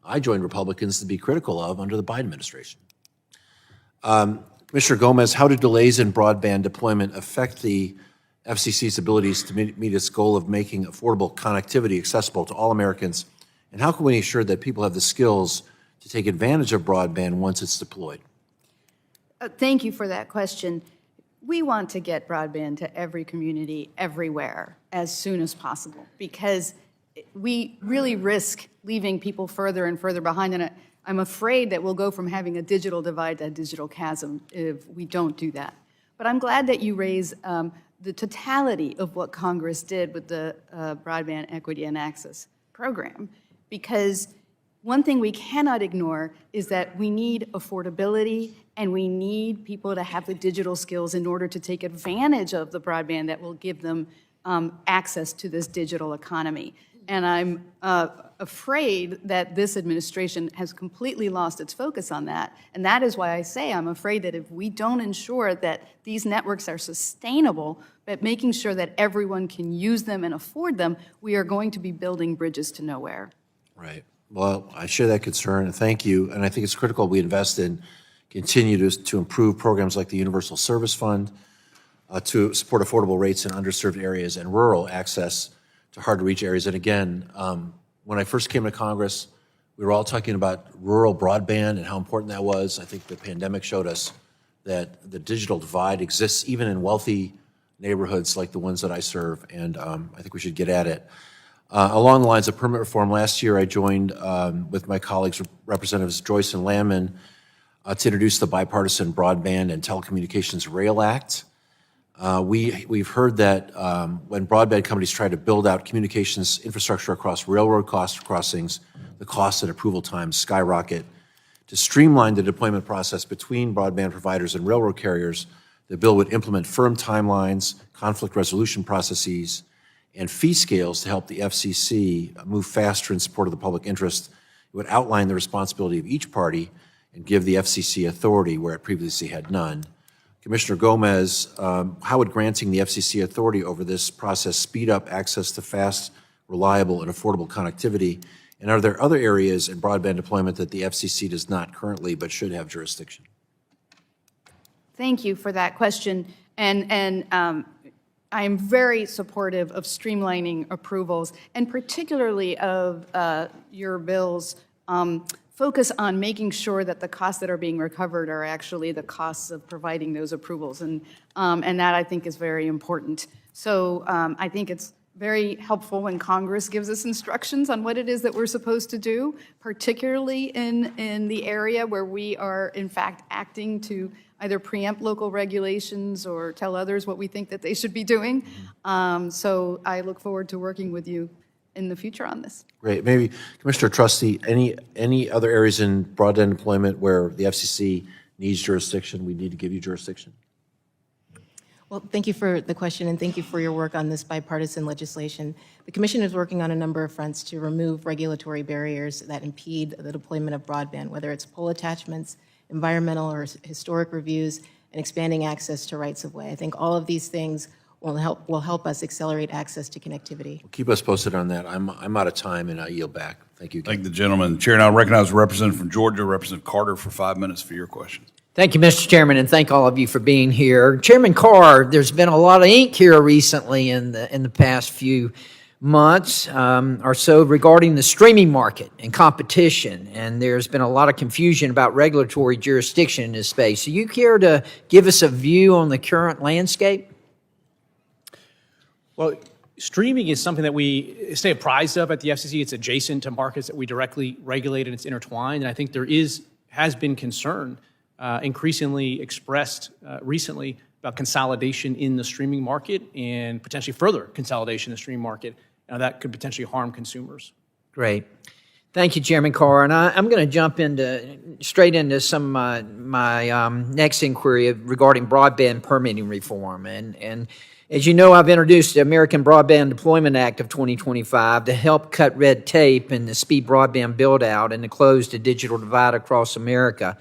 I joined Republicans to be critical of under the Biden administration. Commissioner Gomez, how do delays in broadband deployment affect the FCC's abilities to meet its goal of making affordable connectivity accessible to all Americans? And how can we ensure that people have the skills to take advantage of broadband once it's deployed? Thank you for that question. We want to get broadband to every community, everywhere, as soon as possible, because we really risk leaving people further and further behind. And I'm afraid that we'll go from having a digital divide to a digital chasm if we don't do that. But I'm glad that you raise the totality of what Congress did with the Broadband Equity and Access Program, because one thing we cannot ignore is that we need affordability and we need people to have the digital skills in order to take advantage of the broadband that will give them access to this digital economy. And I'm afraid that this administration has completely lost its focus on that. And that is why I say I'm afraid that if we don't ensure that these networks are sustainable, but making sure that everyone can use them and afford them, we are going to be building bridges to nowhere. Right. Well, I share that concern, and thank you. And I think it's critical we invest in, continue to improve programs like the Universal Service Fund to support affordable rates in underserved areas and rural access to hard-to-reach areas. And again, when I first came to Congress, we were all talking about rural broadband and how important that was. I think the pandemic showed us that the digital divide exists even in wealthy neighborhoods like the ones that I serve, and I think we should get at it. Along the lines of permit reform, last year I joined with my colleagues, Representatives Joyce and Landman, to introduce the bipartisan Broadband and Telecommunications Rail Act. We've heard that when broadband companies try to build out communications infrastructure across railroad crossings, the cost and approval times skyrocket. To streamline the deployment process between broadband providers and railroad carriers, the bill would implement firm timelines, conflict resolution processes, and fee scales to help the FCC move faster in support of the public interest. It would outline the responsibility of each party and give the FCC authority where it previously had none. Commissioner Gomez, how would granting the FCC authority over this process speed up access to fast, reliable, and affordable connectivity? And are there other areas in broadband deployment that the FCC does not currently but should have jurisdiction? Thank you for that question. And I am very supportive of streamlining approvals, and particularly of your bill's focus on making sure that the costs that are being recovered are actually the costs of providing those approvals, and that I think is very important. So I think it's very helpful when Congress gives us instructions on what it is that we're supposed to do, particularly in the area where we are in fact acting to either preempt local regulations or tell others what we think that they should be doing. So I look forward to working with you in the future on this. Great. Maybe Commissioner Trusty, any other areas in broadband deployment where the FCC needs jurisdiction, we need to give you jurisdiction? Well, thank you for the question, and thank you for your work on this bipartisan legislation. The Commission is working on a number of fronts to remove regulatory barriers that impede the deployment of broadband, whether it's pole attachments, environmental or historic reviews, and expanding access to rights-of-way. I think all of these things will help us accelerate access to connectivity. Well, keep us posted on that. I'm out of time, and I yield back. Thank you. Thank the gentleman. Chair now recognizes the representative from Georgia, Representative Carter, for 5 minutes for your questions. Thank you, Mr. Chairman, and thank all of you for being here. Chairman Carr, there's been a lot of ink here recently in the past few months or so regarding the streaming market and competition, and there's been a lot of confusion about regulatory jurisdiction in this space. So you care to give us a view on the current landscape? Well, streaming is something that we stay apprised of at the FCC. It's adjacent to markets that we directly regulate, and it's intertwined. And I think there has been concern increasingly expressed recently about consolidation in the streaming market and potentially further consolidation in the streaming market. Now, that could potentially harm consumers. Great. Thank you, Chairman Carr. And I'm going to jump straight into some my next inquiry regarding broadband permitting reform. And as you know, I've introduced the American Broadband Deployment Act of 2025 to help cut red tape and the speed broadband build-out and to close the digital divide across America,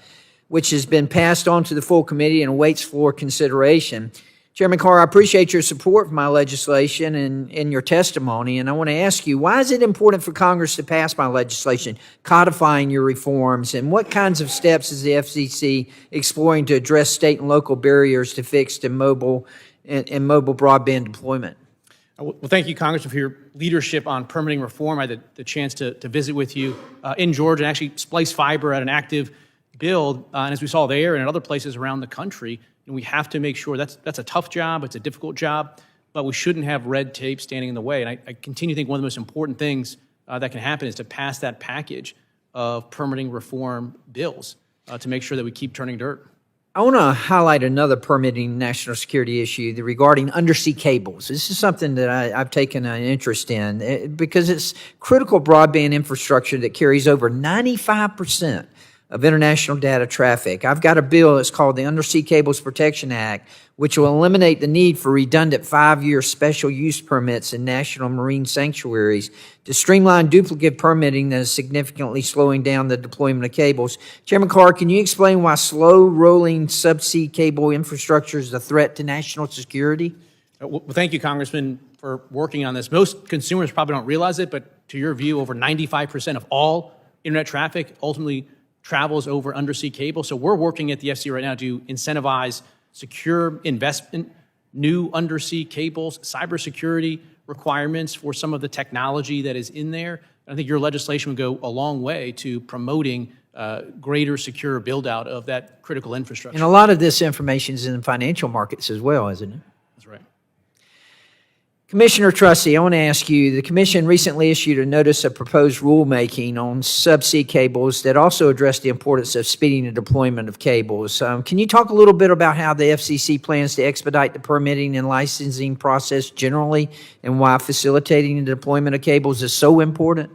which has been passed on to the full committee and awaits floor consideration. Chairman Carr, I appreciate your support for my legislation and your testimony, and I want to ask you, why is it important for Congress to pass my legislation codifying your reforms, and what kinds of steps is the FCC exploring to address state and local barriers to fixed and mobile broadband deployment? Well, thank you, Congressman, for your leadership on permitting reform. I had the chance to visit with you in Georgia and actually splice fiber at an active build, and as we saw there and in other places around the country, and we have to make sure that's a tough job, it's a difficult job, but we shouldn't have red tape standing in the way. And I continue to think one of the most important things that can happen is to pass that package of permitting reform bills to make sure that we keep turning dirt. I want to highlight another permitting national security issue regarding undersea cables. This is something that I've taken an interest in because it's critical broadband infrastructure that carries over 95% of international data traffic. I've got a bill that's called the Undersea Cables Protection Act, which will eliminate the need for redundant 5-year special use permits in national marine sanctuaries to streamline duplicate permitting that is significantly slowing down the deployment of cables. Chairman Carr, can you explain why slow-rolling subsea cable infrastructure is a threat to national security? Well, thank you, Congressman, for working on this. Most consumers probably don't realize it, but to your view, over 95% of all internet traffic ultimately travels over undersea cable. So we're working at the FCC right now to incentivize secure investment, new undersea cables, cybersecurity requirements for some of the technology that is in there. And I think your legislation would go a long way to promoting greater secure build out of that critical infrastructure. And a lot of this information is in the financial markets as well, isn't it? That's right. Commissioner Trusty, I want to ask you, the Commission recently issued a notice of proposed rulemaking on subsea cables that also addressed the importance of speeding the deployment of cables. Can you talk a little bit about how the FCC plans to expedite the permitting and licensing process generally, and why facilitating the deployment of cables is so important?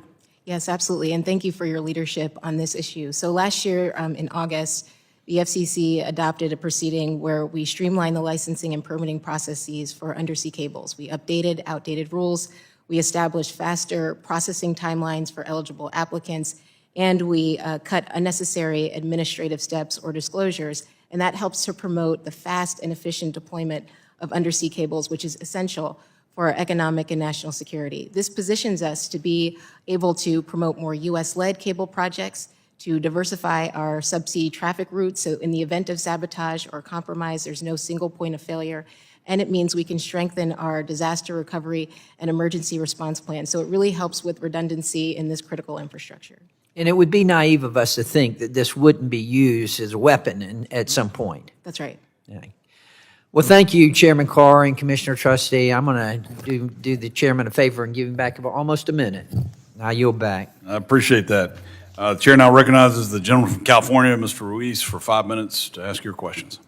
Yes, absolutely, and thank you for your leadership on this issue. So last year in August, the FCC adopted a proceeding where we streamlined the licensing and permitting processes for undersea cables. We updated outdated rules, we established faster processing timelines for eligible applicants, and we cut unnecessary administrative steps or disclosures, and that helps to promote the fast and efficient deployment of undersea cables, which is essential for our economic and national security. This positions us to be able to promote more US-led cable projects, to diversify our subsea traffic routes, so in the event of sabotage or compromise, there's no single point of failure, and it means we can strengthen our disaster recovery and emergency response plans. So it really helps with redundancy in this critical infrastructure. And it would be naive of us to think that this wouldn't be used as a weapon at some point. That's right. Yeah. Well, thank you, Chairman Carr and Commissioner Trusty. I'm going to do the chairman a favor and give him back about almost a minute. I yield back. I appreciate that. The chair now recognizes the gentleman from California, Mr. Ruiz, for 5 minutes to ask your questions.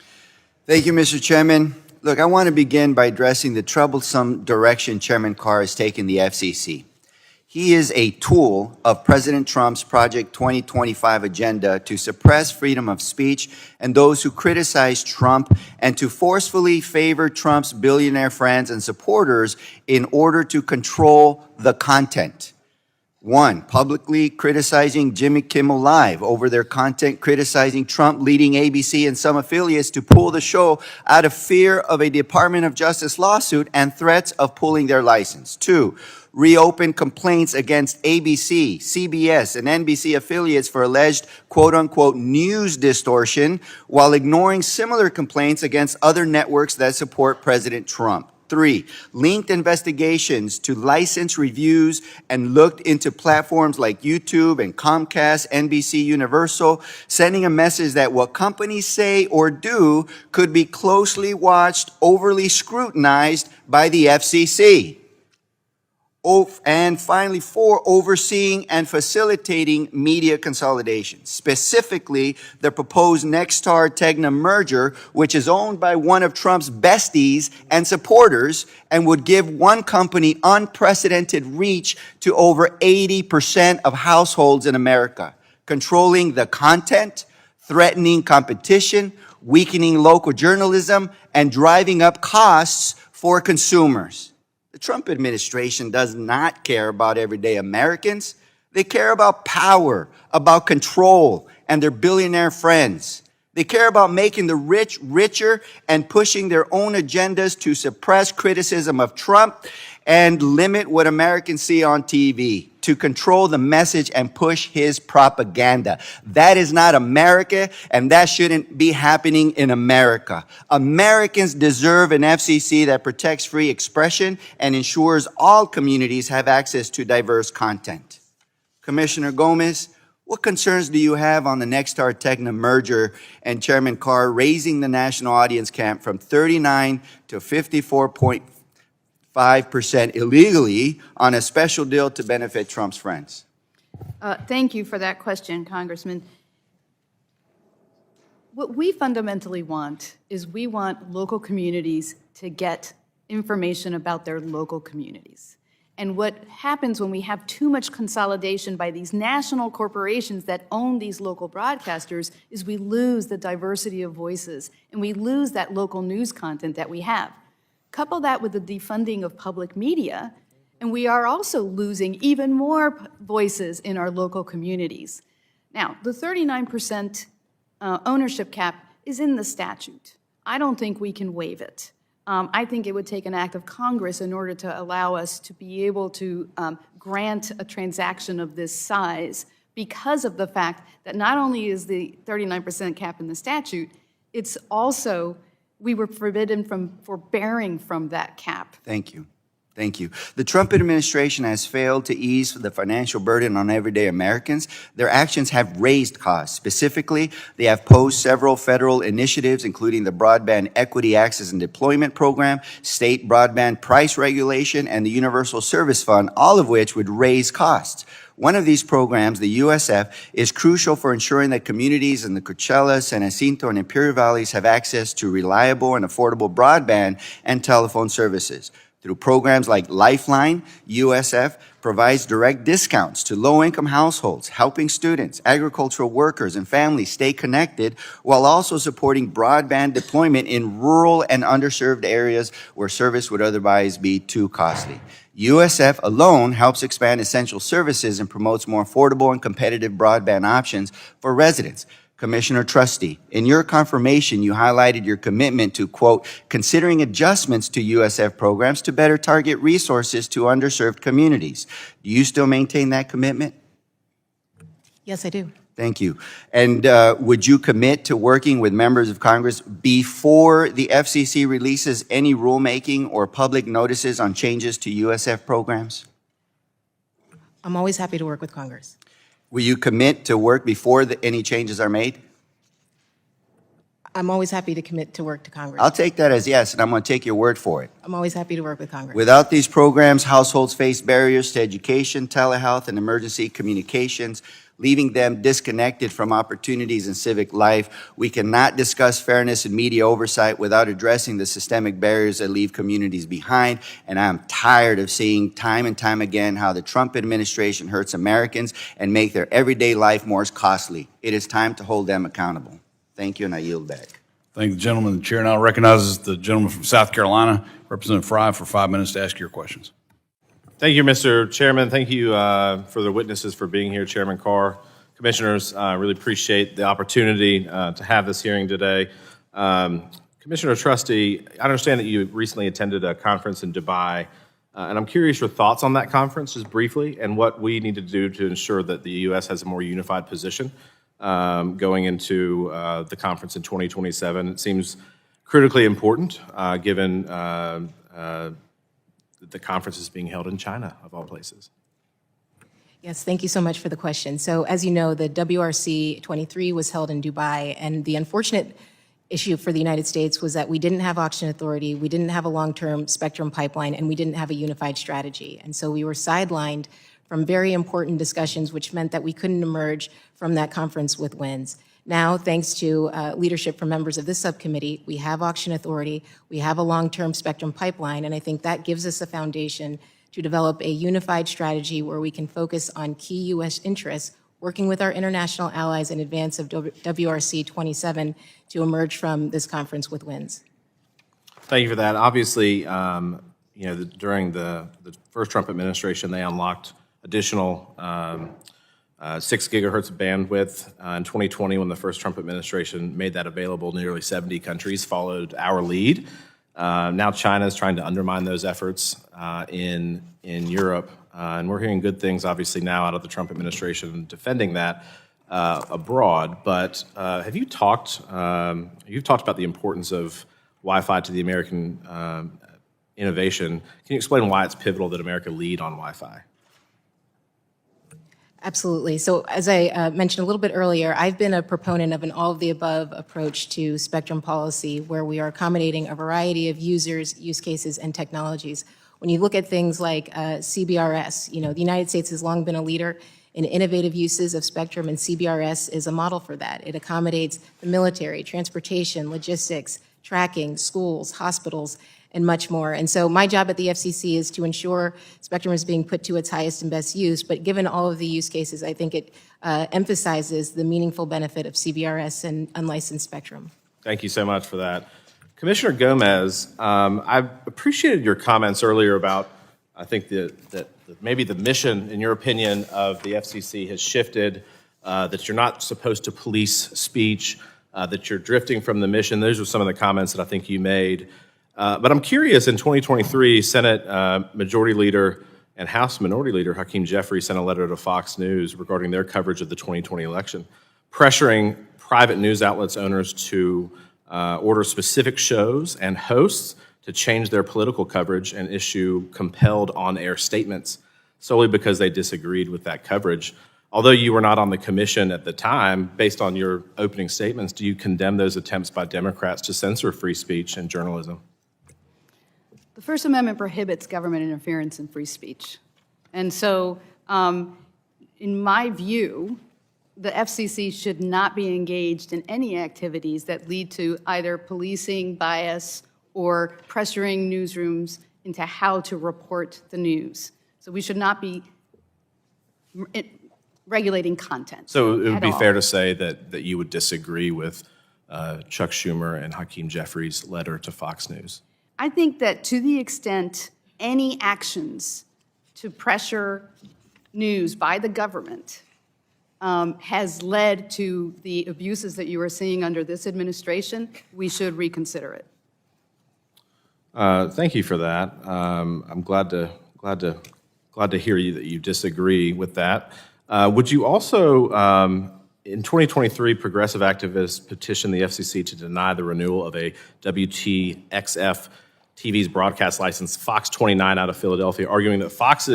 Thank you, Mr. Chairman. Look, I want to begin by addressing the troublesome direction Chairman Carr has taken the FCC. He is a tool of President Trump's Project 2025 agenda to suppress freedom of speech and those who criticize Trump, and to forcefully favor Trump's billionaire friends and supporters in order to control the content. 1, publicly criticizing Jimmy Kimmel Live over their content criticizing Trump, leading ABC and some affiliates to pull the show out of fear of a Department of Justice lawsuit and threats of pulling their license. 2, reopen complaints against ABC, CBS, and NBC affiliates for alleged quote-unquote news distortion, while ignoring similar complaints against other networks that support President Trump. 3, linked investigations to license reviews and looked into platforms like YouTube and Comcast, NBC Universal, sending a message that what companies say or do could be closely watched, overly scrutinized by the FCC. And finally, 4, overseeing and facilitating media consolidation, specifically the proposed Nexstar-Tegna merger, which is owned by one of Trump's besties and supporters and would give one company unprecedented reach to over 80% of households in America, controlling the content, threatening competition, weakening local journalism, and driving up costs for consumers. The Trump administration does not care about everyday Americans. They care about power, about control, and their billionaire friends. They care about making the rich richer and pushing their own agendas to suppress criticism of Trump and limit what Americans see on TV, to control the message and push his propaganda. That is not America, and that shouldn't be happening in America. Americans deserve an FCC that protects free expression and ensures all communities have access to diverse content. Commissioner Gomez, what concerns do you have on the Nexstar-Tegna merger and Chairman Carr raising the national audience cap from 39 to 54.5% illegally on a special deal to benefit Trump's friends? Thank you for that question, Congressman. What we fundamentally want is we want local communities to get information about their local communities. And what happens when we have too much consolidation by these national corporations that own these local broadcasters is we lose the diversity of voices and we lose that local news content that we have. Couple that with the defunding of public media, and we are also losing even more voices in our local communities. Now, the 39% ownership cap is in the statute. I don't think we can waive it. I think it would take an act of Congress in order to allow us to be able to grant a transaction of this size because of the fact that not only is the 39% cap in the statute, it's also, we were forbidden from forbearing from that cap. Thank you. Thank you. The Trump administration has failed to ease the financial burden on everyday Americans. Their actions have raised costs. Specifically, they have posed several federal initiatives, including the Broadband Equity Access and Deployment Program, state broadband price regulation, and the Universal Service Fund, all of which would raise costs. One of these programs, the USF, is crucial for ensuring that communities in the Coachella, San Jacinto, and Imperial Valleys have access to reliable and affordable broadband and telephone services. Through programs like Lifeline, USF provides direct discounts to low-income households, helping students, agricultural workers, and families stay connected while also supporting broadband deployment in rural and underserved areas where service would otherwise be too costly. USF alone helps expand essential services and promotes more affordable and competitive broadband options for residents. Commissioner Trusty, in your confirmation, you highlighted your commitment to, quote, considering adjustments to USF programs to better target resources to underserved communities. Do you still maintain that commitment? Yes, I do. Thank you. And would you commit to working with members of Congress before the FCC releases any rulemaking or public notices on changes to USF programs? I'm always happy to work with Congress. Will you commit to work before any changes are made? I'm always happy to commit to work to Congress. I'll take that as yes, and I'm going to take your word for it. I'm always happy to work with Congress. Without these programs, households face barriers to education, telehealth, and emergency communications, leaving them disconnected from opportunities in civic life. We cannot discuss fairness and media oversight without addressing the systemic barriers that leave communities behind. And I'm tired of seeing time and time again how the Trump administration hurts Americans and make their everyday life more costly. It is time to hold them accountable. Thank you, and I yield back. Thank the gentleman. The chair now recognizes the gentleman from South Carolina, Representative Fry, for 5 minutes to ask your questions. Thank you, Mr. Chairman. Thank you for the witnesses for being here, Chairman Carr. Commissioners, I really appreciate the opportunity to have this hearing today. Commissioner Trusty, I understand that you recently attended a conference in Dubai, and I'm curious your thoughts on that conference, just briefly, and what we need to do to ensure that the U.S. has a more unified position going into the conference in 2027. It seems critically important, given the conference is being held in China, of all places. Yes, thank you so much for the question. So as you know, the WRC 23 was held in Dubai, and the unfortunate issue for the United States was that we didn't have auction authority, we didn't have a long-term spectrum pipeline, and we didn't have a unified strategy. And so we were sidelined from very important discussions, which meant that we couldn't emerge from that conference with wins. Now, thanks to leadership from members of this subcommittee, we have auction authority, we have a long-term spectrum pipeline, and I think that gives us a foundation to develop a unified strategy where we can focus on key U.S. interests, working with our international allies in advance of WRC 27 to emerge from this conference with wins. Thank you for that. Obviously, during the first Trump administration, they unlocked additional 6 gigahertz of bandwidth. In 2020, when the first Trump administration made that available, nearly 70 countries followed our lead. Now China is trying to undermine those efforts in Europe, and we're hearing good things, obviously, now out of the Trump administration defending that abroad. But have you talked? You've talked about the importance of Wi-Fi to the American innovation. Can you explain why it's pivotal that America lead on Wi-Fi? Absolutely. So as I mentioned a little bit earlier, I've been a proponent of an all-of-the-above approach to spectrum policy where we are accommodating a variety of users, use cases, and technologies. When you look at things like CBRS, the United States has long been a leader in innovative uses of spectrum, and CBRS is a model for that. It accommodates the military, transportation, logistics, tracking, schools, hospitals, and much more. And so my job at the FCC is to ensure spectrum is being put to its highest and best use, but given all of the use cases, I think it emphasizes the meaningful benefit of CBRS and unlicensed spectrum. Thank you so much for that. Commissioner Gomez, I appreciated your comments earlier about, I think, that maybe the mission, in your opinion, of the FCC has shifted, that you're not supposed to police speech, that you're drifting from the mission. Those are some of the comments that I think you made. But I'm curious, in 2023, Senate Majority Leader and House Minority Leader Hakeem Jeffries sent a letter to Fox News regarding their coverage of the 2020 election, pressuring private news outlets owners to order specific shows and hosts to change their political coverage and issue compelled on-air statements solely because they disagreed with that coverage. Although you were not on the commission at the time, based on your opening statements, do you condemn those attempts by Democrats to censor free speech and journalism? The First Amendment prohibits government interference in free speech. And so, in my view, the FCC should not be engaged in any activities that lead to either policing bias or pressuring newsrooms into how to report the news. So we should not be regulating content. So it would be all. fair to say that you would disagree with Chuck Schumer and Hakeem Jeffries' letter to Fox News? I think that to the extent any actions to pressure news by the government has led to the abuses that you are seeing under this administration, we should reconsider it. Thank you for that. I'm glad to hear you that you disagree with that. Would you also, in 2023, progressive activists petitioned the FCC to deny the renewal of a WTXF TV's broadcast license, Fox 29 out of Philadelphia, arguing that Fox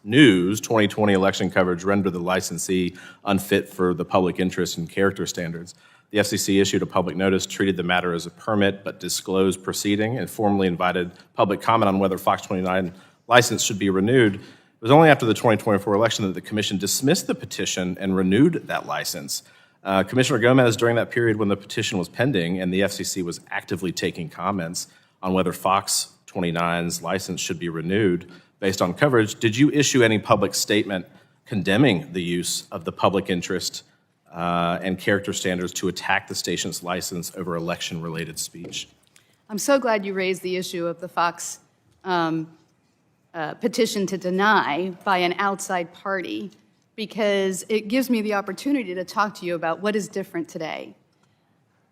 News 2020 election coverage rendered the licensee unfit for the public interest and character standards. The FCC issued a public notice, treated the matter as a permit but disclosed proceeding, and formally invited public comment on whether Fox 29 license should be renewed. It was only after the 2024 election that the commission dismissed the petition and renewed that license. Commissioner Gomez, during that period when the petition was pending and the FCC was actively taking comments on whether Fox 29's license should be renewed based on coverage, did you issue any public statement condemning the use of the public interest and character standards to attack the station's license over election-related speech? I'm so glad you raised the issue of the Fox petition to deny by an outside party, because it gives me the opportunity to talk to you about what is different today.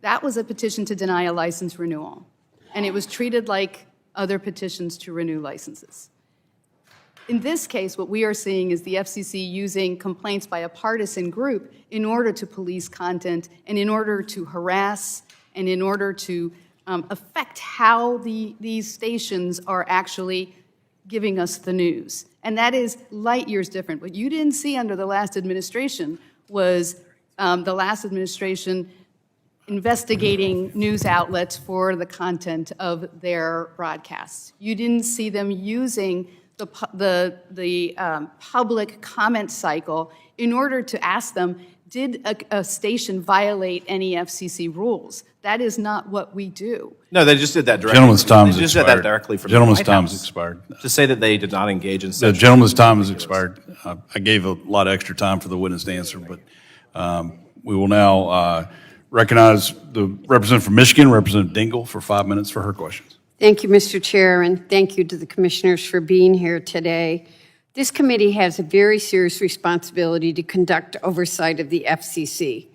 That was a petition to deny a license renewal, and it was treated like other petitions to renew licenses. In this case, what we are seeing is the FCC using complaints by a partisan group in order to police content and in order to harass and in order to affect how these stations are actually giving us the news. And that is light years different. What you didn't see under the last administration was the last administration investigating news outlets for the content of their broadcasts. You didn't see them using the public comment cycle in order to ask them, did a station violate any FCC rules? That is not what we do. No, they just did that directly. Gentleman's time has They just did expired. that directly from Gentleman's the White time House. has expired. To say that they did not engage in The censorship. gentleman's time has expired. I gave a lot of extra time for the witness to answer, but we will now recognize the representative from Michigan, Representative Dingell, for 5 minutes for her questions. Thank you, Mr. Chair, and thank you to the commissioners for being here today. This committee has a very serious responsibility to conduct oversight of the FCC.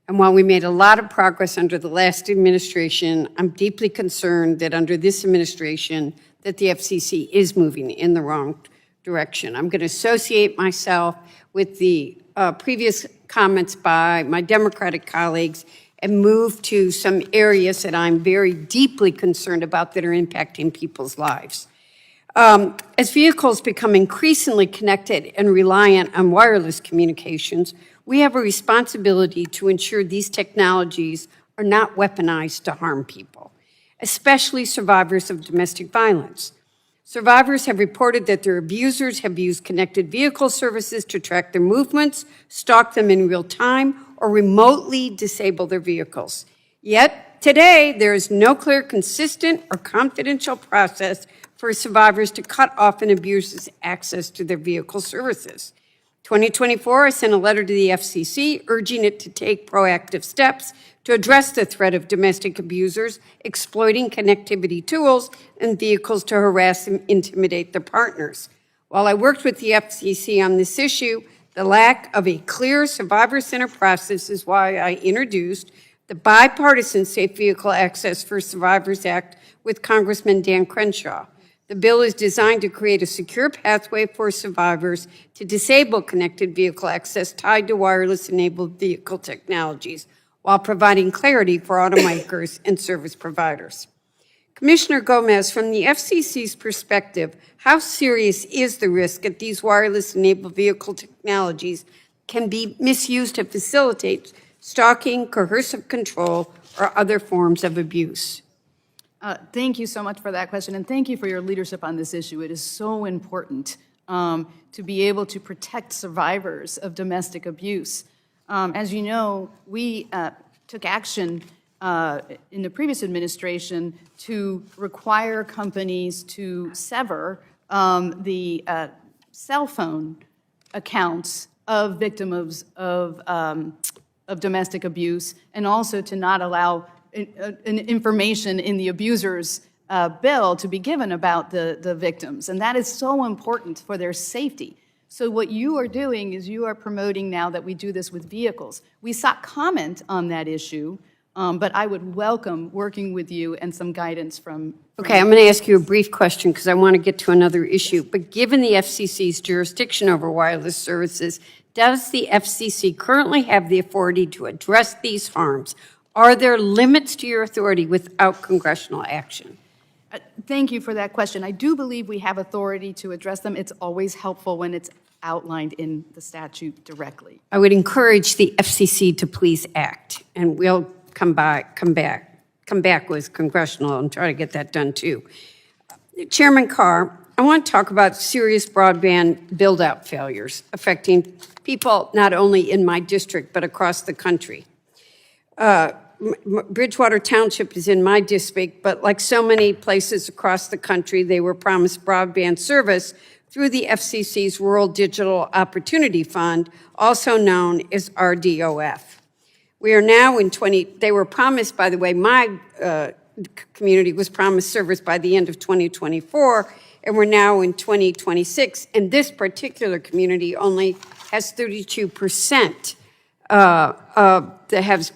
And while we made a lot of progress under the last administration, I'm deeply concerned that under this administration, that the FCC is moving in the wrong direction. I'm going to associate myself with the previous comments by my Democratic colleagues and move to some areas that I'm very deeply concerned about that are impacting people's lives. As vehicles become increasingly connected and reliant on wireless communications, we have a responsibility to ensure these technologies are not weaponized to harm people, especially survivors of domestic violence. Survivors have reported that their abusers have used connected vehicle services to track their movements, stalk them in real time, or remotely disable their vehicles. Yet, today, there is no clear, consistent, or confidential process for survivors to cut off an abuser's access to their vehicle services. 2024, I sent a letter to the FCC urging it to take proactive steps to address the threat of domestic abusers exploiting connectivity tools and vehicles to harass and intimidate their partners. While I worked with the FCC on this issue, the lack of a clear survivor-centered process is why I introduced the Bipartisan Safe Vehicle Access for Survivors Act with Congressman Dan Crenshaw. The bill is designed to create a secure pathway for survivors to disable connected vehicle access tied to wireless-enabled vehicle technologies, while providing clarity for automakers and service providers. Commissioner Gomez, from the FCC's perspective, how serious is the risk that these wireless-enabled vehicle technologies can be misused to facilitate stalking, coercive control, or other forms of abuse? Thank you so much for that question, and thank you for your leadership on this issue. It is so important to be able to protect survivors of domestic abuse. As you know, we took action in the previous administration to require companies to sever the cell phone accounts of victims of domestic abuse, and also to not allow information in the abuser's bill to be given about the victims. And that is so important for their safety. So what you are doing is you are promoting now that we do this with vehicles. We sought comment on that issue, but I would welcome working with you and some guidance from Okay, I'm going to ask you a brief question because I want to get to another issue. But given the FCC's jurisdiction over wireless services, does the FCC currently have the authority to address these harms? Are there limits to your authority without congressional action? Thank you for that question. I do believe we have authority to address them. It's always helpful when it's outlined in the statute directly. I would encourage the FCC to please act, and we'll come back with congressional and try to get that done too. Chairman Carr, I want to talk about serious broadband build-out failures affecting people not only in my district but across the country. Bridgewater Township is in my district, but like so many places across the country, they were promised broadband service through the FCC's Rural Digital Opportunity Fund, also known as RDOF. We are now in they were promised, by the way, my community was promised service by the end of 2024, and we're now in 2026, and this particular community only has 32% that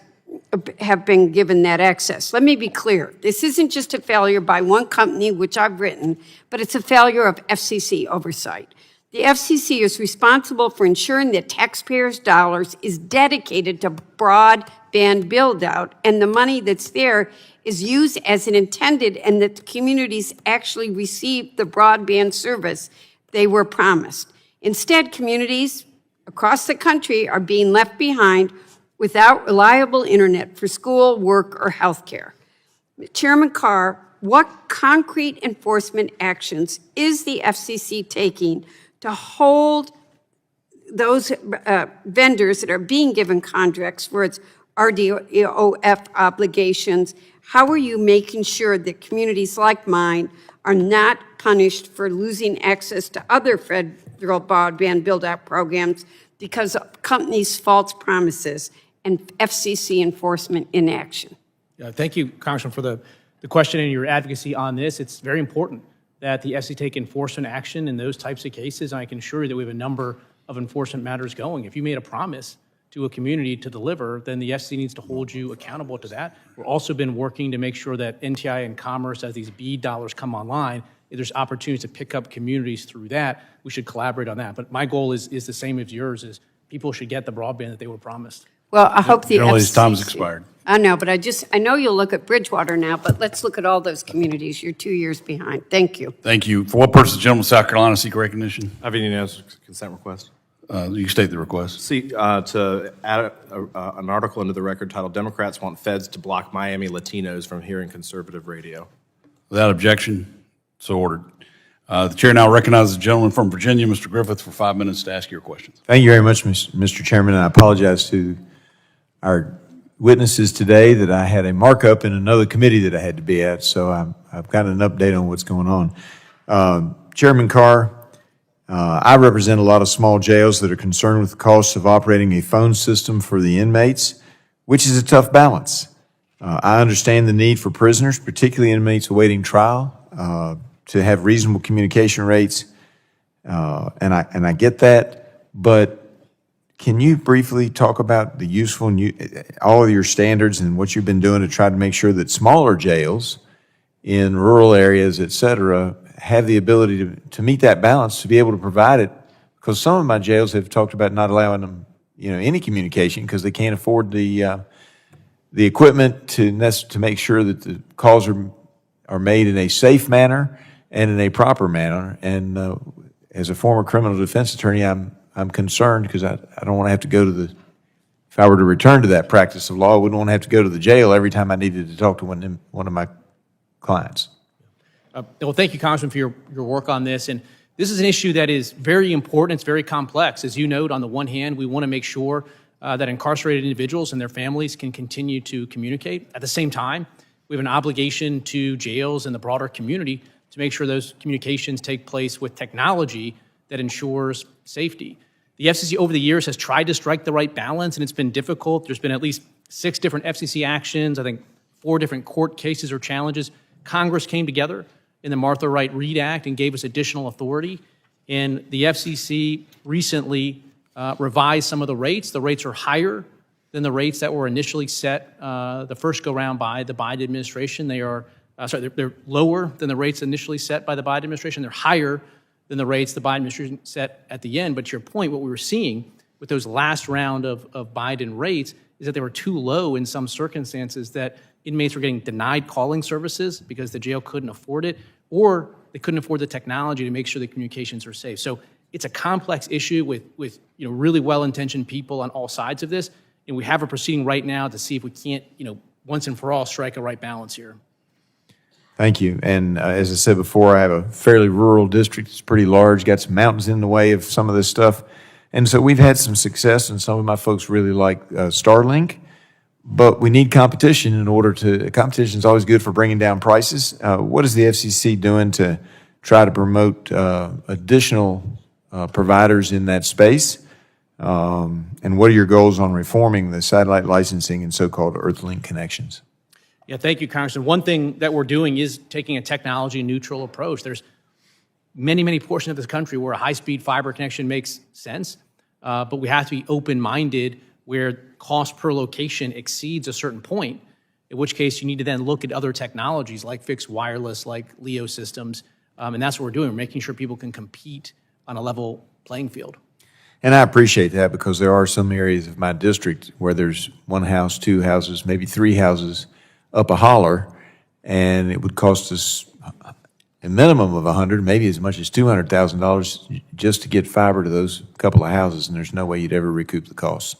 have been given that access. Let me be clear. This isn't just a failure by one company, which I've written, but it's a failure of FCC oversight. The FCC is responsible for ensuring that taxpayers' dollars is dedicated to broadband build-out, and the money that's there is used as it intended, and that the communities actually receive the broadband service they were promised. Instead, communities across the country are being left behind without reliable internet for school, work, or health care. Chairman Carr, what concrete enforcement actions is the FCC taking to hold those vendors that are being given contracts for its RDOF obligations? How are you making sure that communities like mine are not punished for losing access to other federal broadband build-out programs because of companies' false promises and FCC enforcement inaction? Thank you, Congressman, for the question and your advocacy on this. It's very important. that the FCC take enforcement action in those types of cases. And I can assure you that we have a number of enforcement matters going. If you made a promise to a community to deliver, then the FCC needs to hold you accountable to that. We've also been working to make sure that NTI and Commerce, as these BEAD dollars come online, if there's opportunities to pick up communities through that, we should collaborate on that. But my goal is the same as yours, is people should get the broadband that they were promised. Well, I hope the Generally, his FCC time's expired. I know, but I know you'll look at Bridgewater now, but let's look at all those communities. You're 2 years behind. Thank you. Thank you. For what purpose, the gentleman of South Carolina seek recognition? I have a unanimous consent request. You can state the request. See, to add an article into the record titled "Democrats Want Feds to Block Miami Latinos from Hearing Conservative Radio." Without objection, so ordered. The chair now recognizes the gentleman from Virginia, Mr. Griffith, for 5 minutes to ask your questions. Thank you very much, Mr. Chairman, and I apologize to our witnesses today that I had a markup in another committee that I had to be at, so I've got an update on what's going on. Chairman Carr, I represent a lot of small jails that are concerned with the costs of operating a phone system for the inmates, which is a tough balance. I understand the need for prisoners, particularly inmates awaiting trial, to have reasonable communication rates, and I get that, but can you briefly talk about the useful, all of your standards and what you've been doing to try to make sure that smaller jails in rural areas, et cetera, have the ability to meet that balance, to be able to provide it? Because some of my jails have talked about not allowing them, any communication because they can't afford the equipment to make sure that the calls are made in a safe manner and in a proper manner. And as a former criminal defense attorney, I'm concerned because I don't want to have to go to if I were to return to that practice of law, I wouldn't want to have to go to the jail every time I needed to talk to one of my clients. Well, thank you, Congressman, for your work on this. And this is an issue that is very important. It's very complex. As you note, on the one hand, we want to make sure that incarcerated individuals and their families can continue to communicate. At the same time, we have an obligation to jails and the broader community to make sure those communications take place with technology that ensures safety. The FCC over the years has tried to strike the right balance, and it's been difficult. There's been at least 6 different FCC actions, I think 4 different court cases or challenges. Congress came together in the Martha Wright Reed Act and gave us additional authority. And the FCC recently revised some of the rates. The rates are higher than the rates that were initially set the first go-round by the Biden administration. They're lower than the rates initially set by the Biden administration. They're higher than the rates the Biden administration set at the end. But to your point, what we were seeing with those last round of Biden rates is that they were too low in some circumstances, that inmates were getting denied calling services because the jail couldn't afford it, or they couldn't afford the technology to make sure the communications are safe. So it's a complex issue with really well-intentioned people on all sides of this, and we have a proceeding right now to see if we can't, once and for all, strike a right balance here. Thank you. And as I said before, I have a fairly rural district. It's pretty large, got some mountains in the way of some of this stuff. And so we've had some success, and some of my folks really like Starlink. But we need competition competition is always good for bringing down prices. What is the FCC doing to try to promote additional providers in that space? And what are your goals on reforming the satellite licensing and so-called Earthlink connections? Yeah, thank you, Congressman. One thing that we're doing is taking a technology-neutral approach. There's many portions of this country where a high-speed fiber connection makes sense, but we have to be open-minded where cost per location exceeds a certain point, in which case you need to then look at other technologies like fixed wireless, like LEO systems, and that's what we're doing. We're making sure people can compete on a level playing field. And I appreciate that, because there are some areas of my district where there's 1 house, 2 houses, maybe 3 houses up a holler, and it would cost us a minimum of $100,000, maybe as much as $200,000 just to get fiber to those couple of houses, and there's no way you'd ever recoup the costs.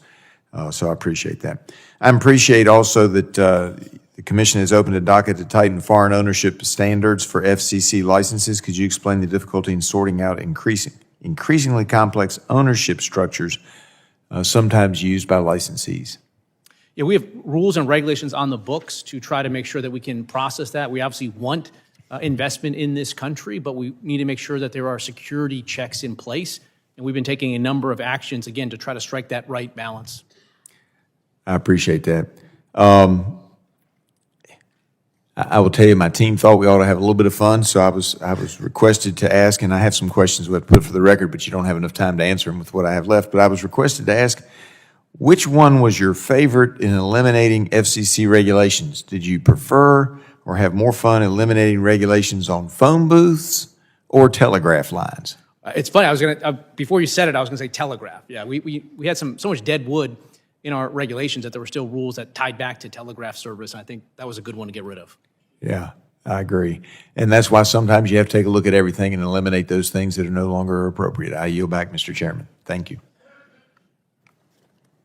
So I appreciate that. I appreciate also that the Commission has opened a docket to tighten foreign ownership standards for FCC licenses. Could you explain the difficulty in sorting out increasingly complex ownership structures sometimes used by licensees? Yeah, we have rules and regulations on the books to try to make sure that we can process that. We obviously want investment in this country, but we need to make sure that there are security checks in place. And we've been taking a number of actions, again, to try to strike that right balance. I appreciate that. I will tell you, my team thought we ought to have a little bit of fun, so I was requested to ask, and I have some questions we have to put for the record, but you don't have enough time to answer them with what I have left. But I was requested to ask, which one was your favorite in eliminating FCC regulations? Did you prefer or have more fun eliminating regulations on phone booths or telegraph lines? It's funny, I was going to, before you said it, I was going to say telegraph. Yeah, we had so much dead wood in our regulations that there were still rules that tied back to telegraph service, and I think that was a good one to get rid of. Yeah, I agree. And that's why sometimes you have to take a look at everything and eliminate those things that are no longer appropriate. I yield back, Mr. Chairman. Thank you.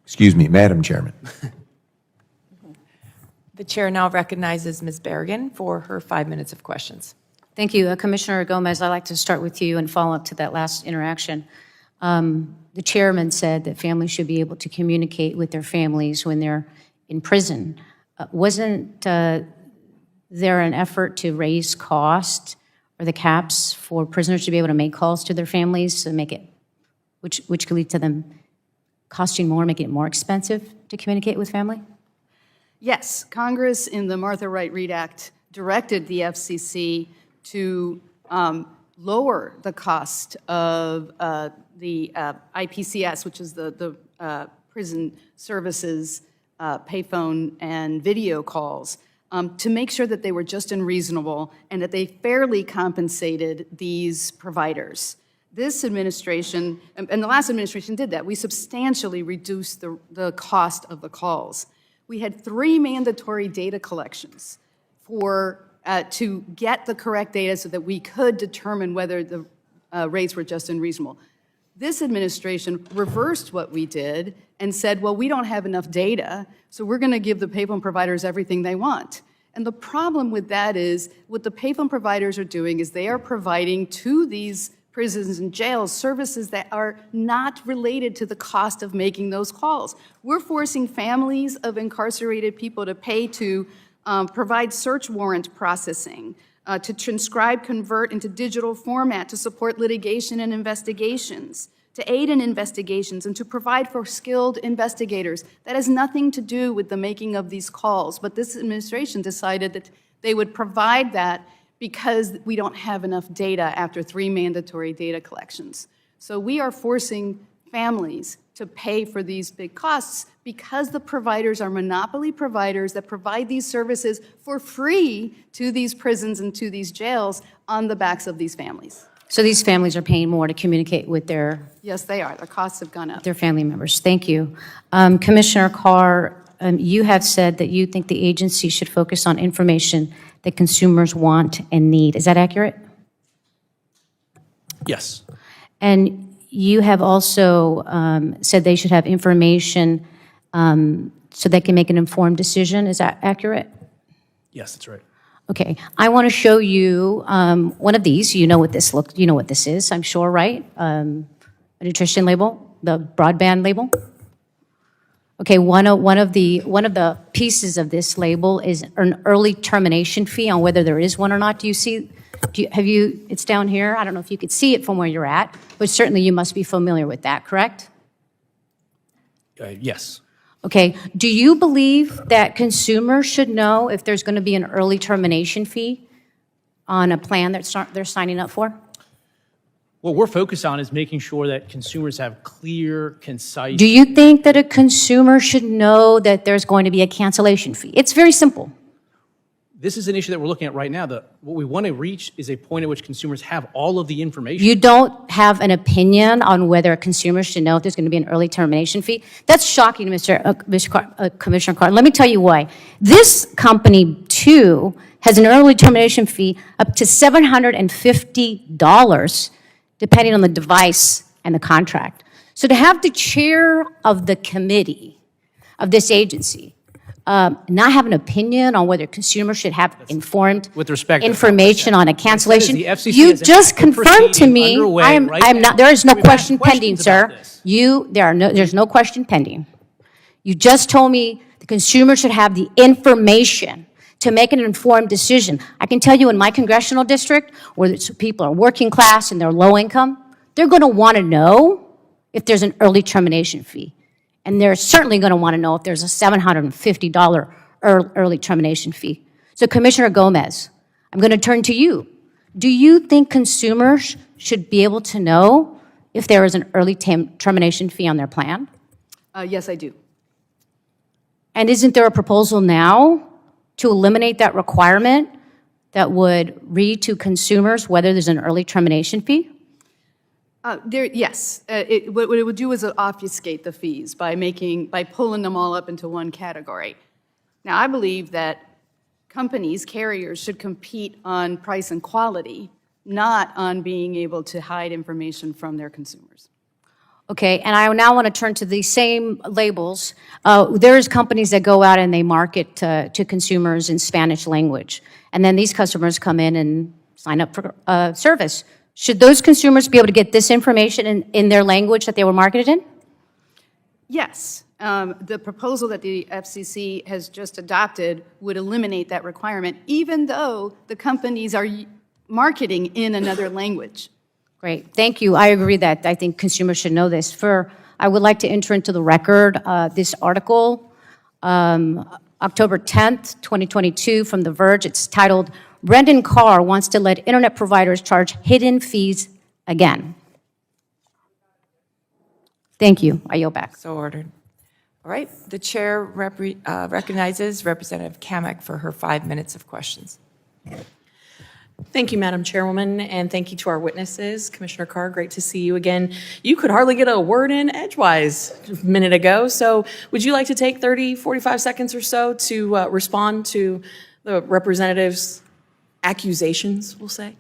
Excuse me, Madam Chairman. The chair now recognizes Ms. Berrigan for her 5 minutes of questions. Thank you. Commissioner Gomez, I'd like to start with you and follow up to that last interaction. The chairman said that families should be able to communicate with their families when they're in prison. Wasn't there an effort to raise cost or the caps for prisoners to be able to make calls to their families to make it, which could lead to them costing more, making it more expensive to communicate with family? Yes, Congress in the Martha Wright Reed Act directed the FCC to lower the cost of the IPCS, which is the prison services payphone and video calls, to make sure that they were just and reasonable and that they fairly compensated these providers. This administration, and the last administration did that, we substantially reduced the cost of the calls. We had 3 mandatory data collections to get the correct data so that we could determine whether the rates were just and reasonable. This administration reversed what we did and said, well, we don't have enough data, so we're going to give the payphone providers everything they want. And the problem with that is what the payphone providers are doing is they are providing to these prisons and jails services that are not related to the cost of making those calls. We're forcing families of incarcerated people to pay to provide search warrant processing, to transcribe, convert into digital format, to support litigation and investigations, to aid in investigations, and to provide for skilled investigators. That has nothing to do with the making of these calls, but this administration decided that they would provide that because we don't have enough data after 3 mandatory data collections. So we are forcing families to pay for these big costs because the providers are monopoly providers that provide these services for free to these prisons and to these jails on the backs of these families. So these families are paying more to communicate with their Yes, they are. The costs have gone up. their family members. Thank you. Commissioner Carr, you have said that you think the agency should focus on information that consumers want and need. Is that accurate? Yes. And you have also said they should have information so they can make an informed decision. Is that accurate? Yes, that's right. Okay, I want to show you one of these. You know what this you know what this is, I'm sure, right? A nutrition label, the Broadband label. Okay, one of the pieces of this label is an early termination fee on whether there is one or not. Do you see? It's down here. I don't know if you could see it from where you're at, but certainly you must be familiar with that, correct? Yes. Okay, do you believe that consumers should know if there's going to be an early termination fee on a plan that they're signing up for? What we're focused on is making sure that consumers have clear, concise. Do you think that a consumer should know that there's going to be a cancellation fee? It's very simple. This is an issue that we're looking at right now. What we want to reach is a point at which consumers have all of the information. You don't have an opinion on whether a consumer should know if there's going to be an early termination fee? That's shocking, Commissioner Carr. Let me tell you why. This company, too, has an early termination fee up to $750, depending on the device and the contract. So to have the chair of the committee of this agency not have an opinion on whether consumers should have informed With respect, information on a cancellation. The FCC You has an just active confirmed to proceeding me, underway I am right not, now. there is no We've had question pending, questions about sir. this. There's no question pending. You just told me the consumer should have the information to make an informed decision. I can tell you in my congressional district, where people are working class and they're low income, they're going to want to know if there's an early termination fee. And they're certainly going to want to know if there's a $750 early termination fee. So Commissioner Gomez, I'm going to turn to you. Do you think consumers should be able to know if there is an early termination fee on their plan? Yes, I do. And isn't there a proposal now to eliminate that requirement that would read to consumers whether there's an early termination fee? Yes. What it would do is obfuscate the fees by pulling them all up into one category. Now, I believe that companies, carriers, should compete on price and quality, not on being able to hide information from their consumers. Okay, and I now want to turn to these same labels. There's companies that go out and they market to consumers in Spanish language, and then these customers come in and sign up for service. Should those consumers be able to get this information in their language that they were marketed in? Yes. The proposal that the FCC has just adopted would eliminate that requirement, even though the companies are marketing in another language. Great, thank you. I agree that I think consumers should know this. I would like to enter into the record this article, October 10th, 2022, from The Verge. It's titled, "Brendan Carr Wants to Let Internet Providers Charge Hidden Fees Again." Thank you. I yield back. So ordered. All right, the chair recognizes Representative Kamek for her 5 minutes of questions. Thank you, Madam Chairwoman, and thank you to our witnesses. Commissioner Carr, great to see you again. You could hardly get a word in edgewise a minute ago, so would you like to take 30, 45 seconds or so to respond to the representative's accusations, we'll say?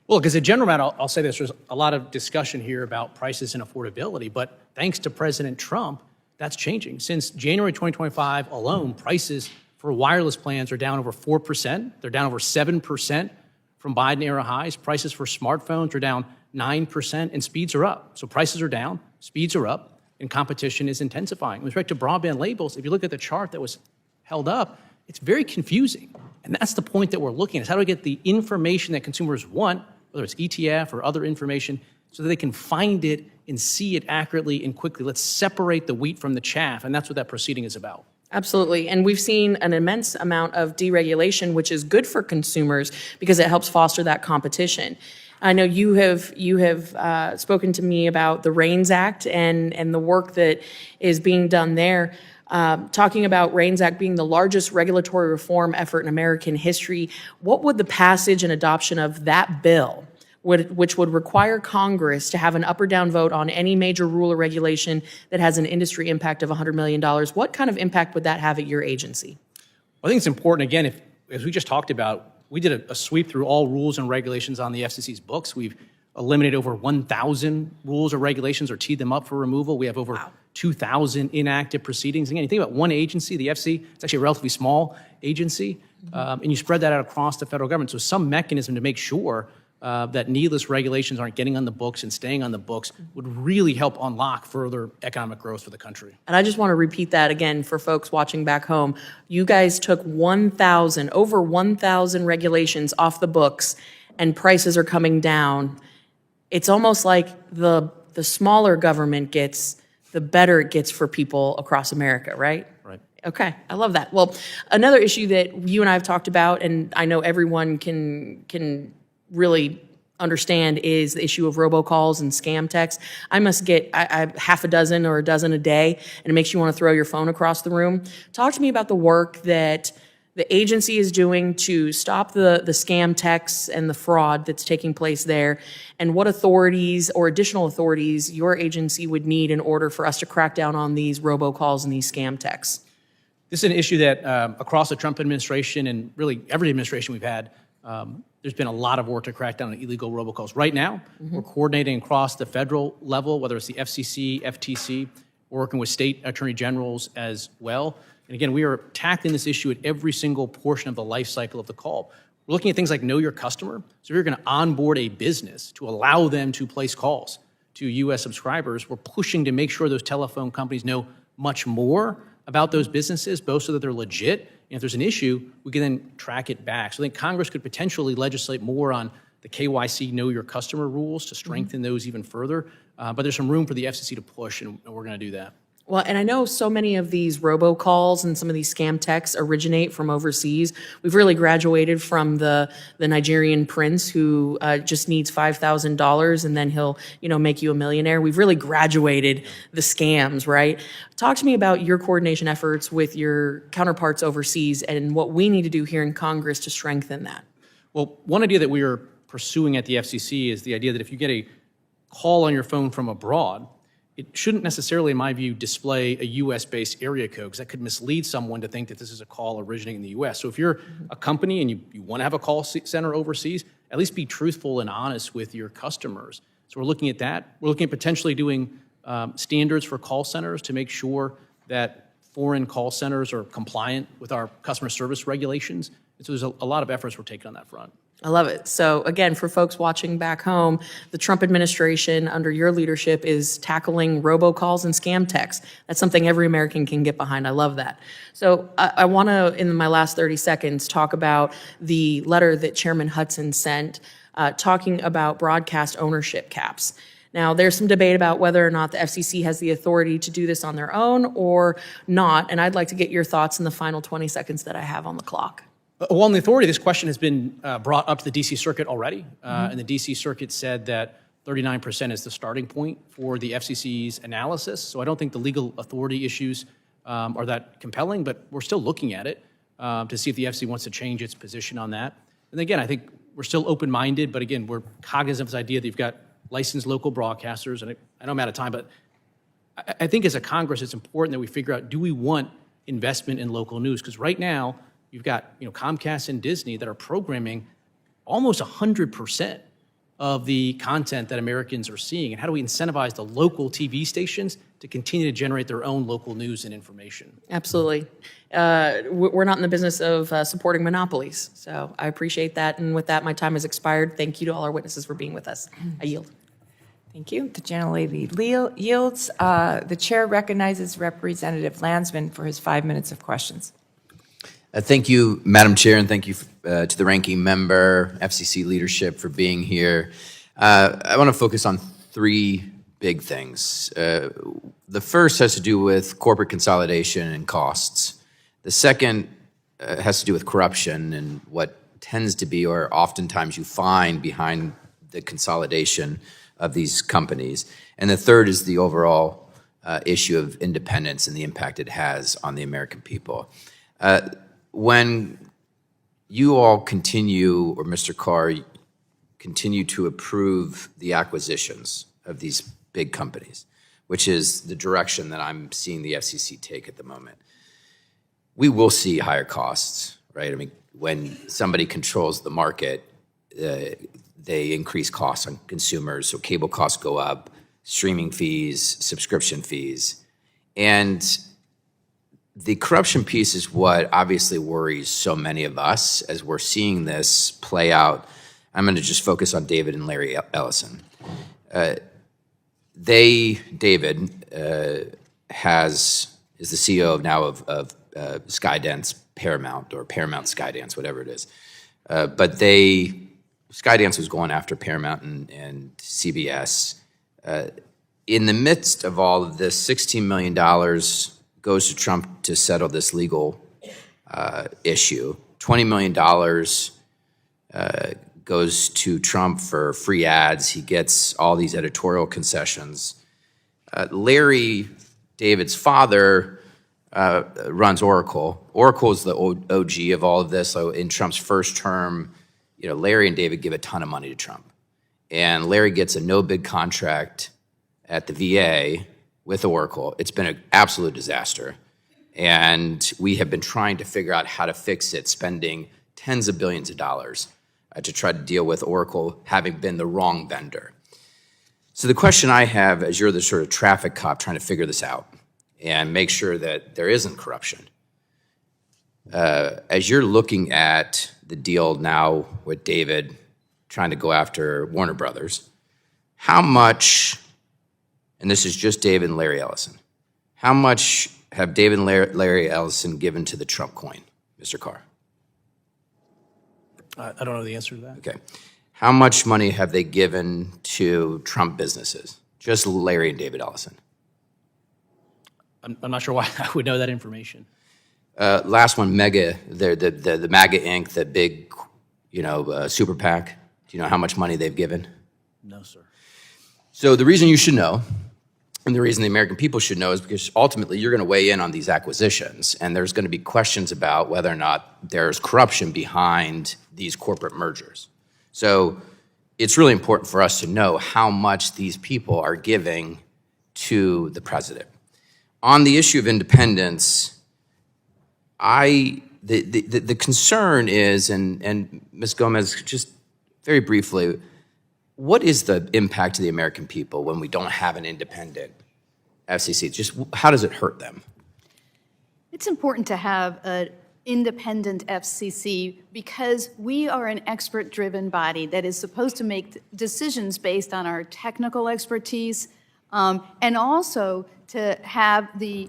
Well, look, as a general matter, I'll say this. There's a lot of discussion here about prices and affordability, but thanks to President Trump, that's changing. Since January 2025 alone, prices for wireless plans are down over 4%. They're down over 7% from Biden-era highs. Prices for smartphones are down 9%, and speeds are up. So prices are down, speeds are up, and competition is intensifying. With respect to broadband labels, if you look at the chart that was held up, it's very confusing. And that's the point that we're looking at, is how do we get the information that consumers want, whether it's ETF or other information, so that they can find it and see it accurately and quickly. Let's separate the wheat from the chaff, and that's what that proceeding is about. Absolutely, and we've seen an immense amount of deregulation, which is good for consumers because it helps foster that competition. I know you have spoken to me about the REINS Act and the work that is being done there. Talking about REINS Act being the largest regulatory reform effort in American history, what would the passage and adoption of that bill, which would require Congress to have an up or down vote on any major rule or regulation that has an industry impact of $100 million, what kind of impact would that have at your agency? I think it's important, again, as we just talked about, we did a sweep through all rules and regulations on the FCC's books. We've eliminated over 1,000 rules or regulations or teed them up for removal. We have over 2,000 inactive proceedings. Again, you think about one agency, the FC, it's actually a relatively small agency, and you spread that out across the federal government. So some mechanism to make sure that needless regulations aren't getting on the books and staying on the books would really help unlock further economic growth for the country. And I just want to repeat that again for folks watching back home. You guys took over 1,000 regulations off the books, and prices are coming down. It's almost like the smaller government gets, the better it gets for people across America, right? Right. Okay, I love that. Well, another issue that you and I have talked about, and I know everyone can really understand, is the issue of robocalls and scam texts. I must get half a dozen or a dozen a day, and it makes you want to throw your phone across the room. Talk to me about the work that the agency is doing to stop the scam texts and the fraud that's taking place there, and what authorities or additional authorities your agency would need in order for us to crack down on these robocalls and these scam texts. This is an issue that across the Trump administration and really every administration we've had, there's been a lot of work to crack down on illegal robocalls. Right now, we're coordinating across the federal level, whether it's the FCC, FTC, we're working with state attorney generals as well. And again, we are tackling this issue at every single portion of the life cycle of the call. We're looking at things like know your customer. So if you're going to onboard a business to allow them to place calls to U.S. subscribers, we're pushing to make sure those telephone companies know much more about those businesses, both so that they're legit, and if there's an issue, we can then track it back. So I think Congress could potentially legislate more on the KYC know your customer rules to strengthen those even further. But there's some room for the FCC to push, and we're going to do that. Well, and I know so many of these robocalls and some of these scam texts originate from overseas. We've really graduated from the Nigerian prince who just needs $5,000 and then he'll, make you a millionaire. We've really graduated the scams, right? Talk to me about your coordination efforts with your counterparts overseas and what we need to do here in Congress to strengthen that. Well, one idea that we are pursuing at the FCC is the idea that if you get a call on your phone from abroad, it shouldn't necessarily, in my view, display a US-based area code, because that could mislead someone to think that this is a call originating in the US. So if you're a company and you want to have a call center overseas, at least be truthful and honest with your customers. So we're looking at that. We're looking at potentially doing standards for call centers to make sure that foreign call centers are compliant with our customer service regulations. And so there's a lot of efforts we're taking on that front. I love it. So again, for folks watching back home, the Trump administration under your leadership is tackling robocalls and scam texts. That's something every American can get behind. I love that. So I want to, in my last 30 seconds, talk about the letter that Chairman Hudson sent talking about broadcast ownership caps. Now, there's some debate about whether or not the FCC has the authority to do this on their own or not, and I'd like to get your thoughts in the final 20 seconds that I have on the clock. Well, on the authority, this question has been brought up to the D.C. Circuit already, and the D.C. Circuit said that 39% is the starting point for the FCC's analysis. So I don't think the legal authority issues are that compelling, but we're still looking at it to see if the FCC wants to change its position on that. And again, I think we're still open-minded, but again, we're cognizant of this idea that you've got licensed local broadcasters, and I know I'm out of time, but I think as a Congress, it's important that we figure out, do we want investment in local news? Because right now, you've got Comcast and Disney that are programming almost 100% of the content that Americans are seeing. And how do we incentivize the local TV stations to continue to generate their own local news and information? Absolutely. We're not in the business of supporting monopolies. So I appreciate that. And with that, my time has expired. Thank you to all our witnesses for being with us. I yield. Thank you. The gentlelady yields. The chair recognizes Representative Landsman for his 5 minutes of questions. Thank you, Madam Chair, and thank you to the ranking member, FCC leadership for being here. I want to focus on three big things. The first has to do with corporate consolidation and costs. The second has to do with corruption and what tends to be, or oftentimes you find behind the consolidation of these companies. And the third is the overall issue of independence and the impact it has on the American people. When you all continue, or Mr. Carr, continue to approve the acquisitions of these big companies, which is the direction that I'm seeing the FCC take at the moment, we will see higher costs, right? I mean, when somebody controls the market, they increase costs on consumers, so cable costs go up, streaming fees, subscription fees, and the corruption piece is what obviously worries so many of us as we're seeing this play out. I'm going to just focus on David and Larry Ellison. David is the CEO now of Skydance Paramount, or Paramount Skydance, whatever it is. But Skydance was going after Paramount and CBS. In the midst of all of this, $16 million goes to Trump to settle this legal issue. $20 million goes to Trump for free ads. He gets all these editorial concessions. Larry, David's father, runs Oracle. Oracle is the OG of all of this. So in Trump's first term, Larry and David give a ton of money to Trump. And Larry gets a no-bid contract at the VA with Oracle. It's been an absolute disaster. And we have been trying to figure out how to fix it, spending tens of billions of dollars to try to deal with Oracle having been the wrong vendor. So the question I have, as you're the sort of traffic cop trying to figure this out and make sure that there isn't corruption, as you're looking at the deal now with David trying to go after Warner Brothers, how much, and this is just David and Larry Ellison, how much have David and Larry Ellison given to the Trump coin, Mr. Carr? I don't know the answer to that. Okay. How much money have they given to Trump businesses? Just Larry and David Ellison. I'm not sure why I would know that information. Last one, Mega, the MAGA Inc., the big, super PAC. Do you know how much money they've given? No, sir. So the reason you should know, and the reason the American people should know, is because ultimately you're going to weigh in on these acquisitions, and there's going to be questions about whether or not there's corruption behind these corporate mergers. So it's really important for us to know how much these people are giving to the president. On the issue of independence, the concern is, and Ms. Gomez, just very briefly, what is the impact to the American people when we don't have an independent FCC? Just how does it hurt them? It's important to have an independent FCC because we are an expert-driven body that is supposed to make decisions based on our technical expertise, and also to have the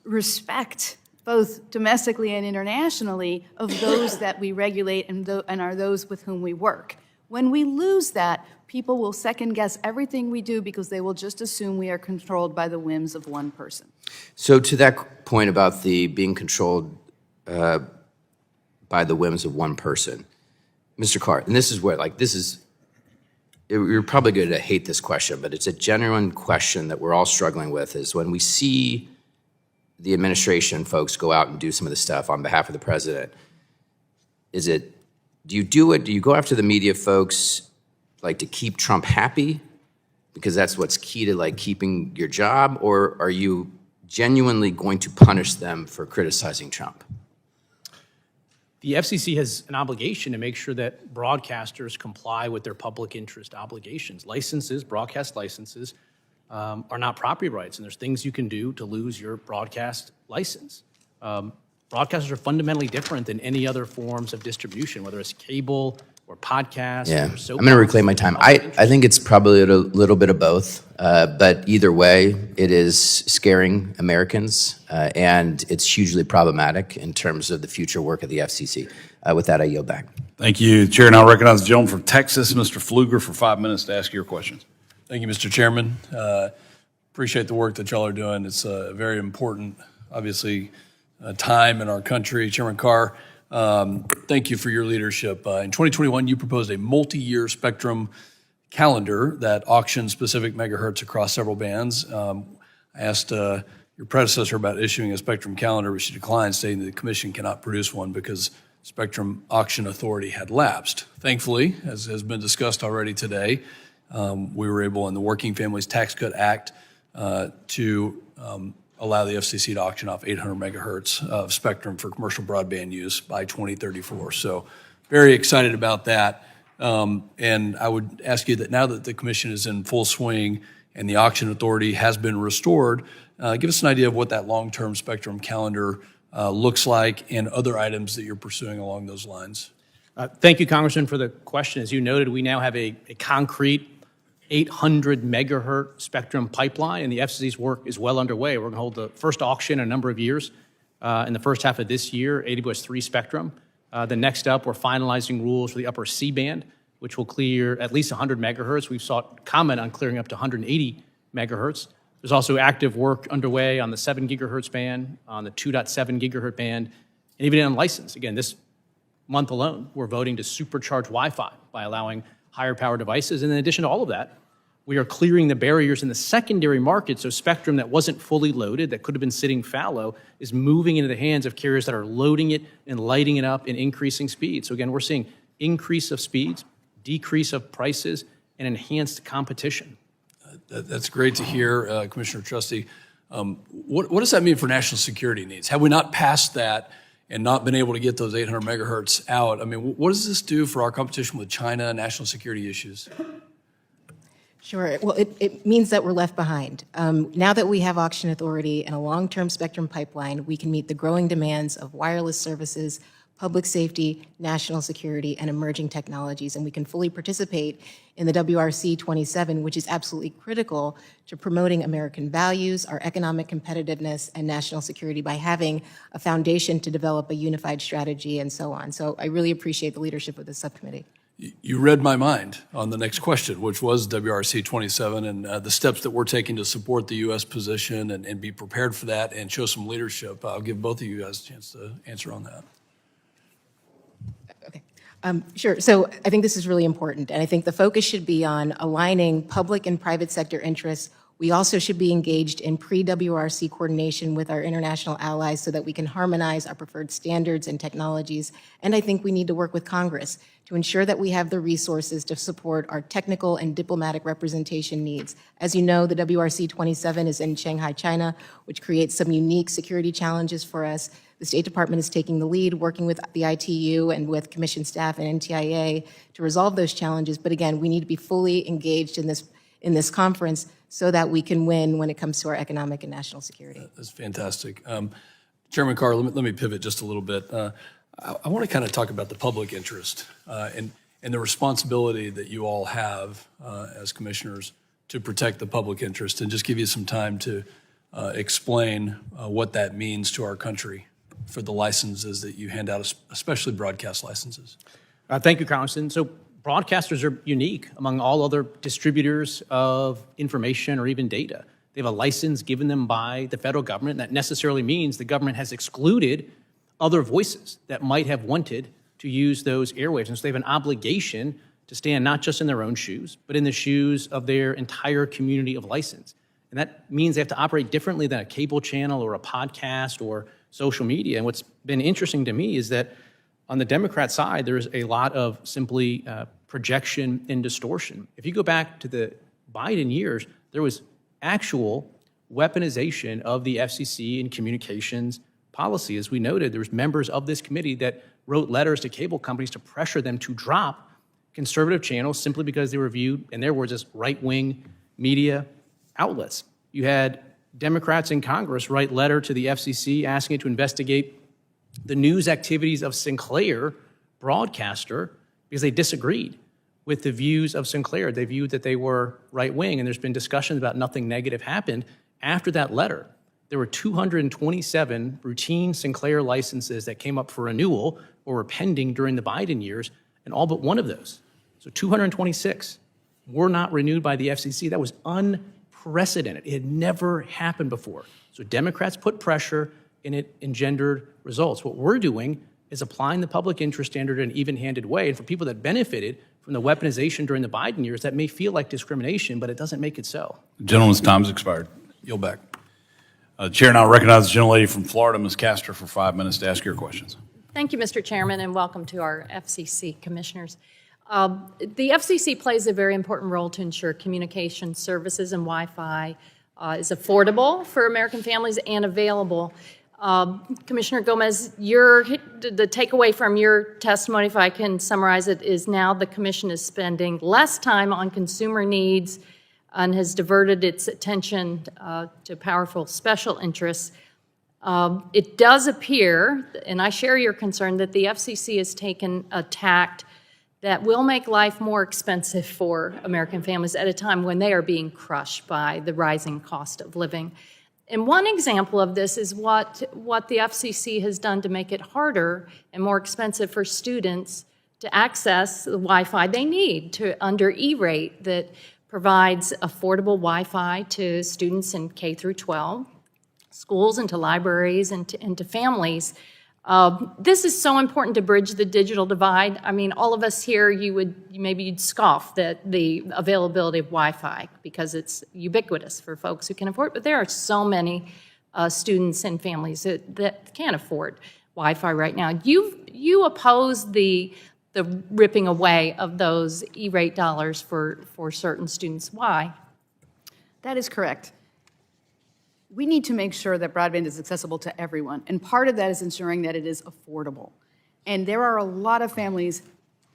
respect, both domestically and internationally, of those that we regulate and are those with whom we work. When we lose that, people will second-guess everything we do because they will just assume we are controlled by the whims of one person. So to that point about the being controlled by the whims of one person, Mr. Carr, and this is where, you're probably going to hate this question, but it's a genuine question that we're all struggling with, is when we see the administration folks go out and do some of the stuff on behalf of the president, do you go after the media folks to keep Trump happy because that's what's key to keeping your job, or are you genuinely going to punish them for criticizing Trump? The FCC has an obligation to make sure that broadcasters comply with their public interest obligations. Licenses, broadcast licenses, are not property rights, and there's things you can do to lose your broadcast license. Broadcasters are fundamentally different than any other forms of distribution, whether it's cable or podcasts. Yeah, or soap I'm going to operas. reclaim my time. I think it's probably a little bit of both, but either way, it is scaring Americans, and it's hugely problematic in terms of the future work of the FCC. With that, I yield back. Thank you. Chair now recognizes the gentleman from Texas, Mr. Pfluger, for 5 minutes to ask your questions. Thank you, Mr. Chairman. Appreciate the work that y'all are doing. It's very important, obviously, time in our country. Chairman Carr, thank you for your leadership. In 2021, you proposed a multi-year spectrum calendar that auctions specific megahertz across several bands. I asked your predecessor about issuing a spectrum calendar, but she declined, stating that the commission cannot produce one because spectrum auction authority had lapsed. Thankfully, as has been discussed already today, we were able in the Working Families Tax Cut Act to allow the FCC to auction off 800 megahertz of spectrum for commercial broadband use by 2034. So very excited about that. And I would ask you that now that the commission is in full swing and the auction authority has been restored, give us an idea of what that long-term spectrum calendar looks like and other items that you're pursuing along those lines. Thank you, Congressman, for the question. As you noted, we now have a concrete 800 megahertz spectrum pipeline, and the FCC's work is well underway. We're going to hold the first auction in a number of years. In the first half of this year, AWS-3 spectrum. Then next up, we're finalizing rules for the upper C-band, which will clear at least 100 megahertz. We've sought comment on clearing up to 180 megahertz. There's also active work underway on the 7 gigahertz band, on the 2.7 gigahertz band, and even on license. Again, this month alone, we're voting to supercharge Wi-Fi by allowing higher power devices. And in addition to all of that, we are clearing the barriers in the secondary market, so spectrum that wasn't fully loaded, that could have been sitting fallow, is moving into the hands of carriers that are loading it and lighting it up and increasing speed. So again, we're seeing increase of speeds, decrease of prices, and enhanced competition. That's great to hear, Commissioner Trusty. What does that mean for national security needs? Have we not passed that and not been able to get those 800 megahertz out? I mean, what does this do for our competition with China, national security issues? Sure. Well, it means that we're left behind. Now that we have auction authority and a long-term spectrum pipeline, we can meet the growing demands of wireless services, public safety, national security, and emerging technologies, and we can fully participate in the WRC 27, which is absolutely critical to promoting American values, our economic competitiveness, and national security by having a foundation to develop a unified strategy and so on. So I really appreciate the leadership of this subcommittee. You read my mind on the next question, which was WRC 27 and the steps that we're taking to support the U.S. position and be prepared for that and show some leadership. I'll give both of you guys a chance to answer on that. Sure. So I think this is really important, and I think the focus should be on aligning public and private sector interests. We also should be engaged in pre-WRC coordination with our international allies so that we can harmonize our preferred standards and technologies. And I think we need to work with Congress to ensure that we have the resources to support our technical and diplomatic representation needs. As you know, the WRC 27 is in Shanghai, China, which creates some unique security challenges for us. The State Department is taking the lead, working with the ITU and with Commission staff and NTIA to resolve those challenges. But again, we need to be fully engaged in this conference so that we can win when it comes to our economic and national security. That's fantastic. Chairman Carr, let me pivot just a little bit. I want to kind of talk about the public interest and the responsibility that you all have as commissioners to protect the public interest, and just give you some time to explain what that means to our country for the licenses that you hand out, especially broadcast licenses. Thank you, Congressman. So broadcasters are unique among all other distributors of information or even data. They have a license given them by the federal government. That necessarily means the government has excluded other voices that might have wanted to use those airwaves. And so they have an obligation to stand not just in their own shoes, but in the shoes of their entire community of license. And that means they have to operate differently than a cable channel or a podcast or social media. And what's been interesting to me is that on the Democrat side, there's a lot of simply projection and distortion. If you go back to the Biden years, there was actual weaponization of the FCC and communications policy. As we noted, there was members of this committee that wrote letters to cable companies to pressure them to drop conservative channels simply because they were viewed, in their words, as right-wing media outlets. You had Democrats in Congress write letter to the FCC asking it to investigate the news activities of Sinclair broadcaster because they disagreed with the views of Sinclair. They viewed that they were right-wing, and there's been discussions about nothing negative happened. After that letter, there were 227 routine Sinclair licenses that came up for renewal or were pending during the Biden years, and all but one of those, so 226, were not renewed by the FCC. That was unprecedented. It had never happened before. So Democrats put pressure, and it engendered results. What we're doing is applying the public interest standard in an even-handed way, and for people that benefited from the weaponization during the Biden years, that may feel like discrimination, but it doesn't make it so. The gentleman's time's expired. Yield back. Chair now recognizes the gentlelady from Florida, Ms. Castor, for 5 minutes to ask your questions. Thank you, Mr. Chairman, and welcome to our FCC commissioners. The FCC plays a very important role to ensure communication services and Wi-Fi is affordable for American families and available. Commissioner Gomez, the takeaway from your testimony, if I can summarize it, is now the Commission is spending less time on consumer needs and has diverted its attention to powerful special interests. It does appear, and I share your concern, that the FCC has taken a tact that will make life more expensive for American families at a time when they are being crushed by the rising cost of living. And one example of this is what the FCC has done to make it harder and more expensive for students to access the Wi-Fi they need under E-rate that provides affordable Wi-Fi to students in K through 12, schools and to libraries and to families. This is so important to bridge the digital divide. I mean, all of us here, maybe you'd scoff at the availability of Wi-Fi because it's ubiquitous for folks who can afford it, but there are so many students and families that can't afford Wi-Fi right now. You oppose the ripping away of those E-rate dollars for certain students. Why? That is correct. We need to make sure that broadband is accessible to everyone, and part of that is ensuring that it is affordable. And there are a lot of families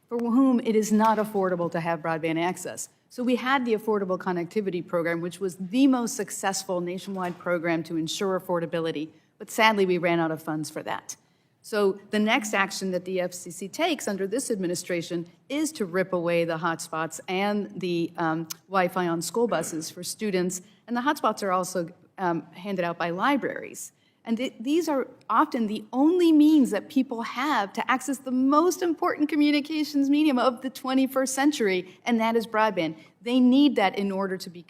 for whom it is not affordable to have broadband access. So we had the Affordable Connectivity Program, which was the most successful nationwide program to ensure affordability, but sadly we ran out of funds for that. So the next action that the FCC takes under this administration is to rip away the hotspots and the Wi-Fi on school buses for students, and the hotspots are also handed out by libraries. And these are often the only means that people have to access the most important communications medium of the 21st century, and that is broadband. They need that in order to be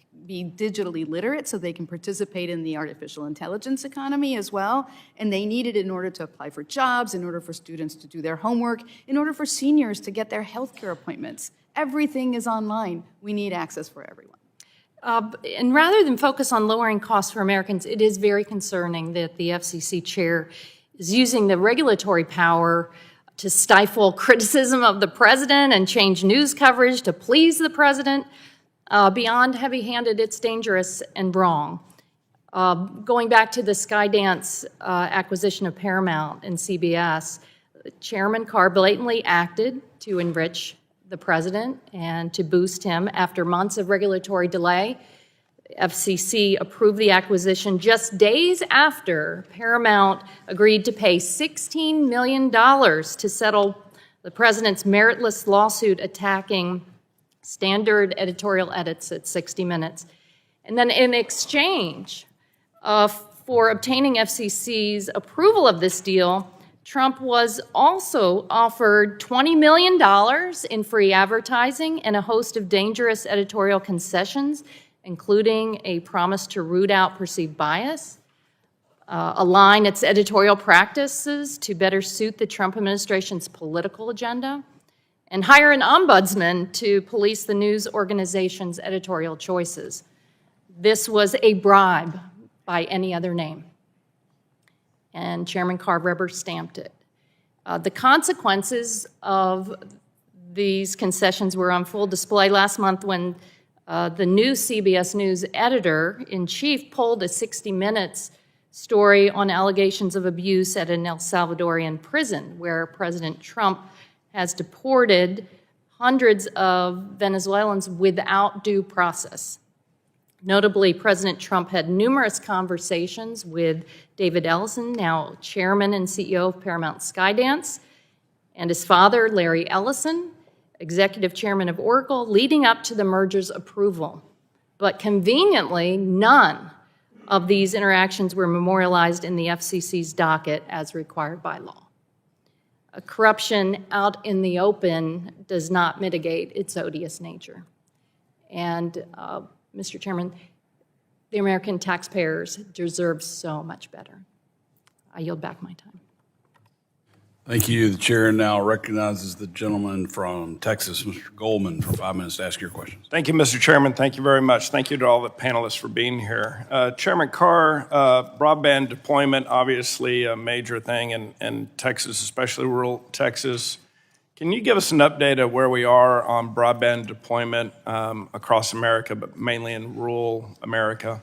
digitally literate so they can participate in the artificial intelligence economy as well. And they need it in order to apply for jobs, in order for students to do their homework, in order for seniors to get their healthcare appointments. Everything is online. We need access for everyone. And rather than focus on lowering costs for Americans, it is very concerning that the FCC chair is using the regulatory power to stifle criticism of the president and change news coverage to please the president. Beyond heavy-handed, it's dangerous and wrong. Going back to the Skydance acquisition of Paramount and CBS, Chairman Carr blatantly acted to enrich the president and to boost him. After months of regulatory delay, FCC approved the acquisition just days after Paramount agreed to pay $16 million to settle the president's meritless lawsuit attacking standard editorial edits at 60 Minutes. And then in exchange for obtaining FCC's approval of this deal, Trump was also offered $20 million in free advertising and a host of dangerous editorial concessions, including a promise to root out perceived bias, align its editorial practices to better suit the Trump administration's political agenda, and hire an ombudsman to police the news organization's editorial choices. This was a bribe by any other name. And Chairman Carr rubber stamped it. The consequences of these concessions were on full display last month when the new CBS News editor-in-chief pulled a 60 Minutes story on allegations of abuse at an El Salvadorian prison where President Trump has deported hundreds of Venezuelans without due process. Notably, President Trump had numerous conversations with David Ellison, now chairman and CEO of Paramount Skydance, and his father, Larry Ellison, executive chairman of Oracle, leading up to the merger's approval. But conveniently, none of these interactions were memorialized in the FCC's docket as required by law. Corruption out in the open does not mitigate its odious nature. And Mr. Chairman, the American taxpayers deserve so much better. I yield back my time. Thank you. The chair now recognizes the gentleman from Texas, Mr. Goldman, for 5 minutes to ask your questions. Thank you, Mr. Chairman. Thank you very much. Thank you to all the panelists for being here. Chairman Carr, broadband deployment, obviously a major thing in Texas, especially rural Texas. Can you give us an update of where we are on broadband deployment across America, but mainly in rural America?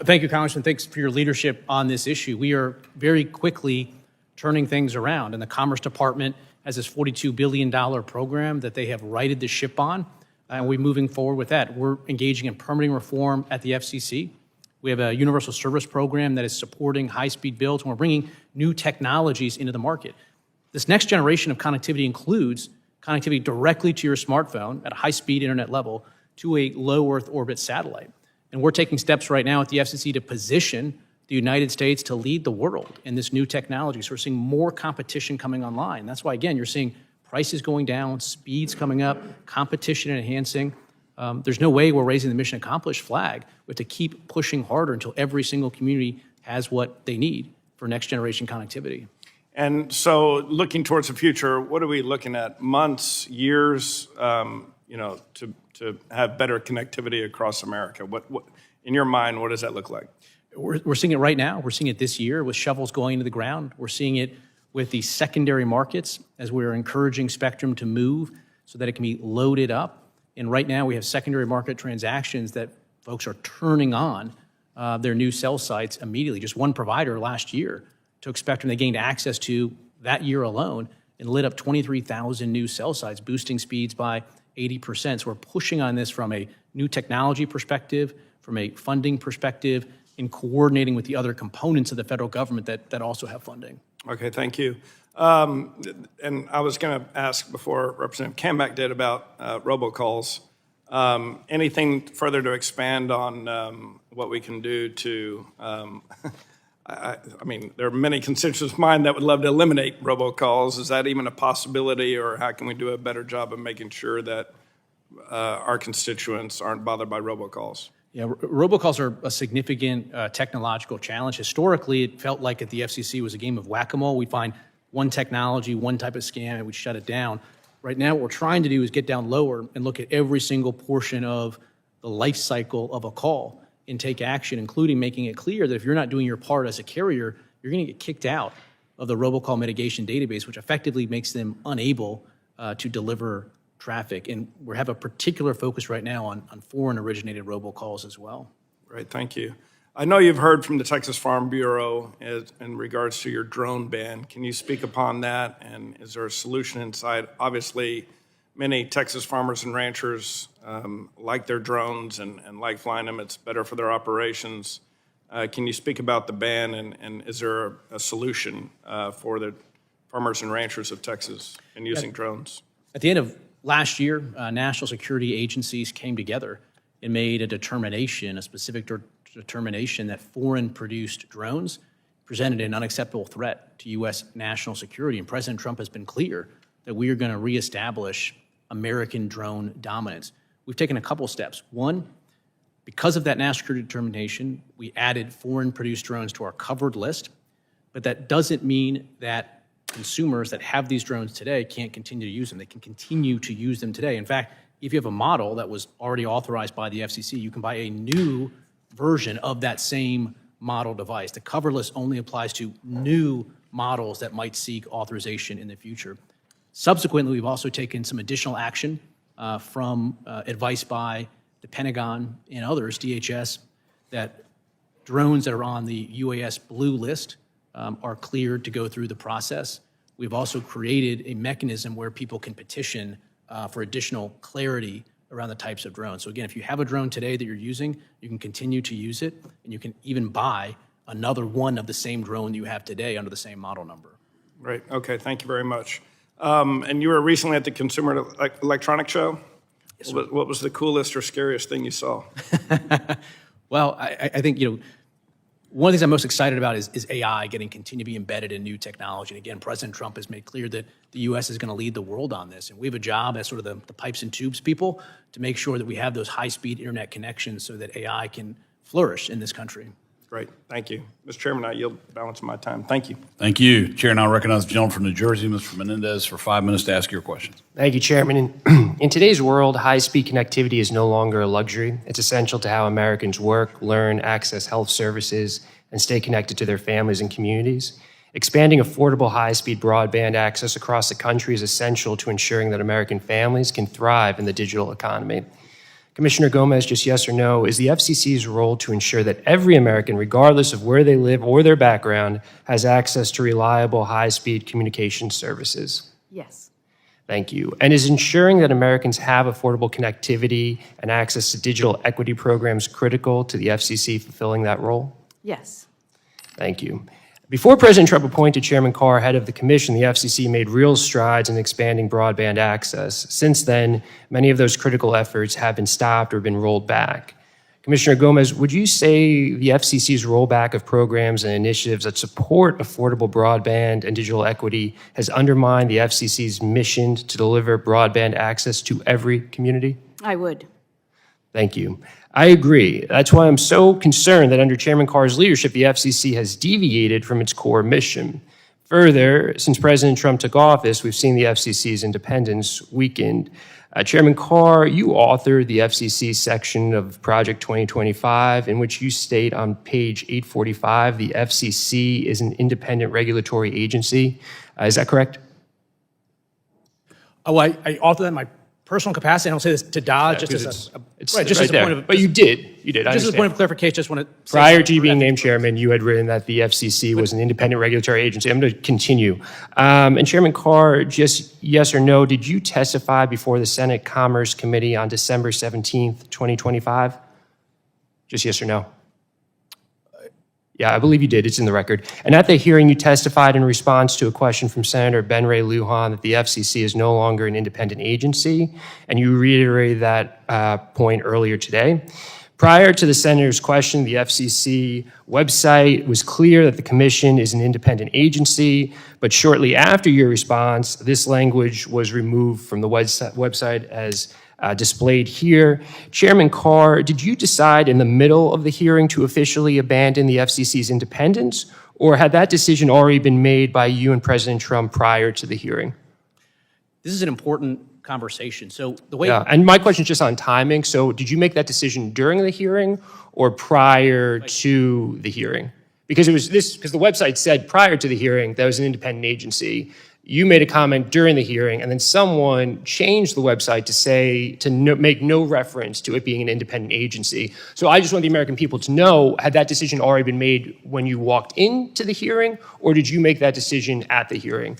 Thank you, Congressman. Thanks for your leadership on this issue. We are very quickly turning things around, and the Commerce Department has this $42 billion program that they have righted the ship on, and we're moving forward with that. We're engaging in permitting reform at the FCC. We have a universal service program that is supporting high-speed builds, and we're bringing new technologies into the market. This next generation of connectivity includes connectivity directly to your smartphone at a high-speed internet level to a low Earth orbit satellite. And we're taking steps right now at the FCC to position the United States to lead the world in this new technology. So we're seeing more competition coming online. That's why, again, you're seeing prices going down, speeds coming up, competition enhancing. There's no way we're raising the mission accomplished flag. We have to keep pushing harder until every single community has what they need for next generation connectivity. And so looking towards the future, what are we looking at? Months, years, to have better connectivity across America? What, in your mind, what does that look like? We're seeing it right now. We're seeing it this year with shovels going into the ground. We're seeing it with the secondary markets as we're encouraging spectrum to move so that it can be loaded up. And right now we have secondary market transactions that folks are turning on their new cell sites immediately. Just one provider last year took spectrum they gained access to that year alone and lit up 23,000 new cell sites, boosting speeds by 80%. So we're pushing on this from a new technology perspective, from a funding perspective, in coordinating with the other components of the federal government that also have funding. Okay, thank you. And I was going to ask before Representative Kambeck did about robocalls. Anything further to expand on what we can do to, I mean, there are many constituents of mine that would love to eliminate robocalls. Is that even a possibility, or how can we do a better job of making sure that our constituents aren't bothered by robocalls? Yeah, robocalls are a significant technological challenge. Historically, it felt like at the FCC was a game of whack-a-mole. We'd find one technology, one type of scam, and we'd shut it down. Right now, what we're trying to do is get down lower and look at every single portion of the life cycle of a call and take action, including making it clear that if you're not doing your part as a carrier, you're going to get kicked out of the robocall mitigation database, which effectively makes them unable to deliver traffic. And we have a particular focus right now on foreign-originated robocalls as well. Right, thank you. I know you've heard from the Texas Farm Bureau in regards to your drone ban. Can you speak upon that, and is there a solution inside? Obviously, many Texas farmers and ranchers like their drones and like flying them. It's better for their operations. Can you speak about the ban, and is there a solution for the farmers and ranchers of Texas in using drones? At the end of last year, national security agencies came together and made a determination, a specific determination that foreign-produced drones presented an unacceptable threat to U.S. national security. And President Trump has been clear that we are going to reestablish American drone dominance. We've taken a couple steps. One, because of that national security determination, we added foreign-produced drones to our covered list, but that doesn't mean that consumers that have these drones today can't continue to use them. They can continue to use them today. In fact, if you have a model that was already authorized by the FCC, you can buy a new version of that same model device. The cover list only applies to new models that might seek authorization in the future. Subsequently, we've also taken some additional action from advice by the Pentagon and others, DHS, that drones that are on the UAS blue list are cleared to go through the process. We've also created a mechanism where people can petition for additional clarity around the types of drones. So again, if you have a drone today that you're using, you can continue to use it, and you can even buy another one of the same drone you have today under the same model number. Great, okay, thank you very much. And you were recently at the Consumer Electronics Show? Yes, what was the coolest or scariest thing you saw? Well, I think, one of the things I'm most excited about is AI continue to be embedded in new technology. And again, President Trump has made clear that the U.S. is going to lead the world on this. And we have a job as sort of the pipes and tubes people to make sure that we have those high-speed internet connections so that AI can flourish in this country. Great, thank you. Mr. Chairman, I yield the balance of my time. Thank you. Thank you. Chair now recognizes the gentleman from New Jersey, Mr. Menendez, for 5 minutes to ask your questions. Thank you, Chairman. In today's world, high-speed connectivity is no longer a luxury. It's essential to how Americans work, learn, access health services, and stay connected to their families and communities. Expanding affordable high-speed broadband access across the country is essential to ensuring that American families can thrive in the digital economy. Commissioner Gomez, just yes or no, is the FCC's role to ensure that every American, regardless of where they live or their background, has access to reliable high-speed communication services? Yes. Thank you. And is ensuring that Americans have affordable connectivity and access to digital equity programs critical to the FCC fulfilling that role? Yes. Thank you. Before President Trump appointed Chairman Carr head of the commission, the FCC made real strides in expanding broadband access. Since then, many of those critical efforts have been stopped or been rolled back. Commissioner Gomez, would you say the FCC's rollback of programs and initiatives that support affordable broadband and digital equity has undermined the FCC's mission to deliver broadband access to every community? I would. Thank you. I agree. That's why I'm so concerned that under Chairman Carr's leadership, the FCC has deviated from its core mission. Further, since President Trump took office, we've seen the FCC's independence weakened. Chairman Carr, you authored the FCC section of Project 2025, in which you state on page 845, the FCC is an independent regulatory agency. Is that correct? Oh, I authored that in my personal capacity. I don't say this to dodge, just as a point of. But you did. Just as a point of clarification, just want to. Prior to you being named chairman, you had written that the FCC was an independent regulatory agency. I'm going to continue. And Chairman Carr, just yes or no, did you testify before the Senate Commerce Committee on December 17th, 2025? Just yes or no? Yeah, I believe you did. It's in the record. And at the hearing, you testified in response to a question from Senator Ben Ray Lujan that the FCC is no longer an independent agency, and you reiterated that point earlier today. Prior to the senator's question, the FCC website was clear that the commission is an independent agency, but shortly after your response, this language was removed from the website as displayed here. Chairman Carr, did you decide in the middle of the hearing to officially abandon the FCC's independence, or had that decision already been made by you and President Trump prior to the hearing? This is an important conversation. So the way Yeah, and my question is just on timing. So did you make that decision during the hearing or prior to the hearing? Because because the website said prior to the hearing that it was an independent agency. You made a comment during the hearing, and then someone changed the website to say, make no reference to it being an independent agency. So I just want the American people to know, had that decision already been made when you walked into the hearing, or did you make that decision at the hearing?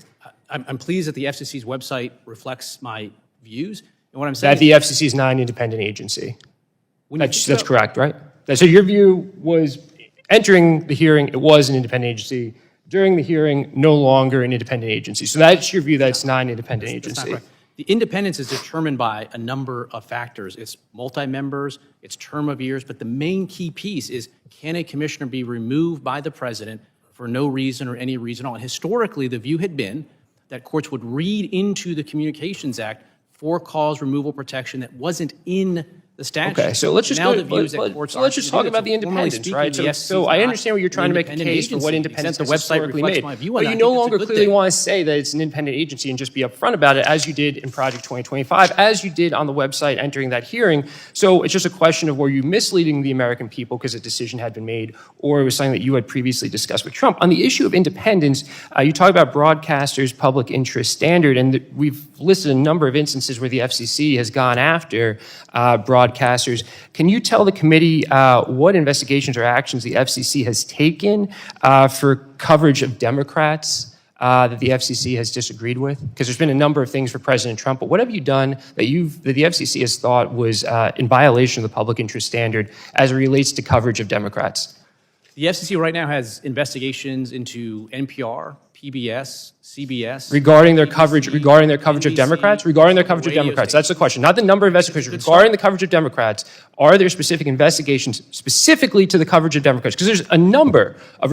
I'm pleased that the FCC's website reflects my views. And what I'm saying That the FCC is not an independent agency. When you That's correct, right? So your view was, entering the hearing, it was an independent agency. During the hearing, no longer an independent agency. So that's your view that it's not an independent That's not agency. correct. The independence is determined by a number of factors. It's multi-members, it's term of years, but the main key piece is, can a commissioner be removed by the president for no reason or any reason at all? And historically, the view had been that courts would read into the Communications Act for-cause removal protection that wasn't in the statute. Okay, so let's just now go, the view is that courts so let's aren't just gonna talk do about that. the So formally independence, speaking, right? the So FCC I is understand what you're trying to make a independent case for what agency. independence The has website historically reflects made. my view, But and I you think no it's a longer good clearly thing. want to say that it's an independent agency and just be upfront about it, as you did in Project 2025, as you did on the website entering that hearing. So it's just a question of, were you misleading the American people because a decision had been made, or it was something that you had previously discussed with Trump? On the issue of independence, you talk about broadcasters' public interest standard, and we've listed a number of instances where the FCC has gone after broadcasters. Can you tell the committee what investigations or actions the FCC has taken for coverage of Democrats that the FCC has disagreed with? Because there's been a number of things for President Trump, but what have you done that the FCC has thought was in violation of the public interest standard as it relates to coverage of Democrats? The FCC right now has investigations into NPR, PBS, CBS. Regarding their coverage of NBC, Democrats? Regarding their coverage of radio Democrats. That's the question. Not the number of investigations. Regarding the coverage of Democrats, are there specific investigations specifically to the coverage of Democrats? Because there's a number of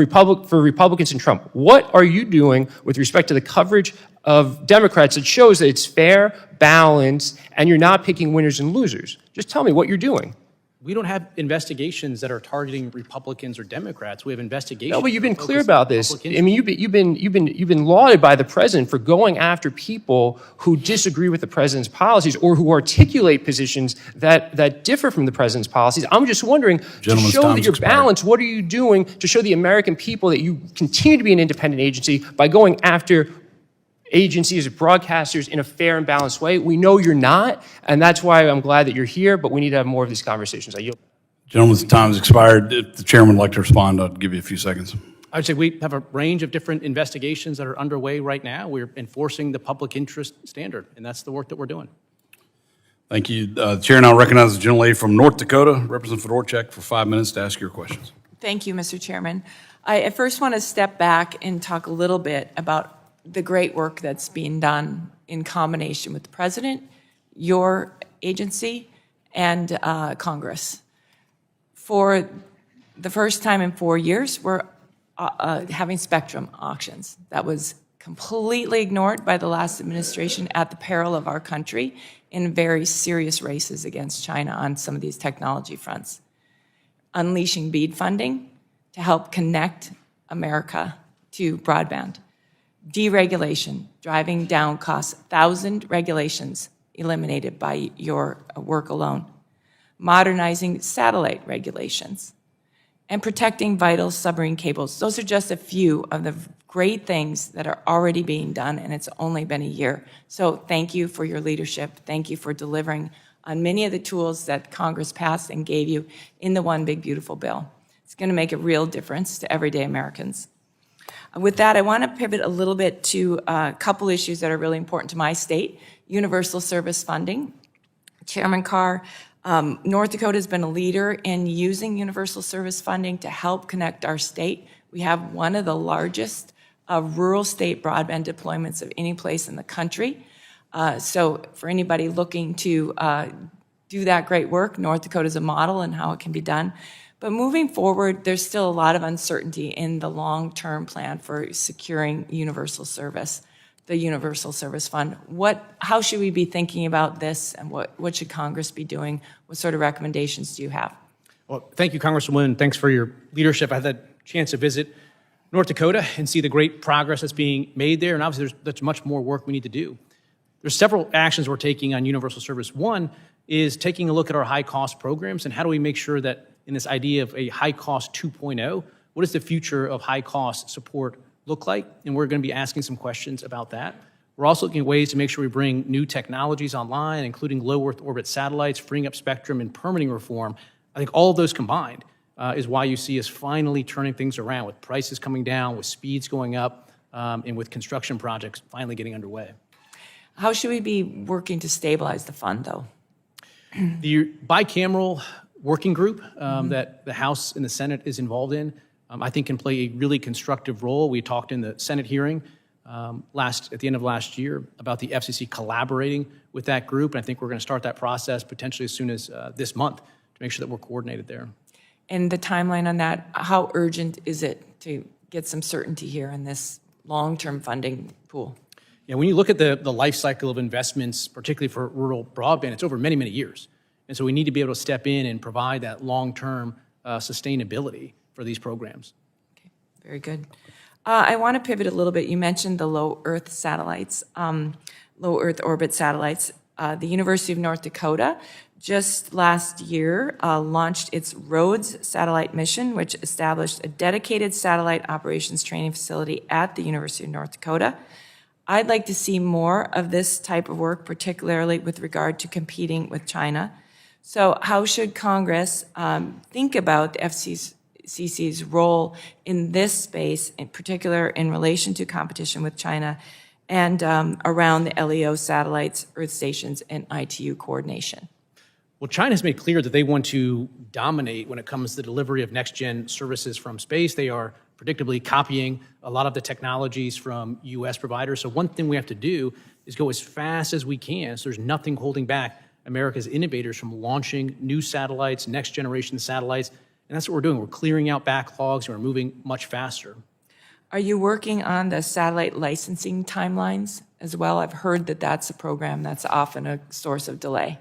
for Republicans and Trump. What are you doing with respect to the coverage of Democrats that shows that it's fair, balanced, and you're not picking winners and losers? Just tell me what you're doing. We don't have investigations that are targeting Republicans or Democrats. We have investigations. No, but you've been that clear focus about on this. public I mean, you've been lauded by the president for going after people who disagree with the president's policies or who articulate positions that differ from the president's policies. I'm just wondering, to show that you're balanced, what are you doing to show the American people that you continue to be an independent agency by going after agencies, broadcasters in a fair and balanced way? We know you're not, and that's why I'm glad that you're here, but we need to have more of these conversations. I yield. Gentlemen's time has expired. If the chairman would like to respond, I'll give you a few seconds. I would say we have a range of different investigations that are underway right now. We're enforcing the public interest standard, and that's the work that we're doing. Thank you. The chair now recognizes the gentlelady from North Dakota, Representative Fedorchak, for 5 minutes to ask your questions. Thank you, Mr. Chairman. I at first want to step back and talk a little bit about the great work that's being done in combination with the President, your agency, and Congress. For the first time in 4 years, we're having spectrum auctions. That was completely ignored by the last administration at the peril of our country in very serious races against China on some of these technology fronts. Unleashing BEAD funding to help connect America to broadband. Deregulation, driving down costs, 1,000 regulations eliminated by your work alone. Modernizing satellite regulations. And protecting vital submarine cables. Those are just a few of the great things that are already being done, and it's only been a year. So thank you for your leadership. Thank you for delivering on many of the tools that Congress passed and gave you in the One Big Beautiful Bill. It's going to make a real difference to everyday Americans. With that, I want to pivot a little bit to a couple issues that are really important to my state. Universal service funding. Chairman Carr, North Dakota has been a leader in using universal service funding to help connect our state. We have one of the largest rural state broadband deployments of any place in the country. So for anybody looking to do that great work. North Dakota is a model and how it can be done. But moving forward, there's still a lot of uncertainty in the long-term plan for securing universal service, the Universal Service Fund. How should we be thinking about this, and what should Congress be doing? What sort of recommendations do you have? Well, thank you, Congresswoman, and thanks for your leadership. I had the chance to visit North Dakota and see the great progress that's being made there, and obviously there's much more work we need to do. There's several actions we're taking on universal service. One is taking a look at our high-cost programs and how do we make sure that in this idea of a high-cost 2.0, what does the future of high-cost support look like? And we're going to be asking some questions about that. We're also looking at ways to make sure we bring new technologies online, including low Earth orbit satellites, freeing up spectrum, and permitting reform. I think all of those combined is why you see us finally turning things around, with prices coming down, with speeds going up, and with construction projects finally getting underway. How should we be working to stabilize the fund, though? The bicameral working group that the House and the Senate is involved in, I think can play a really constructive role. We talked in the Senate hearing at the end of last year about the FCC collaborating with that group, and I think we're going to start that process potentially as soon as this month to make sure that we're coordinated there. And the timeline on that, how urgent is it to get some certainty here in this long-term funding pool? Yeah, when you look at the life cycle of investments, particularly for rural broadband, it's over many, many years. And so we need to be able to step in and provide that long-term sustainability for these programs. Okay, very good. I want to pivot a little bit. You mentioned the low Earth satellites, low Earth orbit satellites. The University of North Dakota just last year launched its Rhodes satellite mission, which established a dedicated satellite operations training facility at the University of North Dakota. I'd like to see more of this type of work, particularly with regard to competing with China. So how should Congress think about the FCC's role in this space, in particular in relation to competition with China and around the LEO satellites, Earth stations, and ITU coordination? Well, China's made clear that they want to dominate when it comes to the delivery of next-gen services from space. They are predictably copying a lot of the technologies from U.S. providers. So one thing we have to do is go as fast as we can, so there's nothing holding back America's innovators from launching new satellites, next-generation satellites, and that's what we're doing. We're clearing out backlogs, and we're moving much faster. Are you working on the satellite licensing timelines as well? I've heard that that's a program that's often a source of delay.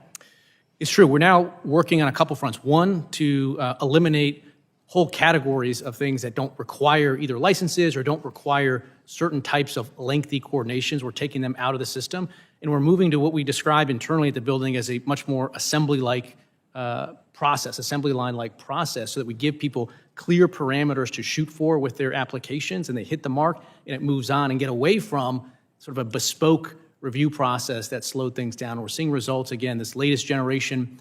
It's true. We're now working on a couple fronts. One, to eliminate whole categories of things that don't require either licenses or don't require certain types of lengthy coordinations. We're taking them out of the system, and we're moving to what we describe internally at the building as a much more assembly-like process, assembly line-like process, so that we give people clear parameters to shoot for with their applications, and they hit the mark, and it moves on, and get away from sort of a bespoke review process that slowed things down. We're seeing results. Again, this latest generation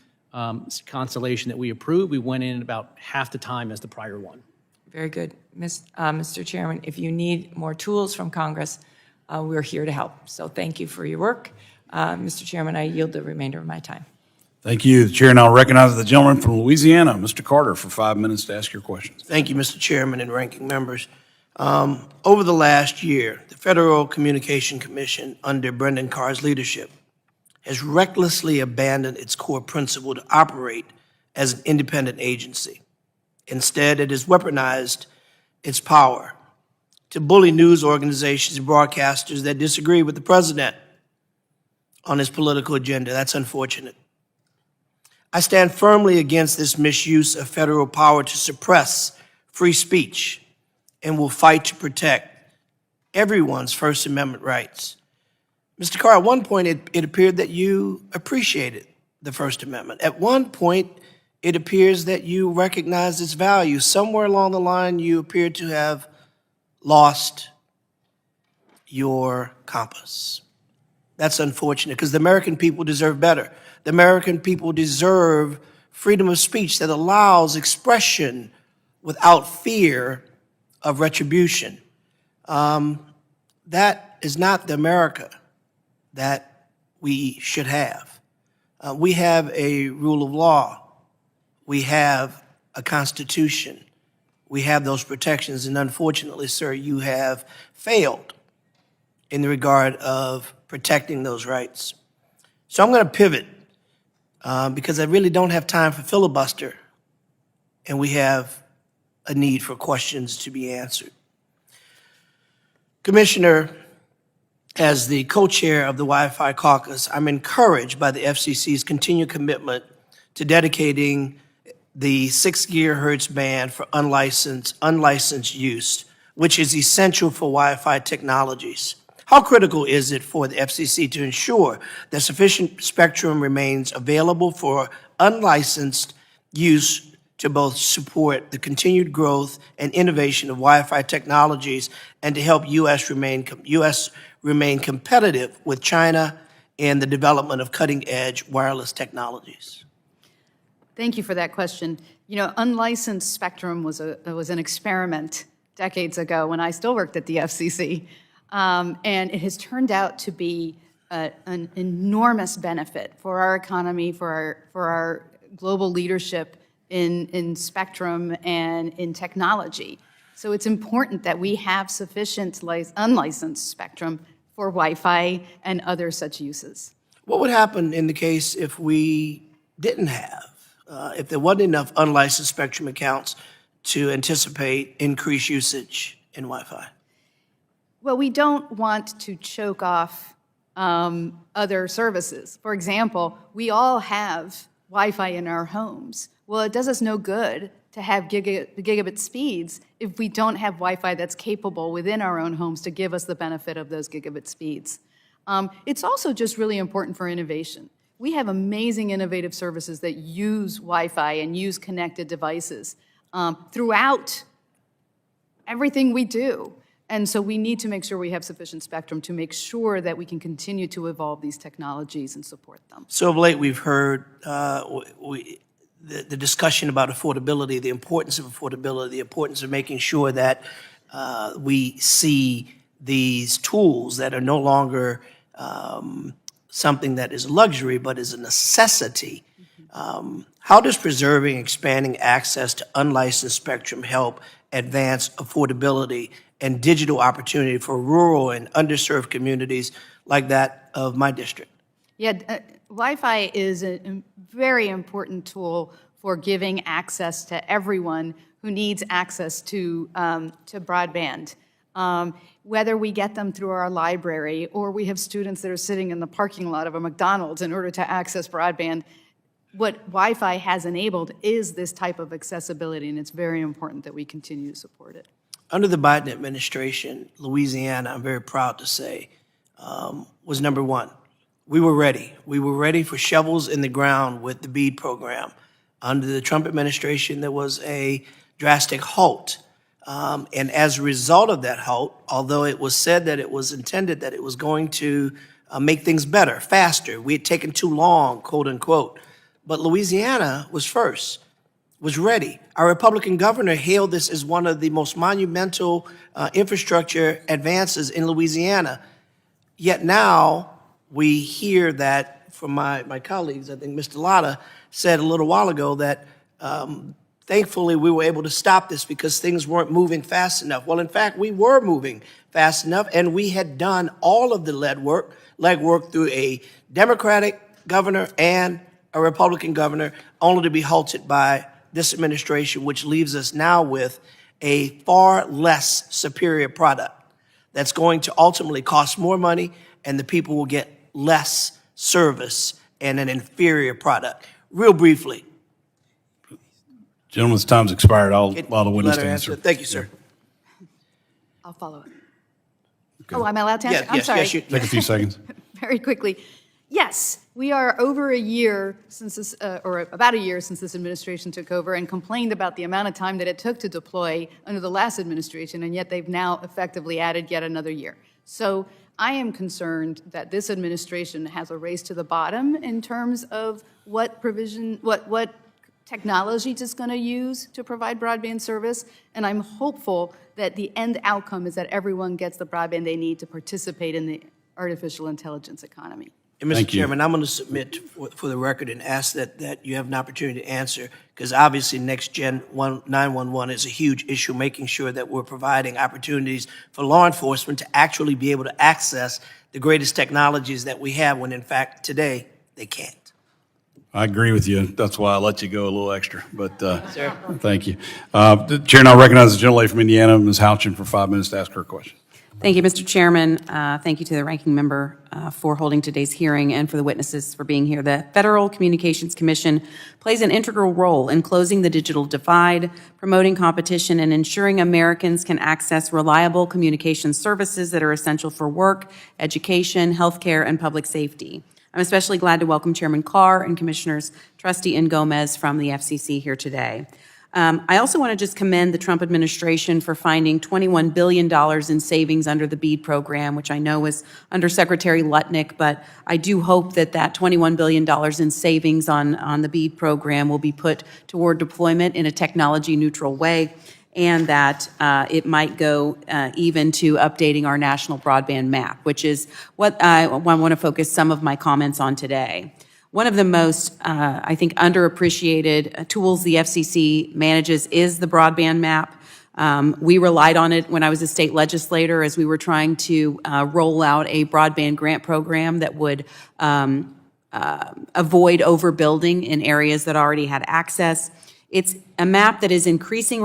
constellation that we approved, we went in about half the time as the prior one. Very good. Mr. Chairman, if you need more tools from Congress, we're here to help. So thank you for your work. Mr. Chairman, I yield the remainder of my time. Thank you. The chair now recognizes the gentleman from Louisiana, Mr. Carter, for 5 minutes to ask your questions. Thank you, Mr. Chairman and ranking members. Over the last year, the Federal Communication Commission, under Brendan Carr's leadership, has recklessly abandoned its core principle to operate as an independent agency. Instead, it has weaponized its power to bully news organizations and broadcasters that disagree with the president on his political agenda. That's unfortunate. I stand firmly against this misuse of federal power to suppress free speech and will fight to protect everyone's First Amendment rights. Mr. Carr, at one point it appeared that you appreciated the First Amendment. At one point, it appears that you recognized its value. Somewhere along the line, you appear to have lost your compass. That's unfortunate, because the American people deserve better. The American people deserve freedom of speech that allows expression without fear of retribution. That is not the America that we should have. We have a rule of law. We have a constitution. We have those protections, and unfortunately, sir, you have failed in the regard of protecting those rights. So I'm going to pivot because I really don't have time for filibuster, and we have a need for questions to be answered. Commissioner, as the co-chair of the Wi-Fi caucus, I'm encouraged by the FCC's continued commitment to dedicating the 6 gigahertz band for unlicensed use, which is essential for Wi-Fi technologies. How critical is it for the FCC to ensure that sufficient spectrum remains available for unlicensed use to both support the continued growth and innovation of Wi-Fi technologies and to help U.S. remain competitive with China in the development of cutting-edge wireless technologies? Thank you for that question. You know, unlicensed spectrum was an experiment decades ago when I still worked at the FCC, and it has turned out to be an enormous benefit for our economy, for our global leadership in spectrum and in technology. So it's important that we have sufficient unlicensed spectrum for Wi-Fi and other such uses. What would happen in the case if we didn't have, if there wasn't enough unlicensed spectrum accounts to anticipate increased usage in Wi-Fi? Well, we don't want to choke off other services. For example, we all have Wi-Fi in our homes. Well, it does us no good to have gigabit speeds if we don't have Wi-Fi that's capable within our own homes to give us the benefit of those gigabit speeds. It's also just really important for innovation. We have amazing innovative services that use Wi-Fi and use connected devices throughout everything we do. And so we need to make sure we have sufficient spectrum to make sure that we can continue to evolve these technologies and support them. So of late, we've heard the discussion about affordability, the importance of affordability, the importance of making sure that we see these tools that are no longer something that is luxury, but is a necessity. How does preserving, expanding access to unlicensed spectrum help advance affordability and digital opportunity for rural and underserved communities like that of my district? Yeah, Wi-Fi is a very important tool for giving access to everyone who needs access to broadband. Whether we get them through our library or we have students that are sitting in the parking lot of a McDonald's in order to access broadband, what Wi-Fi has enabled is this type of accessibility, and it's very important that we continue to support it. Under the Biden administration, Louisiana, I'm very proud to say, was number one. We were ready. We were ready for shovels in the ground with the BEAD program. Under the Trump administration, there was a drastic halt. And as a result of that halt, although it was said that it was intended that it was going to make things better, faster, we had taken too long, quote unquote, but Louisiana was first, was ready. Our Republican governor hailed this as one of the most monumental infrastructure advances in Louisiana. Yet now we hear that from my colleagues, I think Mr. Latta said a little while ago that thankfully we were able to stop this because things weren't moving fast enough. Well, in fact, we were moving fast enough, and we had done all of the legwork through a Democratic governor and a Republican governor, only to be halted by this administration, which leaves us now with a far less superior product that's going to ultimately cost more money, and the people will get less service and an inferior product. Real briefly. Gentleman's time's expired. I'll allow the witness to answer. Thank you, sir. I'll follow up. Oh, am I allowed to answer? I'm sorry. Take a few seconds. Very quickly. Yes, we are over a year since this, or about a year since this administration took over and complained about the amount of time that it took to deploy under the last administration, and yet they've now effectively added yet another year. So I am concerned that this administration has a race to the bottom in terms of what technology it's going to use to provide broadband service, and I'm hopeful that the end outcome is that everyone gets the broadband they need to participate in the artificial intelligence economy. And Mr. Chairman, I'm going to submit for the record and ask that you have an opportunity to answer, because obviously Next Gen 911 is a huge issue, making sure that we're providing opportunities for law enforcement to actually be able to access the greatest technologies that we have when, in fact, today they can't. I agree with you. That's why I let you go a little extra, but thank you. The Chair now recognizes the gentlelady from Indiana, Ms. Houchin, for 5 minutes to ask her question. Thank you, Mr. Chairman. Thank you to the ranking member for holding today's hearing and for the witnesses for being here. The Federal Communications Commission plays an integral role in closing the digital divide, promoting competition, and ensuring Americans can access reliable communication services that are essential for work, education, healthcare, and public safety. I'm especially glad to welcome Chairman Carr and Commissioners Trusty and Gomez from the FCC here today. I also want to just commend the Trump administration for finding $21 billion in savings under the BEAD program, which I know was under Secretary Lutnick, but I do hope that that $21 billion in savings on the BEAD program will be put toward deployment in a technology-neutral way, and that it might go even to updating our national broadband map, which is what I want to focus some of my comments on today. One of the most, I think, underappreciated tools the FCC manages is the broadband map. We relied on it when I was a state legislator as we were trying to roll out a broadband grant program that would avoid overbuilding in areas that already had access. It's a map that is increasingly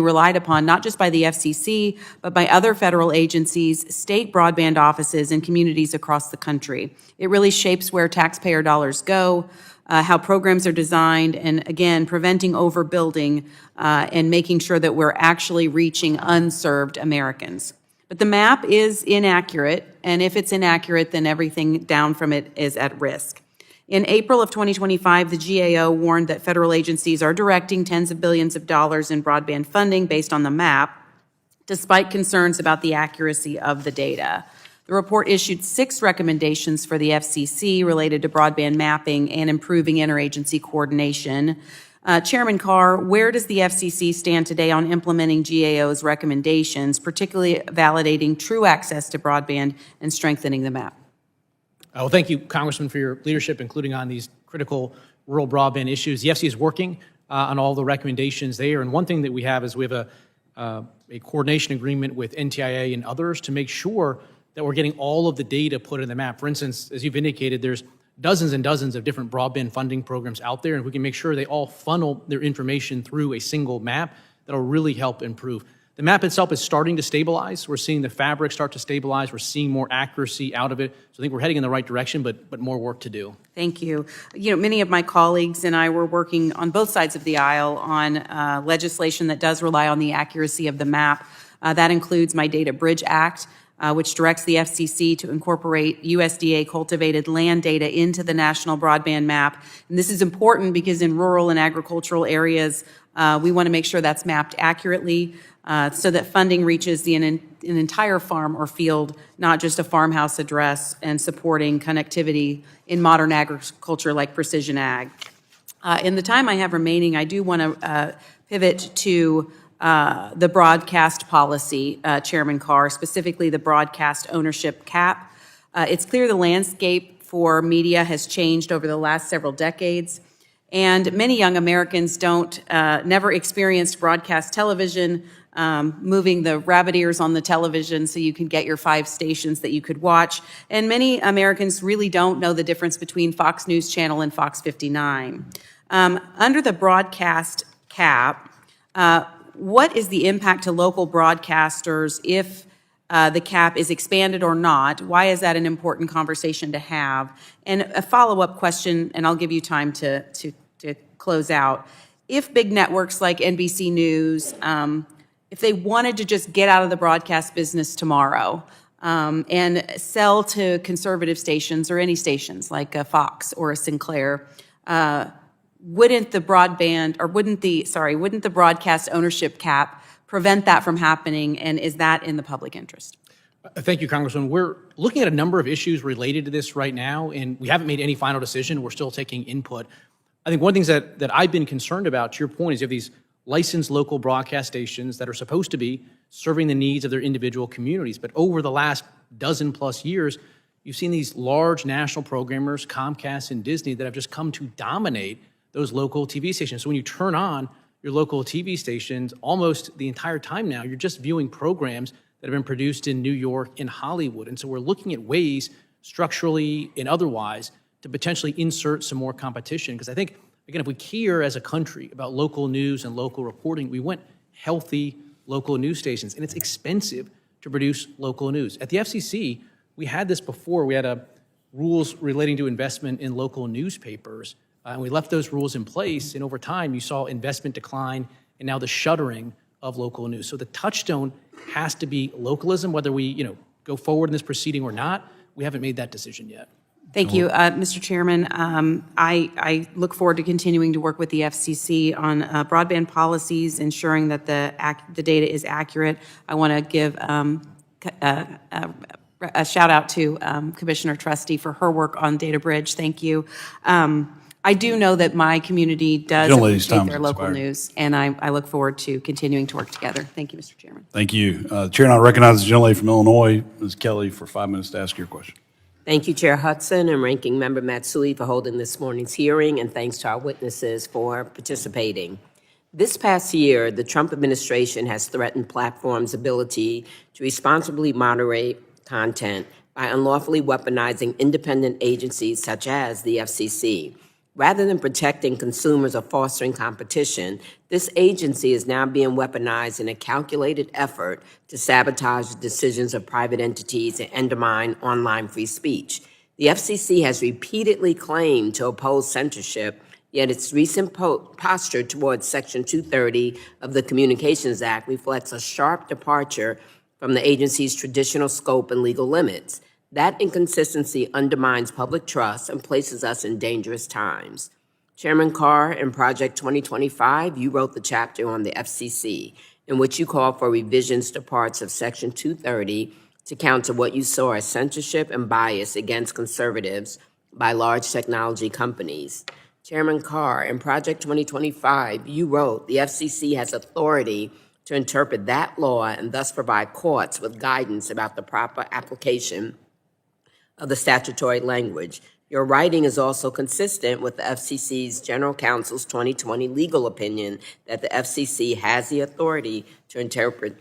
relied upon, not just by the FCC, but by other federal agencies, state broadband offices, and communities across the country. It really shapes where taxpayer dollars go, how programs are designed, and again, preventing overbuilding and making sure that we're actually reaching unserved Americans. But the map is inaccurate, and if it's inaccurate, then everything down from it is at risk. In April of 2025, the GAO warned that federal agencies are directing tens of billions of dollars in broadband funding based on the map, despite concerns about the accuracy of the data. The report issued 6 recommendations for the FCC related to broadband mapping and improving interagency coordination. Chairman Carr, where does the FCC stand today on implementing GAO's recommendations, particularly validating true access to broadband and strengthening the map? Well, thank you, Congressman, for your leadership, including on these critical rural broadband issues. The FCC is working on all the recommendations there, and one thing that we have is we have a coordination agreement with NTIA and others to make sure that we're getting all of the data put in the map. For instance, as you've indicated, there's dozens and dozens of different broadband funding programs out there, and we can make sure they all funnel their information through a single map that'll really help improve. The map itself is starting to stabilize. We're seeing the fabric start to stabilize. We're seeing more accuracy out of it. So I think we're heading in the right direction, but more work to do. Thank you. You know, many of my colleagues and I were working on both sides of the aisle on legislation that does rely on the accuracy of the map. That includes my Data Bridge Act, which directs the FCC to incorporate USDA cultivated land data into the national broadband map. And this is important because in rural and agricultural areas, we want to make sure that's mapped accurately so that funding reaches an entire farm or field, not just a farmhouse address, and supporting connectivity in modern agriculture like precision ag. In the time I have remaining, I do want to pivot to the broadcast policy, Chairman Carr, specifically the broadcast ownership cap. It's clear the landscape for media has changed over the last several decades, and many young Americans never experienced broadcast television, moving the rabbit ears on the television so you can get your 5 stations that you could watch. And many Americans really don't know the difference between Fox News Channel and Fox 59. Under the broadcast cap, what is the impact to local broadcasters if the cap is expanded or not? Why is that an important conversation to have? And a follow-up question, and I'll give you time to close out. If big networks like NBC News, if they wanted to just get out of the broadcast business tomorrow and sell to conservative stations or any stations like a Fox or a Sinclair, wouldn't the broadcast ownership cap prevent that from happening, and is that in the public interest? Thank you, Congressman. We're looking at a number of issues related to this right now, and we haven't made any final decision. We're still taking input. I think one of the things that I've been concerned about, to your point, is you have these licensed local broadcast stations that are supposed to be serving the needs of their individual communities. But over the last dozen-plus years, you've seen these large national programmers, Comcast and Disney, that have just come to dominate those local TV stations. So when you turn on your local TV stations, almost the entire time now, you're just viewing programs that have been produced in New York and Hollywood. And so we're looking at ways, structurally and otherwise, to potentially insert some more competition. Because I think, again, if we care as a country about local news and local reporting, we want healthy local news stations, and it's expensive to produce local news. At the FCC, we had this before. We had rules relating to investment in local newspapers, and we left those rules in place, and over time, you saw investment decline and now the shuttering of local news. So the touchstone has to be localism, whether we go forward in this proceeding or not. We haven't made that decision yet. Thank you, Mr. Chairman. I look forward to continuing to work with the FCC on broadband policies, ensuring that the data is accurate. I want to give a shout out to Commissioner Trusty for her work on Data Bridge. Thank you. I do know that my community does appreciate their local news, and I look forward to continuing to work together. Thank you, Mr. Chairman. Thank you. Chair, now recognize the gentlelady from Illinois, Ms. Kelly, for 5 minutes to ask your question. Thank you, Chair Hudson and Ranking Member Matsui for holding this morning's hearing, and thanks to our witnesses for participating. This past year, the Trump administration has threatened platforms' ability to responsibly moderate content by unlawfully weaponizing independent agencies such as the FCC. Rather than protecting consumers or fostering competition, this agency is now being weaponized in a calculated effort to sabotage the decisions of private entities and undermine online free speech. The FCC has repeatedly claimed to oppose censorship, yet its recent posture towards Section 230 of the Communications Act reflects a sharp departure from the agency's traditional scope and legal limits. That inconsistency undermines public trust and places us in dangerous times. Chairman Carr, in Project 2025, you wrote the chapter on the FCC, in which you called for revisions to parts of Section 230 to counter what you saw as censorship and bias against conservatives by large technology companies. Chairman Carr, in Project 2025, you wrote the FCC has authority to interpret that law and thus provide courts with guidance about the proper application of the statutory language. Your writing is also consistent with the FCC's General Counsel's 2020 legal opinion that the FCC has the authority to interpret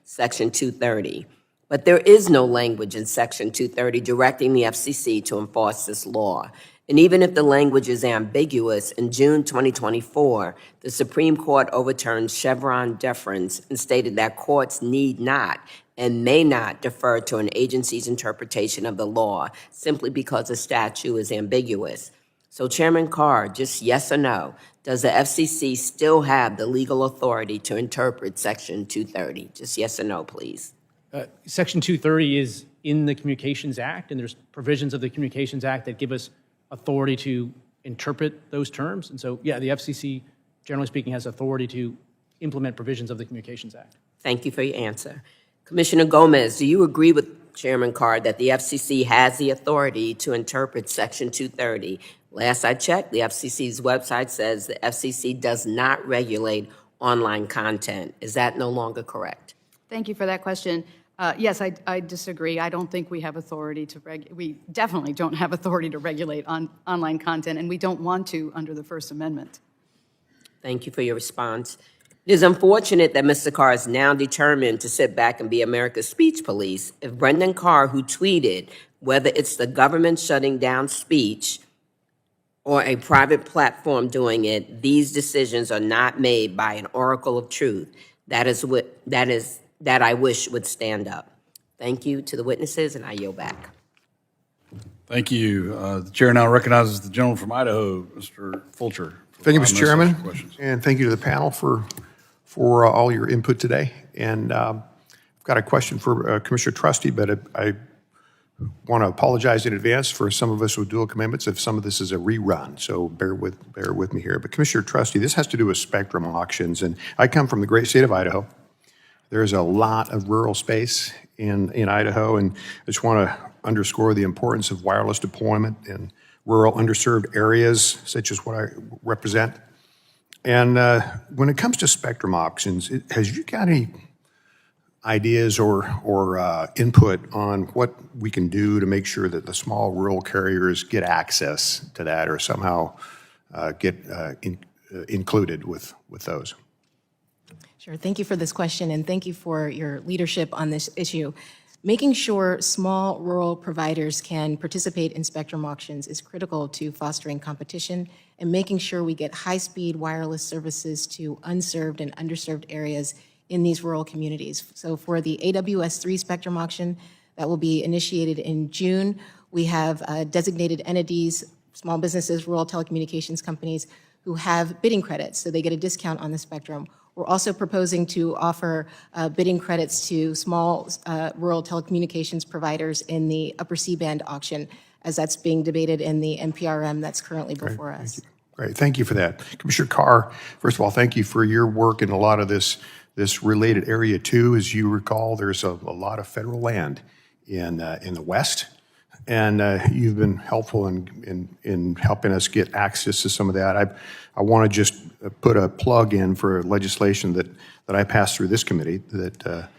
Section 230. But there is no language in Section 230 directing the FCC to enforce this law. And even if the language is ambiguous, in June 2024, the Supreme Court overturned Chevron deference and stated that courts need not and may not defer to an agency's interpretation of the law simply because a statute is ambiguous. So, Chairman Carr, just yes or no, does the FCC still have the legal authority to interpret Section 230? Just yes or no, please. Section 230 is in the Communications Act, and there's provisions of the Communications Act that give us authority to interpret those terms. And so, yeah, the FCC, generally speaking, has authority to implement provisions of the Communications Act. Thank you for your answer. Commissioner Gomez, do you agree with Chairman Carr that the FCC has the authority to interpret Section 230? Last I checked, the FCC's website says the FCC does not regulate online content. Is that no longer correct? Thank you for that question. Yes, I disagree. I don't think we have authority to we definitely don't have authority to regulate online content, and we don't want to under the First Amendment. Thank you for your response. It is unfortunate that Mr. Carr is now determined to sit back and be America's speech police. If Brendan Carr, who tweeted, whether it's the government shutting down speech or a private platform doing it, these decisions are not made by an oracle of truth. That I wish would stand up. Thank you to the witnesses, and I yield back. Thank you. The chair now recognizes the gentleman from Idaho, Mr. Fulcher. Thank you, Mr. Chairman, and thank you to the panel for all your input today. And I've got a question for Commissioner Trusty, but I want to apologize in advance for some of us with dual commitments if some of this is a rerun, so bear with me here. But Commissioner Trusty, this has to do with spectrum auctions, and I come from the great state of Idaho. There's a lot of rural space in Idaho, and I just want to underscore the importance of wireless deployment in rural underserved areas, such as what I represent. And when it comes to spectrum auctions, has you got any ideas or input on what we can do to make sure that the small rural carriers get access to that or somehow get included with those? Sure. Thank you for this question, and thank you for your leadership on this issue. Making sure small rural providers can participate in spectrum auctions is critical to fostering competition and making sure we get high-speed wireless services to unserved and underserved areas in these rural communities. So for the AWS-3 spectrum auction that will be initiated in June, we have designated entities, small businesses, rural telecommunications companies who have bidding credits, so they get a discount on the spectrum. We're also proposing to offer bidding credits to small rural telecommunications providers in the upper C-band auction, as that's being debated in the NPRM that's currently before us. Great, thank you for that. Commissioner Carr, first of all, thank you for your work in a lot of this related area too. As you recall, there's a lot of federal land in the West, and you've been helpful in helping us get access to some of that. I want to just put a plug in for legislation that I passed through this committee that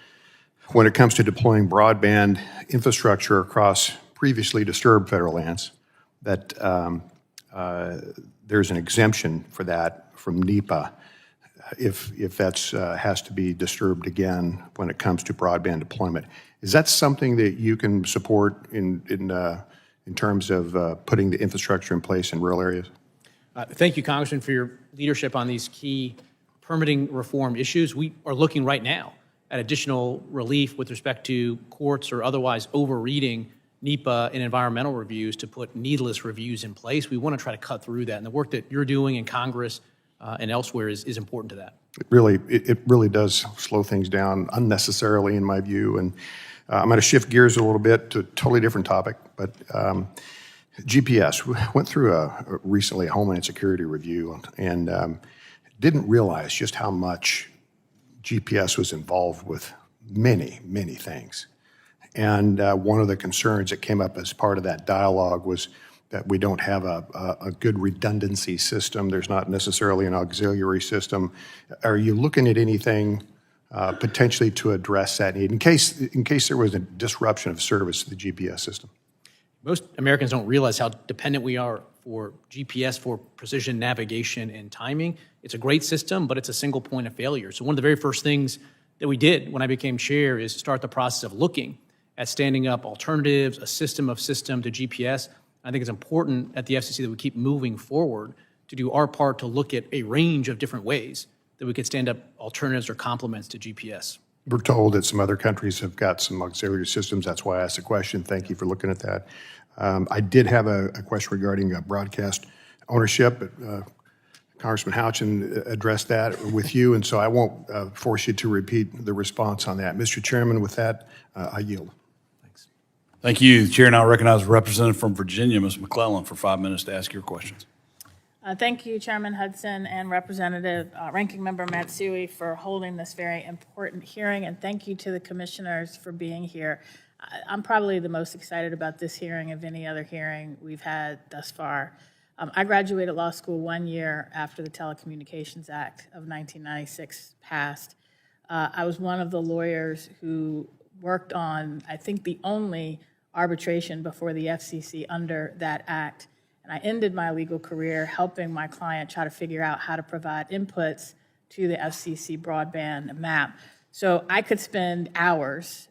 when it comes to deploying broadband infrastructure across previously disturbed federal lands, that there's an exemption for that from NEPA if that's has to be disturbed again when it comes to broadband deployment. Is that something that you can support in terms of putting the infrastructure in place in rural areas? Thank you, Congressman, for your leadership on these key permitting reform issues. We are looking right now at additional relief with respect to courts or otherwise overreading NEPA and environmental reviews to put needless reviews in place. We want to try to cut through that, and the work that you're doing in Congress and elsewhere is important to that. It really does slow things down unnecessarily, in my view. And I'm going to shift gears a little bit to a totally different topic, but GPS. We went through recently a Homeland Security review and didn't realize just how much GPS was involved with many, many things. And one of the concerns that came up as part of that dialogue was that we don't have a good redundancy system. There's not necessarily an auxiliary system. Are you looking at anything potentially to address that need in case there was a disruption of service to the GPS system? Most Americans don't realize how dependent we are for GPS for precision navigation and timing. It's a great system, but it's a single point of failure. So one of the very first things that we did when I became chair is start the process of looking at standing up alternatives, a system of system to GPS. I think it's important at the FCC that we keep moving forward to do our part to look at a range of different ways that we could stand up alternatives or complements to GPS. We're told that some other countries have got some auxiliary systems. That's why I asked the question. Thank you for looking at that. I did have a question regarding broadcast ownership. Congressman Houchin addressed that with you, and so I won't force you to repeat the response on that. Mr. Chairman, with that, I yield. Thanks. Thank you. The chair now recognizes a representative from Virginia, Ms. McClellan, for 5 minutes to ask your questions. Thank you, Chairman Hudson and Representative Ranking Member Matsui for holding this very important hearing, and thank you to the commissioners for being here. I'm probably the most excited about this hearing of any other hearing we've had thus far. I graduated law school 1 year after the Telecommunications Act of 1996 passed. I was one of the lawyers who worked on, I think, the only arbitration before the FCC under that act. And I ended my legal career helping my client try to figure out how to provide inputs to the FCC broadband map. So I could spend hours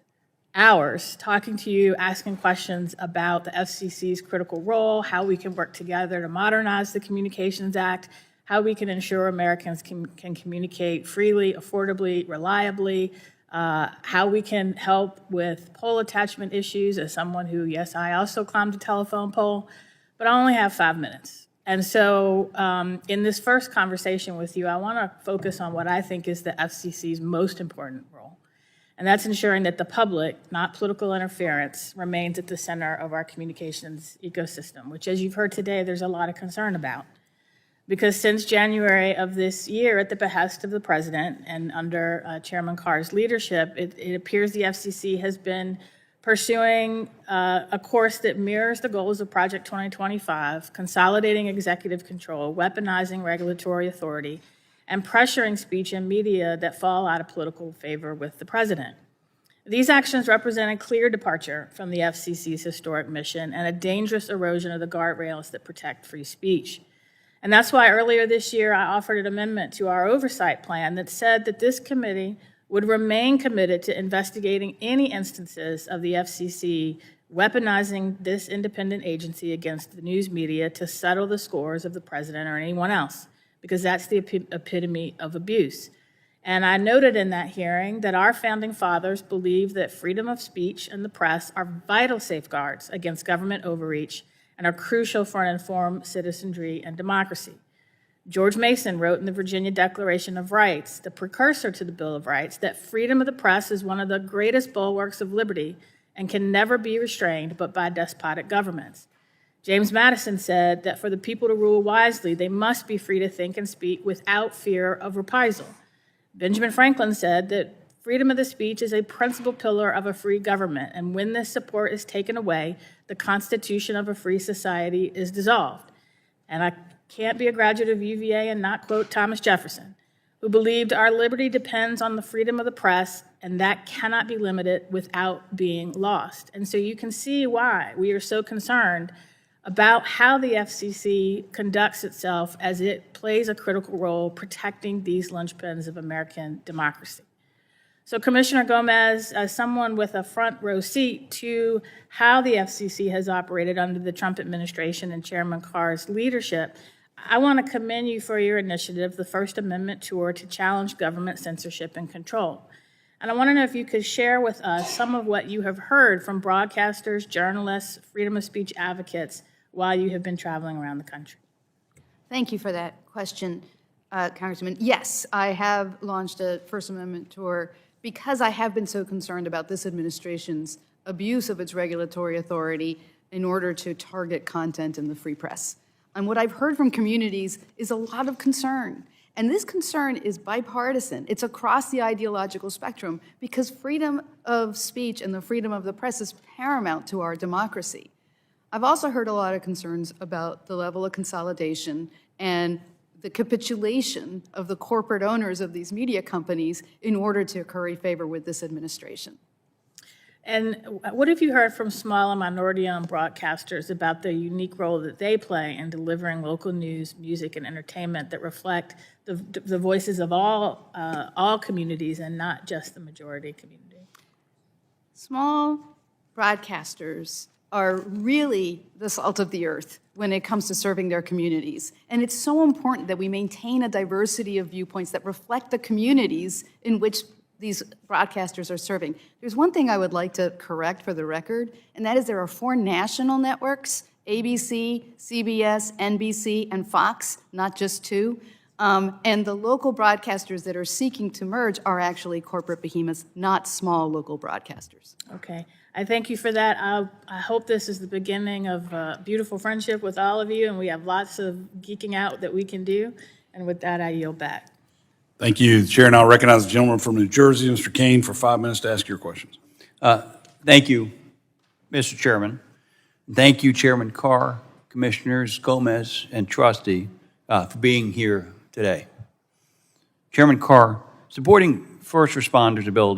talking to you, asking questions about the FCC's critical role, how we can work together to modernize the Communications Act, how we can ensure Americans can communicate freely, affordably, reliably, how we can help with pole attachment issues as someone who, yes, I also climbed a telephone pole, but I only have 5 minutes. And so in this first conversation with you, I want to focus on what I think is the FCC's most important role. And that's ensuring that the public, not political interference, remains at the center of our communications ecosystem, which, as you've heard today, there's a lot of concern about. Because since January of this year, at the behest of the president and under Chairman Carr's leadership, it appears the FCC has been pursuing a course that mirrors the goals of Project 2025, consolidating executive control, weaponizing regulatory authority, and pressuring speech and media that fall out of political favor with the president. These actions represent a clear departure from the FCC's historic mission and a dangerous erosion of the guardrails that protect free speech. And that's why earlier this year I offered an amendment to our oversight plan that said that this committee would remain committed to investigating any instances of the FCC weaponizing this independent agency against the news media to settle the scores of the president or anyone else, because that's the epitome of abuse. And I noted in that hearing that our founding fathers believed that freedom of speech and the press are vital safeguards against government overreach and are crucial for an informed citizenry and democracy. George Mason wrote in the Virginia Declaration of Rights, the precursor to the Bill of Rights, that freedom of the press is one of the greatest bulwarks of liberty and can never be restrained but by despotic governments. James Madison said that for the people to rule wisely, they must be free to think and speak without fear of reprisal. Benjamin Franklin said that freedom of the speech is a principal pillar of a free government, and when this support is taken away, the constitution of a free society is dissolved. And I can't be a graduate of UVA and not quote Thomas Jefferson, who believed our liberty depends on the freedom of the press, and that cannot be limited without being lost. And so you can see why we are so concerned about how the FCC conducts itself as it plays a critical role protecting these linchpins of American democracy. So Commissioner Gomez, as someone with a front row seat to how the FCC has operated under the Trump administration and Chairman Carr's leadership, I want to commend you for your initiative, the First Amendment Tour, to challenge government censorship and control. And I want to know if you could share with us some of what you have heard from broadcasters, journalists, freedom of speech advocates while you have been traveling around the country. Thank you for that question, Congressman. Yes, I have launched a First Amendment tour because I have been so concerned about this administration's abuse of its regulatory authority in order to target content in the free press. And what I've heard from communities is a lot of concern. And this concern is bipartisan. It's across the ideological spectrum because freedom of speech and the freedom of the press is paramount to our democracy. I've also heard a lot of concerns about the level of consolidation and the capitulation of the corporate owners of these media companies in order to curry favor with this administration. And what have you heard from small and minority-owned broadcasters about the unique role that they play in delivering local news, music, and entertainment that reflect the voices of all communities and not just the majority community? Small broadcasters are really the salt of the earth when it comes to serving their communities. And it's so important that we maintain a diversity of viewpoints that reflect the communities in which these broadcasters are serving. There's one thing I would like to correct for the record, and that is there are 4 national networks, ABC, CBS, NBC, and Fox, not just 2. And the local broadcasters that are seeking to merge are actually corporate behemoths, not small local broadcasters. Okay. I thank you for that. I hope this is the beginning of a beautiful friendship with all of you, and we have lots of geeking out that we can do. And with that, I yield back. Thank you. Chair now recognizes the gentleman from New Jersey, Mr. Kane, for 5 minutes to ask your questions. Thank you, Mr. Chairman. Thank you, Chairman Carr, Commissioners Gomez and Trusty, for being here today. Chairman Carr, supporting first responders' ability